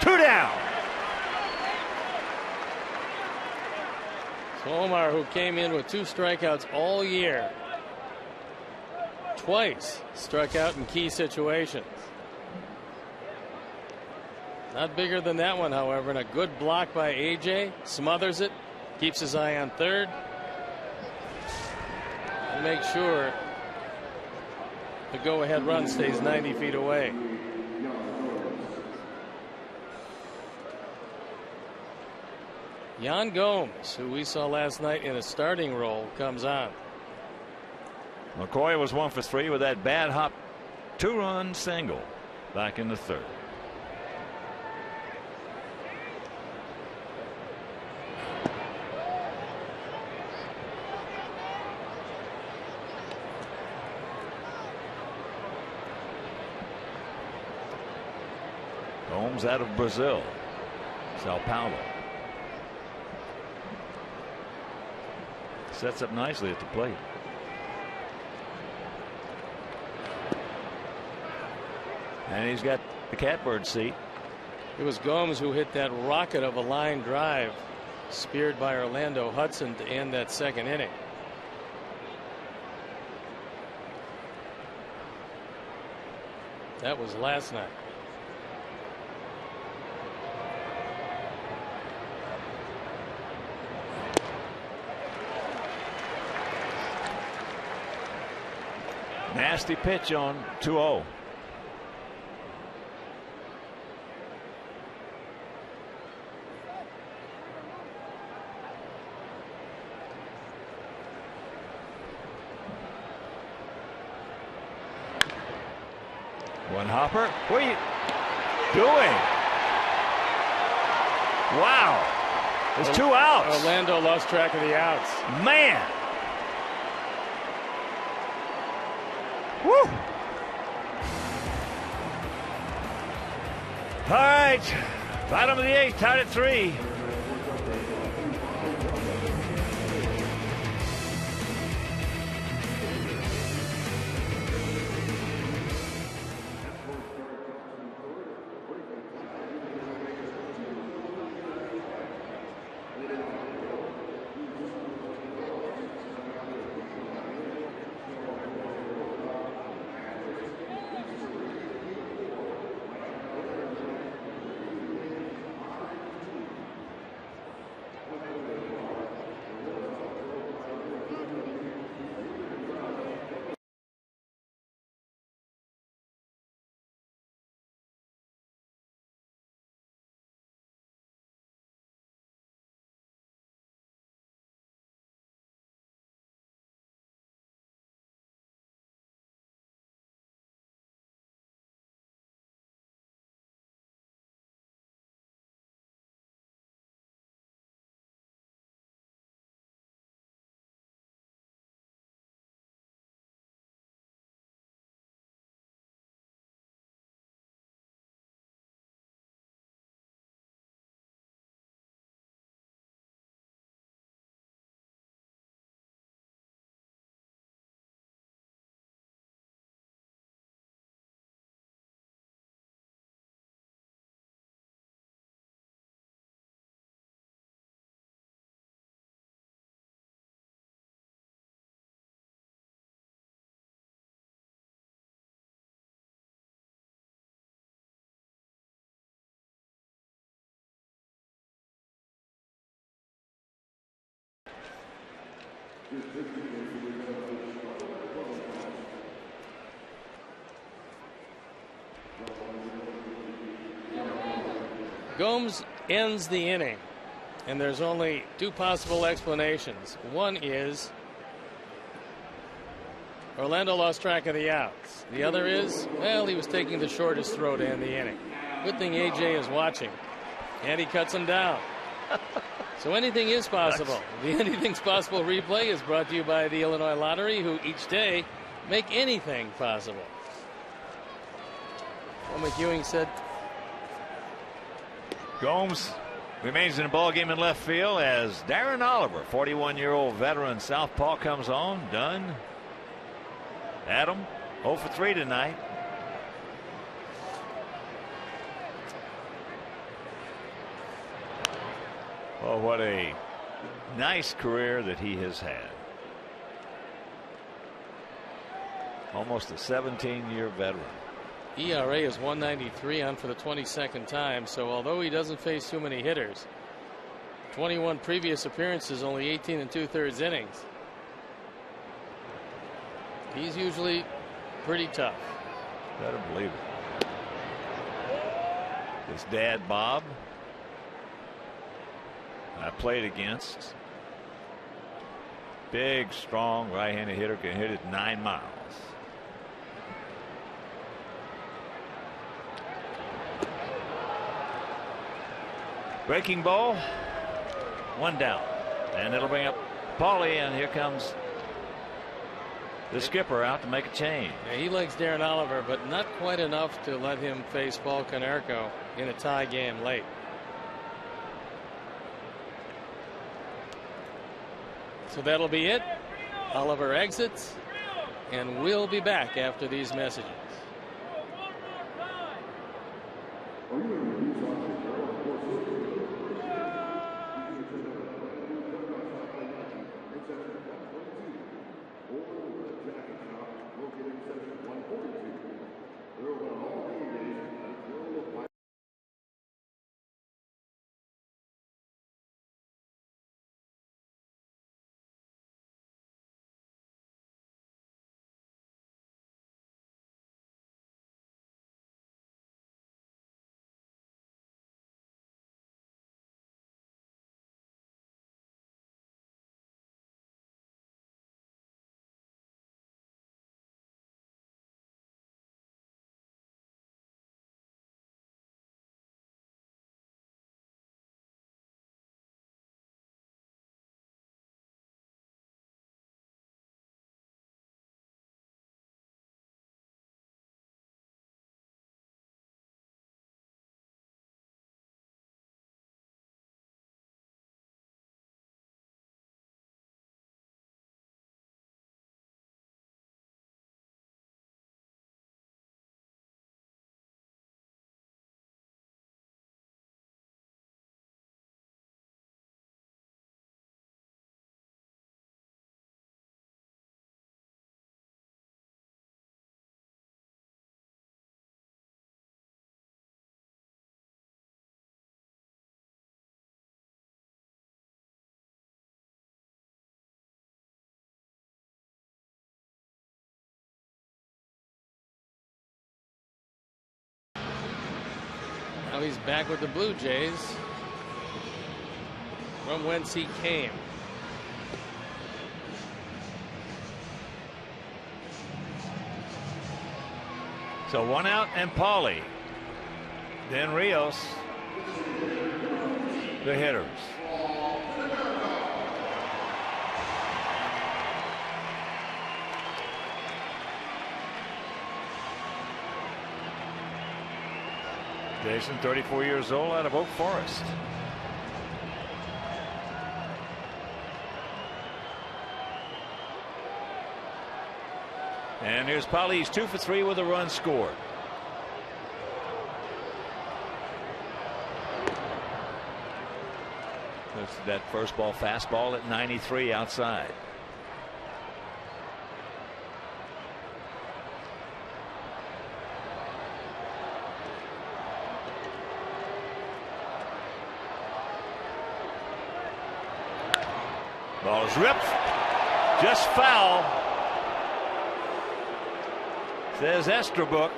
[SPEAKER 1] 2 down.
[SPEAKER 2] So Omar, who came in with 2 strikeouts all year, twice struck out in key situations. Not bigger than that one, however, and a good block by AJ. Smothers it, keeps his eye on third, and makes sure the go-ahead run stays 90 feet away. Yan Gomes, who we saw last night in a starting role, comes on.
[SPEAKER 1] McCoy was 1 for 3 with that bad hop 2-run single back in the third. Gomes out of Brazil, Sao Paulo. Sets up nicely at the plate. And he's got the catbird seat.
[SPEAKER 2] It was Gomes who hit that rocket of a line drive, speared by Orlando Hudson to end that second inning. That was last night.
[SPEAKER 1] Nasty pitch on 2-0. One hopper. What are you doing? Wow. There's 2 outs.
[SPEAKER 2] Orlando lost track of the outs.
[SPEAKER 1] Man. Woo! All right, bottom of the 8th, tied at 3.
[SPEAKER 2] Gomes ends the inning, and there's only two possible explanations. One is Orlando lost track of the outs. The other is, well, he was taking the shortest throw to end the inning. Good thing AJ is watching, and he cuts him down. So anything is possible. The Anything's Possible replay is brought to you by the Illinois Lottery, who each day make anything possible. Well, McEwing said,
[SPEAKER 1] Gomes remains in the ballgame in left field as Darren Oliver, 41-year-old veteran southpaw, comes on. Done. Adam, 0 for 3 tonight. Oh, what a nice career that he has had. Almost a 17-year veteran.
[SPEAKER 2] ERA is 193 on for the 22nd time, so although he doesn't face too many hitters, 21 previous appearances, only 18 2/3 innings. He's usually pretty tough.
[SPEAKER 1] Better believe it. His dad, Bob, I played against. Big, strong, right-handed hitter, can hit it 9 miles. Breaking ball, 1 down, and it'll bring up Paulie, and here comes the skipper out to make a change.
[SPEAKER 2] Yeah, he likes Darren Oliver, but not quite enough to let him face Paul Konerko in a tie game late. So that'll be it. Oliver exits, and we'll be back after these messages. Now he's back with the Blue Jays from whence he came.
[SPEAKER 1] So 1 out and Pauly. Then Rios. The hitters. Jason, 34 years old, out of Oak Forest. And here's Pauly. He's 2 for 3 with a run scored. That's that first ball fastball at 93 outside. Ball is ripped. Just foul. Says Estabrook.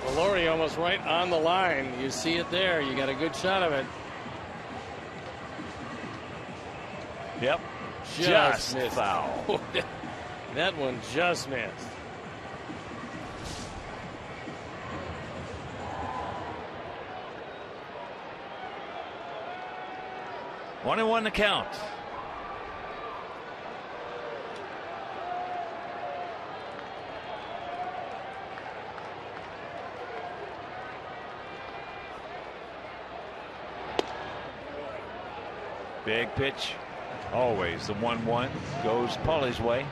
[SPEAKER 2] Valori almost right on the line. You see it there. You got a good shot of it.
[SPEAKER 1] Yep. Just missed. Foul.
[SPEAKER 2] That one just missed.
[SPEAKER 1] One and one to count. Big pitch. Always the 1-1 goes Pauly's way.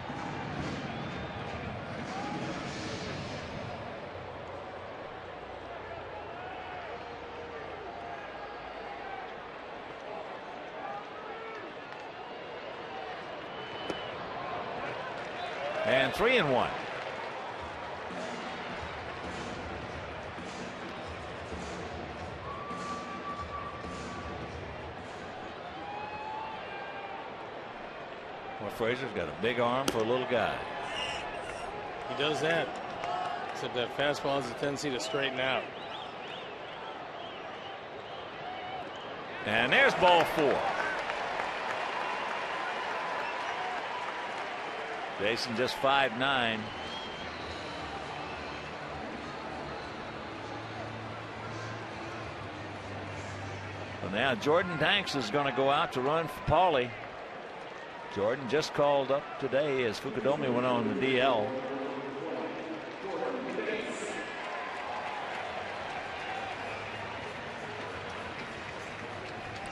[SPEAKER 1] And 3-1. Well, Frazier's got a big arm for a little guy.
[SPEAKER 2] He does that. Except that fastball has a tendency to straighten out.
[SPEAKER 1] And there's ball 4. Jason just 5'9". Well, now Jordan Danks is going to go out to run for Pauly. Jordan just called up today as Fukudomi went on the DL.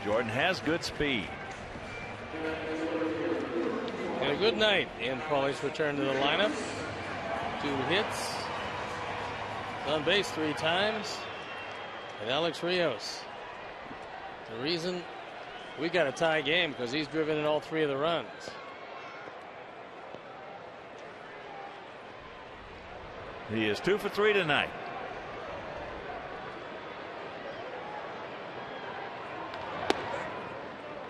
[SPEAKER 1] Jordan has good speed.
[SPEAKER 2] And a good night in Pauly's return to the lineup. 2 hits. On base 3 times. And Alex Rios. The reason we got a tie game because he's driven in all 3 of the runs.
[SPEAKER 1] He is 2 for 3 tonight.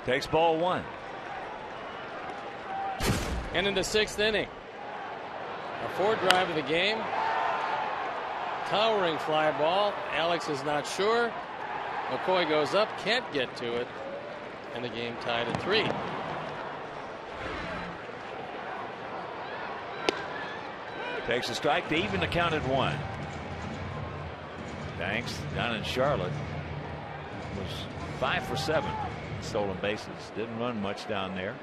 [SPEAKER 1] Takes ball 1.
[SPEAKER 2] And in the 6th inning, a 4th drive of the game. Towering fly ball. Alex is not sure. McCoy goes up, can't get to it. And the game tied at 3.
[SPEAKER 1] Takes a strike to even the count at 1. Danks down in Charlotte was 5 for 7 stolen bases. Didn't run much down there.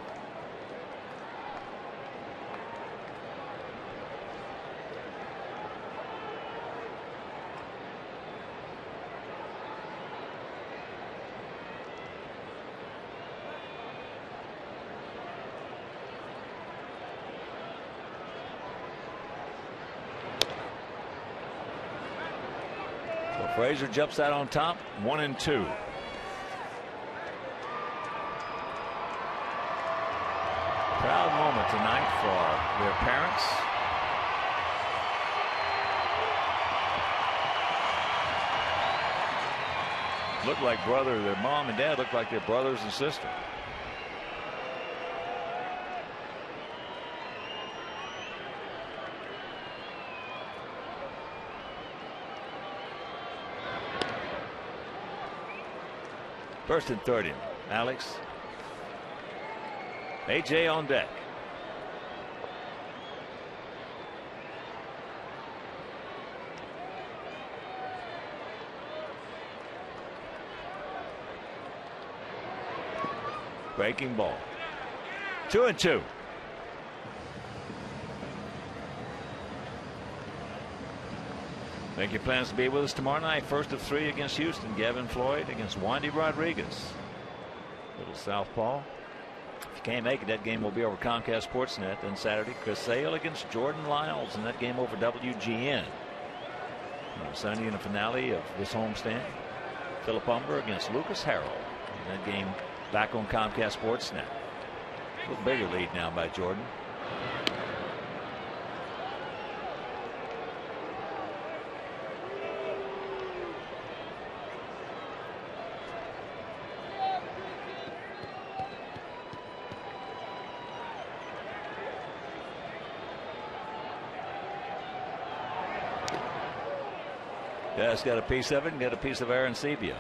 [SPEAKER 1] Frazier jumps out on top, 1-2. Proud moment tonight for their parents. Looked like their mom and dad looked like their brothers and sister. First and 30. Alex. AJ on deck. Breaking ball. 2-2. Make your plans to be with us tomorrow night. First of 3 against Houston. Gavin Floyd against Wandy Rodriguez. Little southpaw. If you can't make it, that game will be over Comcast Sportsnet. Then Saturday, Chris Sale against Jordan Lyles, and that game over WGN. And on Sunday in the finale of this homestand, Philip Humber against Lucas Harrell. And that game back on Comcast Sportsnet. A little bigger lead now by Jordan. Yeah, it's got a piece of it and got a piece of Aaron Sebia.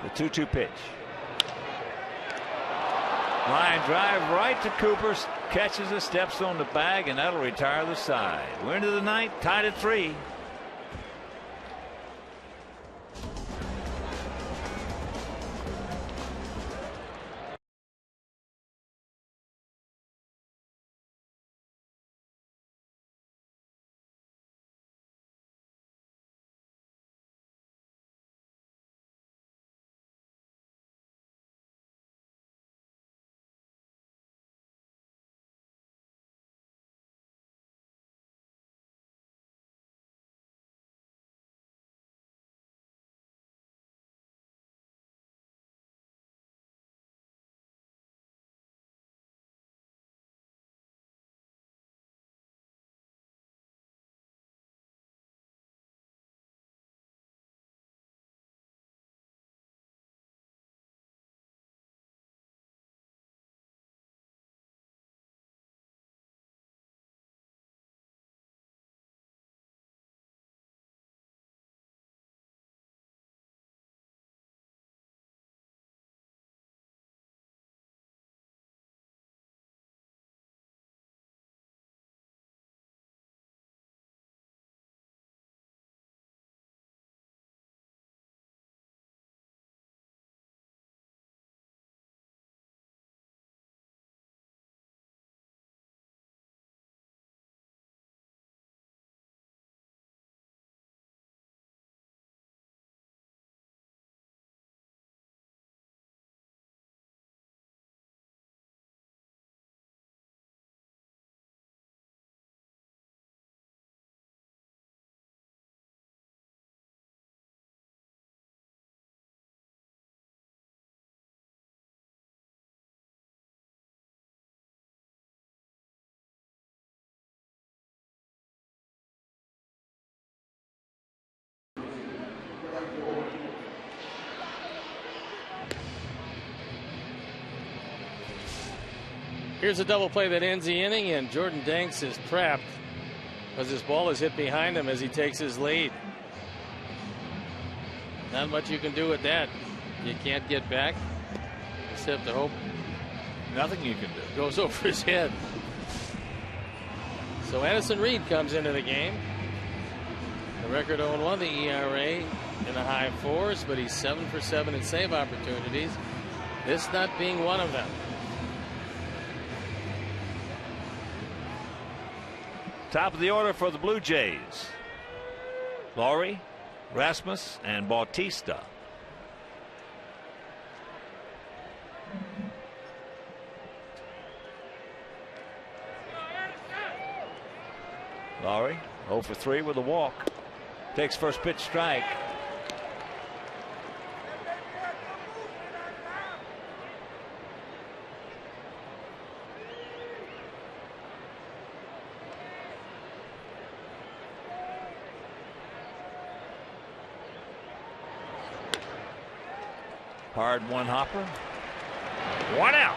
[SPEAKER 1] The 2-2 pitch. Line drive right to Cooper. Catches it, steps on the bag, and that'll retire the side. We're into the ninth, tied at 3.
[SPEAKER 2] Here's a double play that ends the inning, and Jordan Danks is trapped as his ball is hit behind him as he takes his lead. Not much you can do with that. You can't get back. Just have to hope
[SPEAKER 1] Nothing you can do.
[SPEAKER 2] Goes over his head. So Addison Reed comes into the game. The record 0-1, the ERA in the high 4s, but he's 7 for 7 in save opportunities. This not being one of them.
[SPEAKER 1] Top of the order for the Blue Jays. Laurie, Rasmus, and Bautista. Lowry 0 for 3 with a walk. Takes first pitch strike. Hard one hopper. 1 out.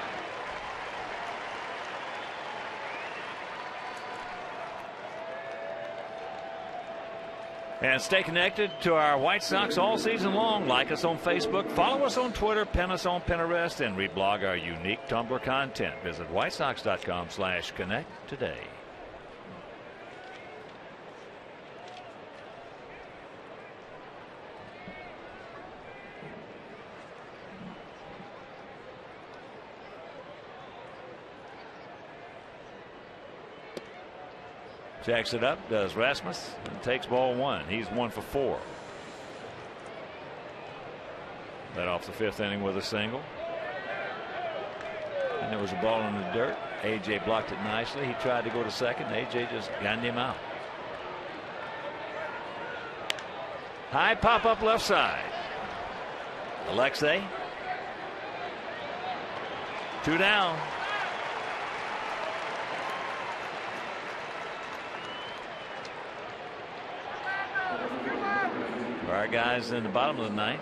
[SPEAKER 1] And stay connected to our White Sox all season long. Like us on Facebook, follow us on Twitter, pin us on Pinterest, and reblog our unique Tumblr content. Visit whitesox.com/connect today. Jacks it up, does Rasmus, and takes ball 1. He's 1 for 4. Led off the 5th inning with a single. And there was a ball in the dirt. AJ blocked it nicely. He tried to go to second. AJ just gunned him out. High pop up left side. Alexei. 2 down. Our guys in the bottom of the 9th,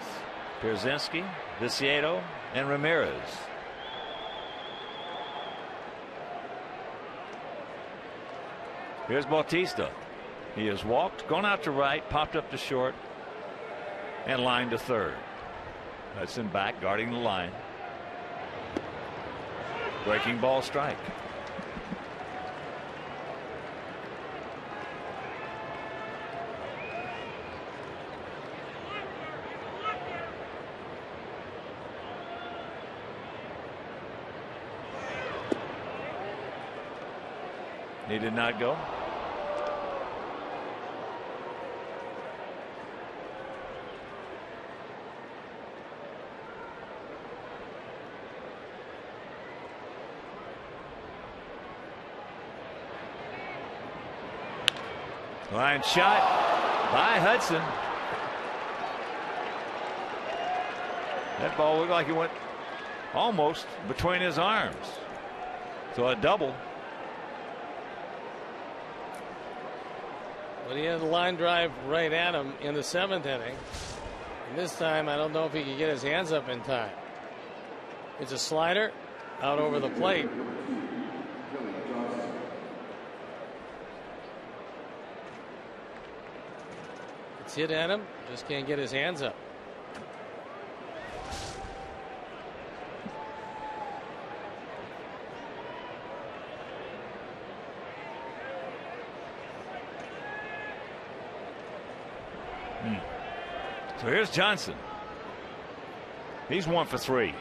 [SPEAKER 1] Pierzynski, Viciedo, and Ramirez. Here's Bautista. He has walked, gone out to right, popped up to short, and lined to third. Hudson back, guarding the line. Breaking ball strike. He did not go. Line shot by Hudson. That ball looked like it went almost between his arms. So a double.
[SPEAKER 2] But he had a line drive right at him in the 7th inning. And this time, I don't know if he could get his hands up in time. It's a slider out over the plate. It's hit at him, just can't get his hands up.
[SPEAKER 1] So here's Johnson. He's 1 for 3.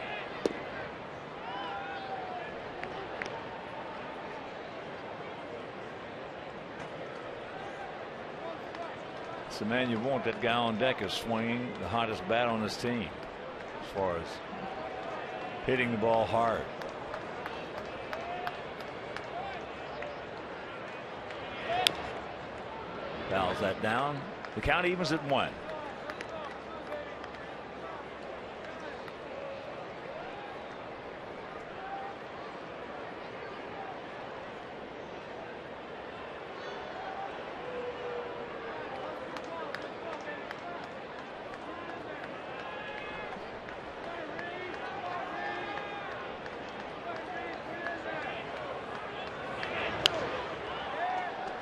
[SPEAKER 1] It's the man you want. That guy on deck is swinging the hottest bat on his team as far as hitting the ball hard. Fouls that down. The count evens at 1.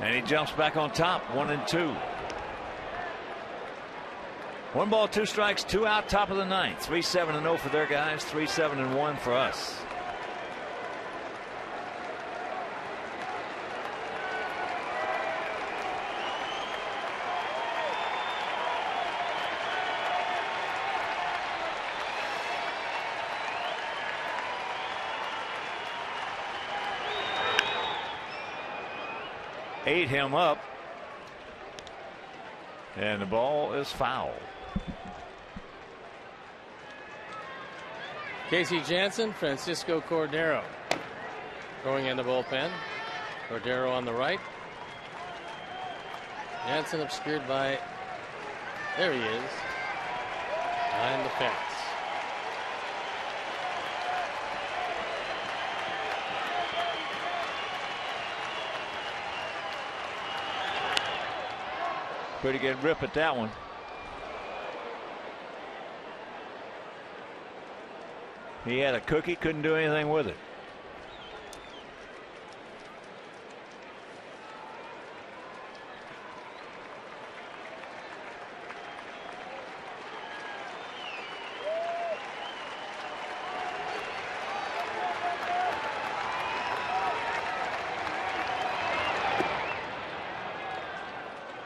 [SPEAKER 1] And he jumps back on top. 1 and 2. 1 ball, 2 strikes, 2 out, top of the 9th. 3-7-0 for their guys. 3-7-1 for us. Ate him up, and the ball is foul.
[SPEAKER 2] Casey Jansen, Francisco Cordero going in the bullpen. Cordero on the right. Jansen obscured by, there he is, behind the fence.
[SPEAKER 1] Pretty good rip at that one. He had a cookie, couldn't do anything with it.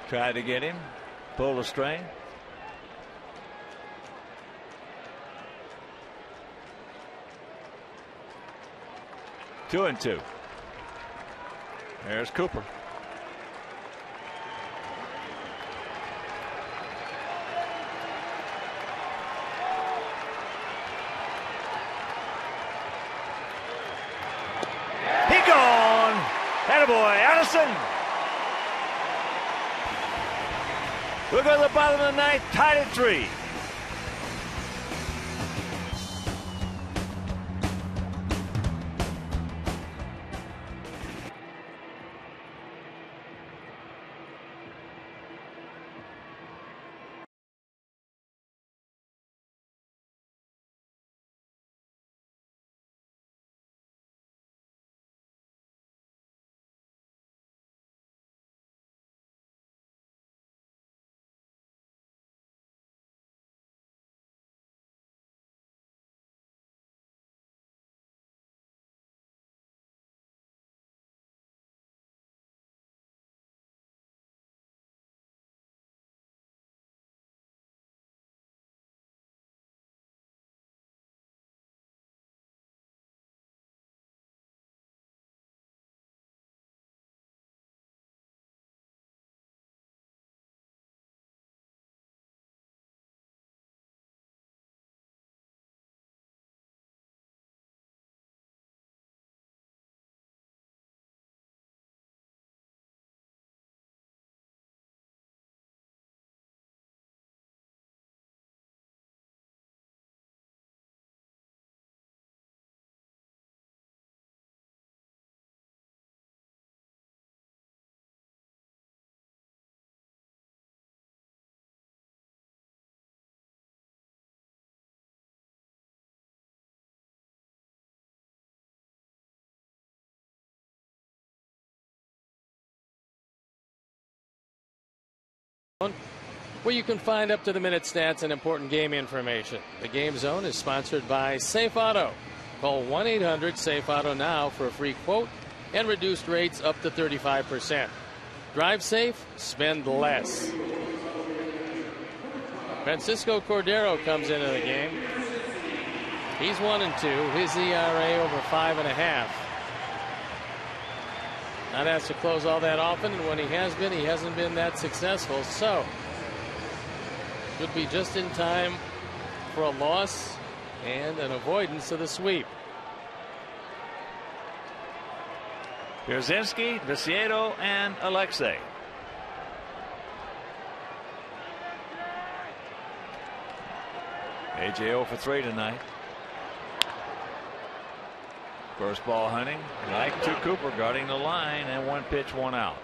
[SPEAKER 1] Tried to get him, pulled a string. Two and two. There's Cooper. He gone. Attaboy, Addison. We'll go to the bottom of the ninth, tied at 3.
[SPEAKER 2] Where you can find up to the minute stats and important game information. The Game Zone is sponsored by Safe Auto. Call 1-800-SAFE-AUTO now for a free quote and reduced rates up to 35%. Drive safe, spend less. Francisco Cordero comes into the game. He's 1-2. His ERA over 5.5. Not asked to close all that often, and when he hasn't been that successful. So, could be just in time for a loss and an avoidance of the sweep.
[SPEAKER 1] Pierzynski, Viciedo, and Alexei. AJ 0 for 3 tonight. First ball hunting, like to Cooper, guarding the line, and 1 pitch, 1 out.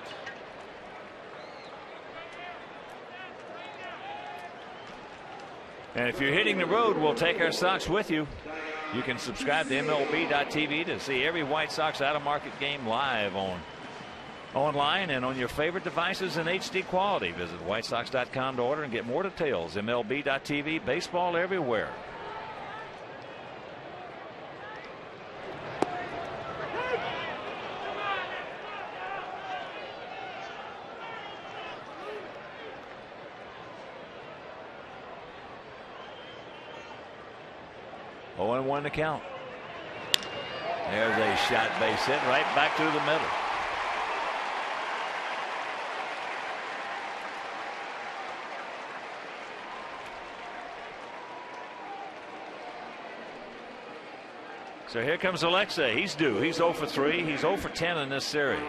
[SPEAKER 1] And if you're hitting the road, we'll take our Sox with you. You can subscribe to MLB.tv to see every White Sox out-of-market game live online and on your favorite devices in HD quality. Visit WhiteSox.com to order and get more details. MLB.tv, baseball everywhere. Oh, and 1 to count. There's a shot base hit right back to the middle. So here comes Alexei. He's due. He's 0 for 3. He's 0 for 10 in this series.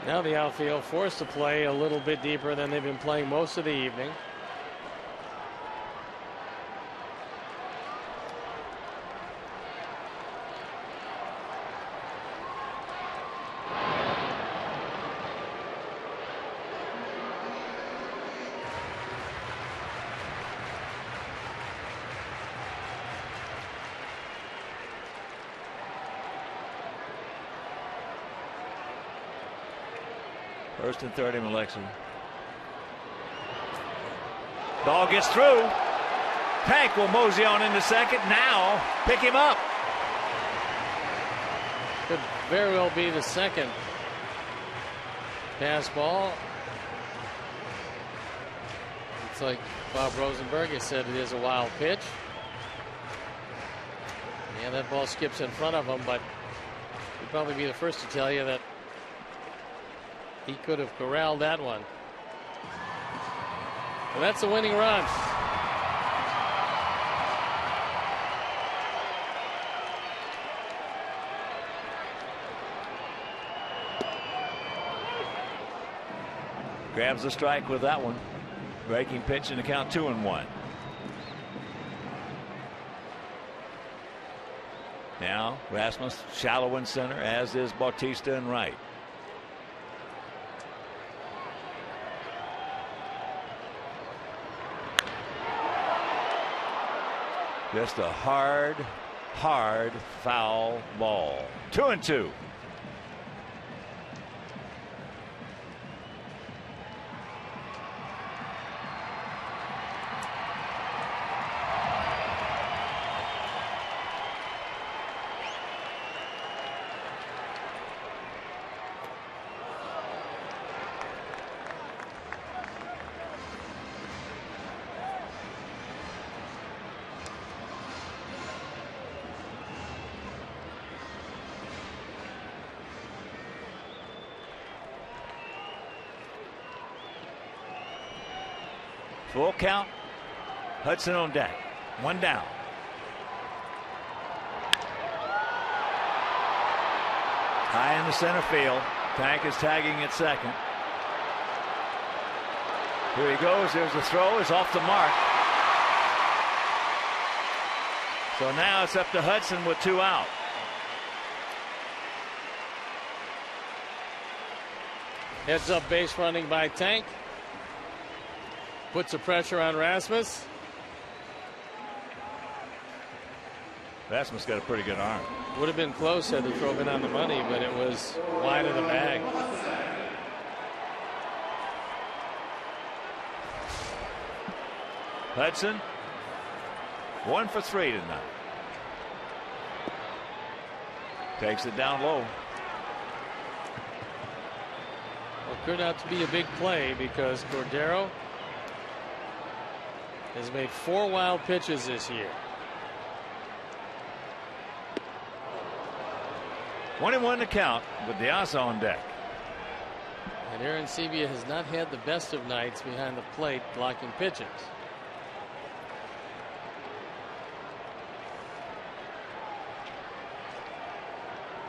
[SPEAKER 2] Now the outfield forced to play a little bit deeper than they've been playing most of the evening.
[SPEAKER 1] First and 30, Alexa. Ball gets through. Tank will mosey on into second. Now pick him up.
[SPEAKER 2] Could very well be the second pass ball. It's like Bob Rosenberg has said, it is a wild pitch. Yeah, that ball skips in front of him, but he'd probably be the first to tell you that he could have corralled that one. And that's a winning run.
[SPEAKER 1] Grabs the strike with that one. Breaking pitch in the count, 2-1. Now Rasmus shallow in center, as is Bautista in right. Just a hard foul ball. 2-2. Full count. Hudson on deck. One down. High in the center field. Tank is tagging at second. Here he goes. There's the throw. It's off the mark. So now it's up to Hudson with 2 out.
[SPEAKER 2] Heads up base running by Tank. Puts the pressure on Rasmus.
[SPEAKER 1] Rasmus got a pretty good arm.
[SPEAKER 2] Would have been close had the throw been on the money, but it was wide of the bag.
[SPEAKER 1] Hudson 1 for 3 tonight. Takes it down low.
[SPEAKER 2] Well, it turned out to be a big play because Cordero has made 4 wild pitches this year.
[SPEAKER 1] 1-1 to count with Diaz on deck.
[SPEAKER 2] And Aaron Sevilla has not had the best of nights behind the plate blocking pitches.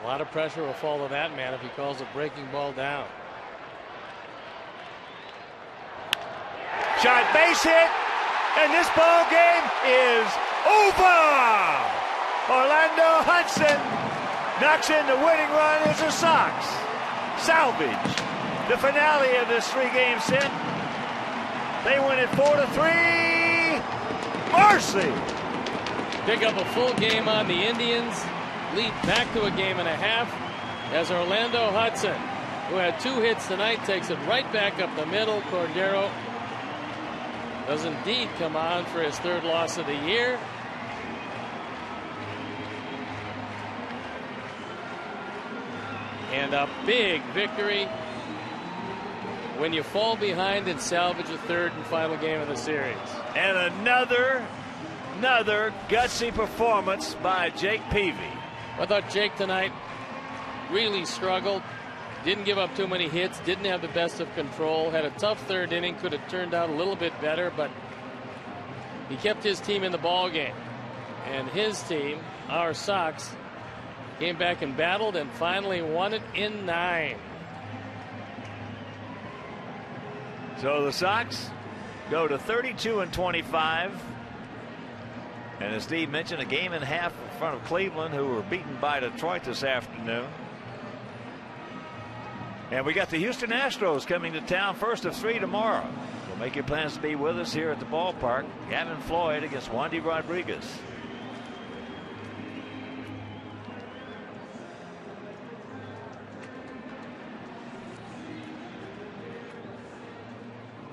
[SPEAKER 2] A lot of pressure will fall to that man if he calls a breaking ball down.
[SPEAKER 1] Shot, base hit. And this ball game is over. Orlando Hudson knocks in the winning run as the Sox salvage the finale of this 3-game set. They win it 4-3. Mercy.
[SPEAKER 2] Pick up a full game on the Indians. Lead back to a game and a half as Orlando Hudson, who had 2 hits tonight, takes it right back up the middle. Cordero does indeed come on for his 3rd loss of the year. And a big victory when you fall behind and salvage a 3rd and final game of the series.
[SPEAKER 1] And another gutsy performance by Jake Peavy.
[SPEAKER 2] I thought Jake tonight really struggled. Didn't give up too many hits, didn't have the best of control, had a tough 3rd inning, could have turned out a little bit better, but he kept his team in the ball game. And his team, our Sox, came back and battled and finally won it in 9.
[SPEAKER 1] So the Sox go to 32-25. And as Steve mentioned, a game and a half in front of Cleveland, who were beaten by Detroit this afternoon. And we got the Houston Astros coming to town, first of 3 tomorrow. So make your plans to be with us here at the ballpark. Gavin Floyd against Wandy Rodriguez.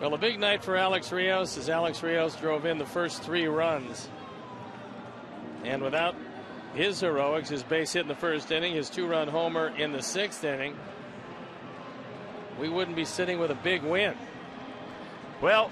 [SPEAKER 2] Well, a big night for Alex Rios as Alex Rios drove in the first 3 runs. And without his heroics, his base hit in the first inning, his 2-run homer in the 6th inning, we wouldn't be sitting with a big win.
[SPEAKER 1] Well,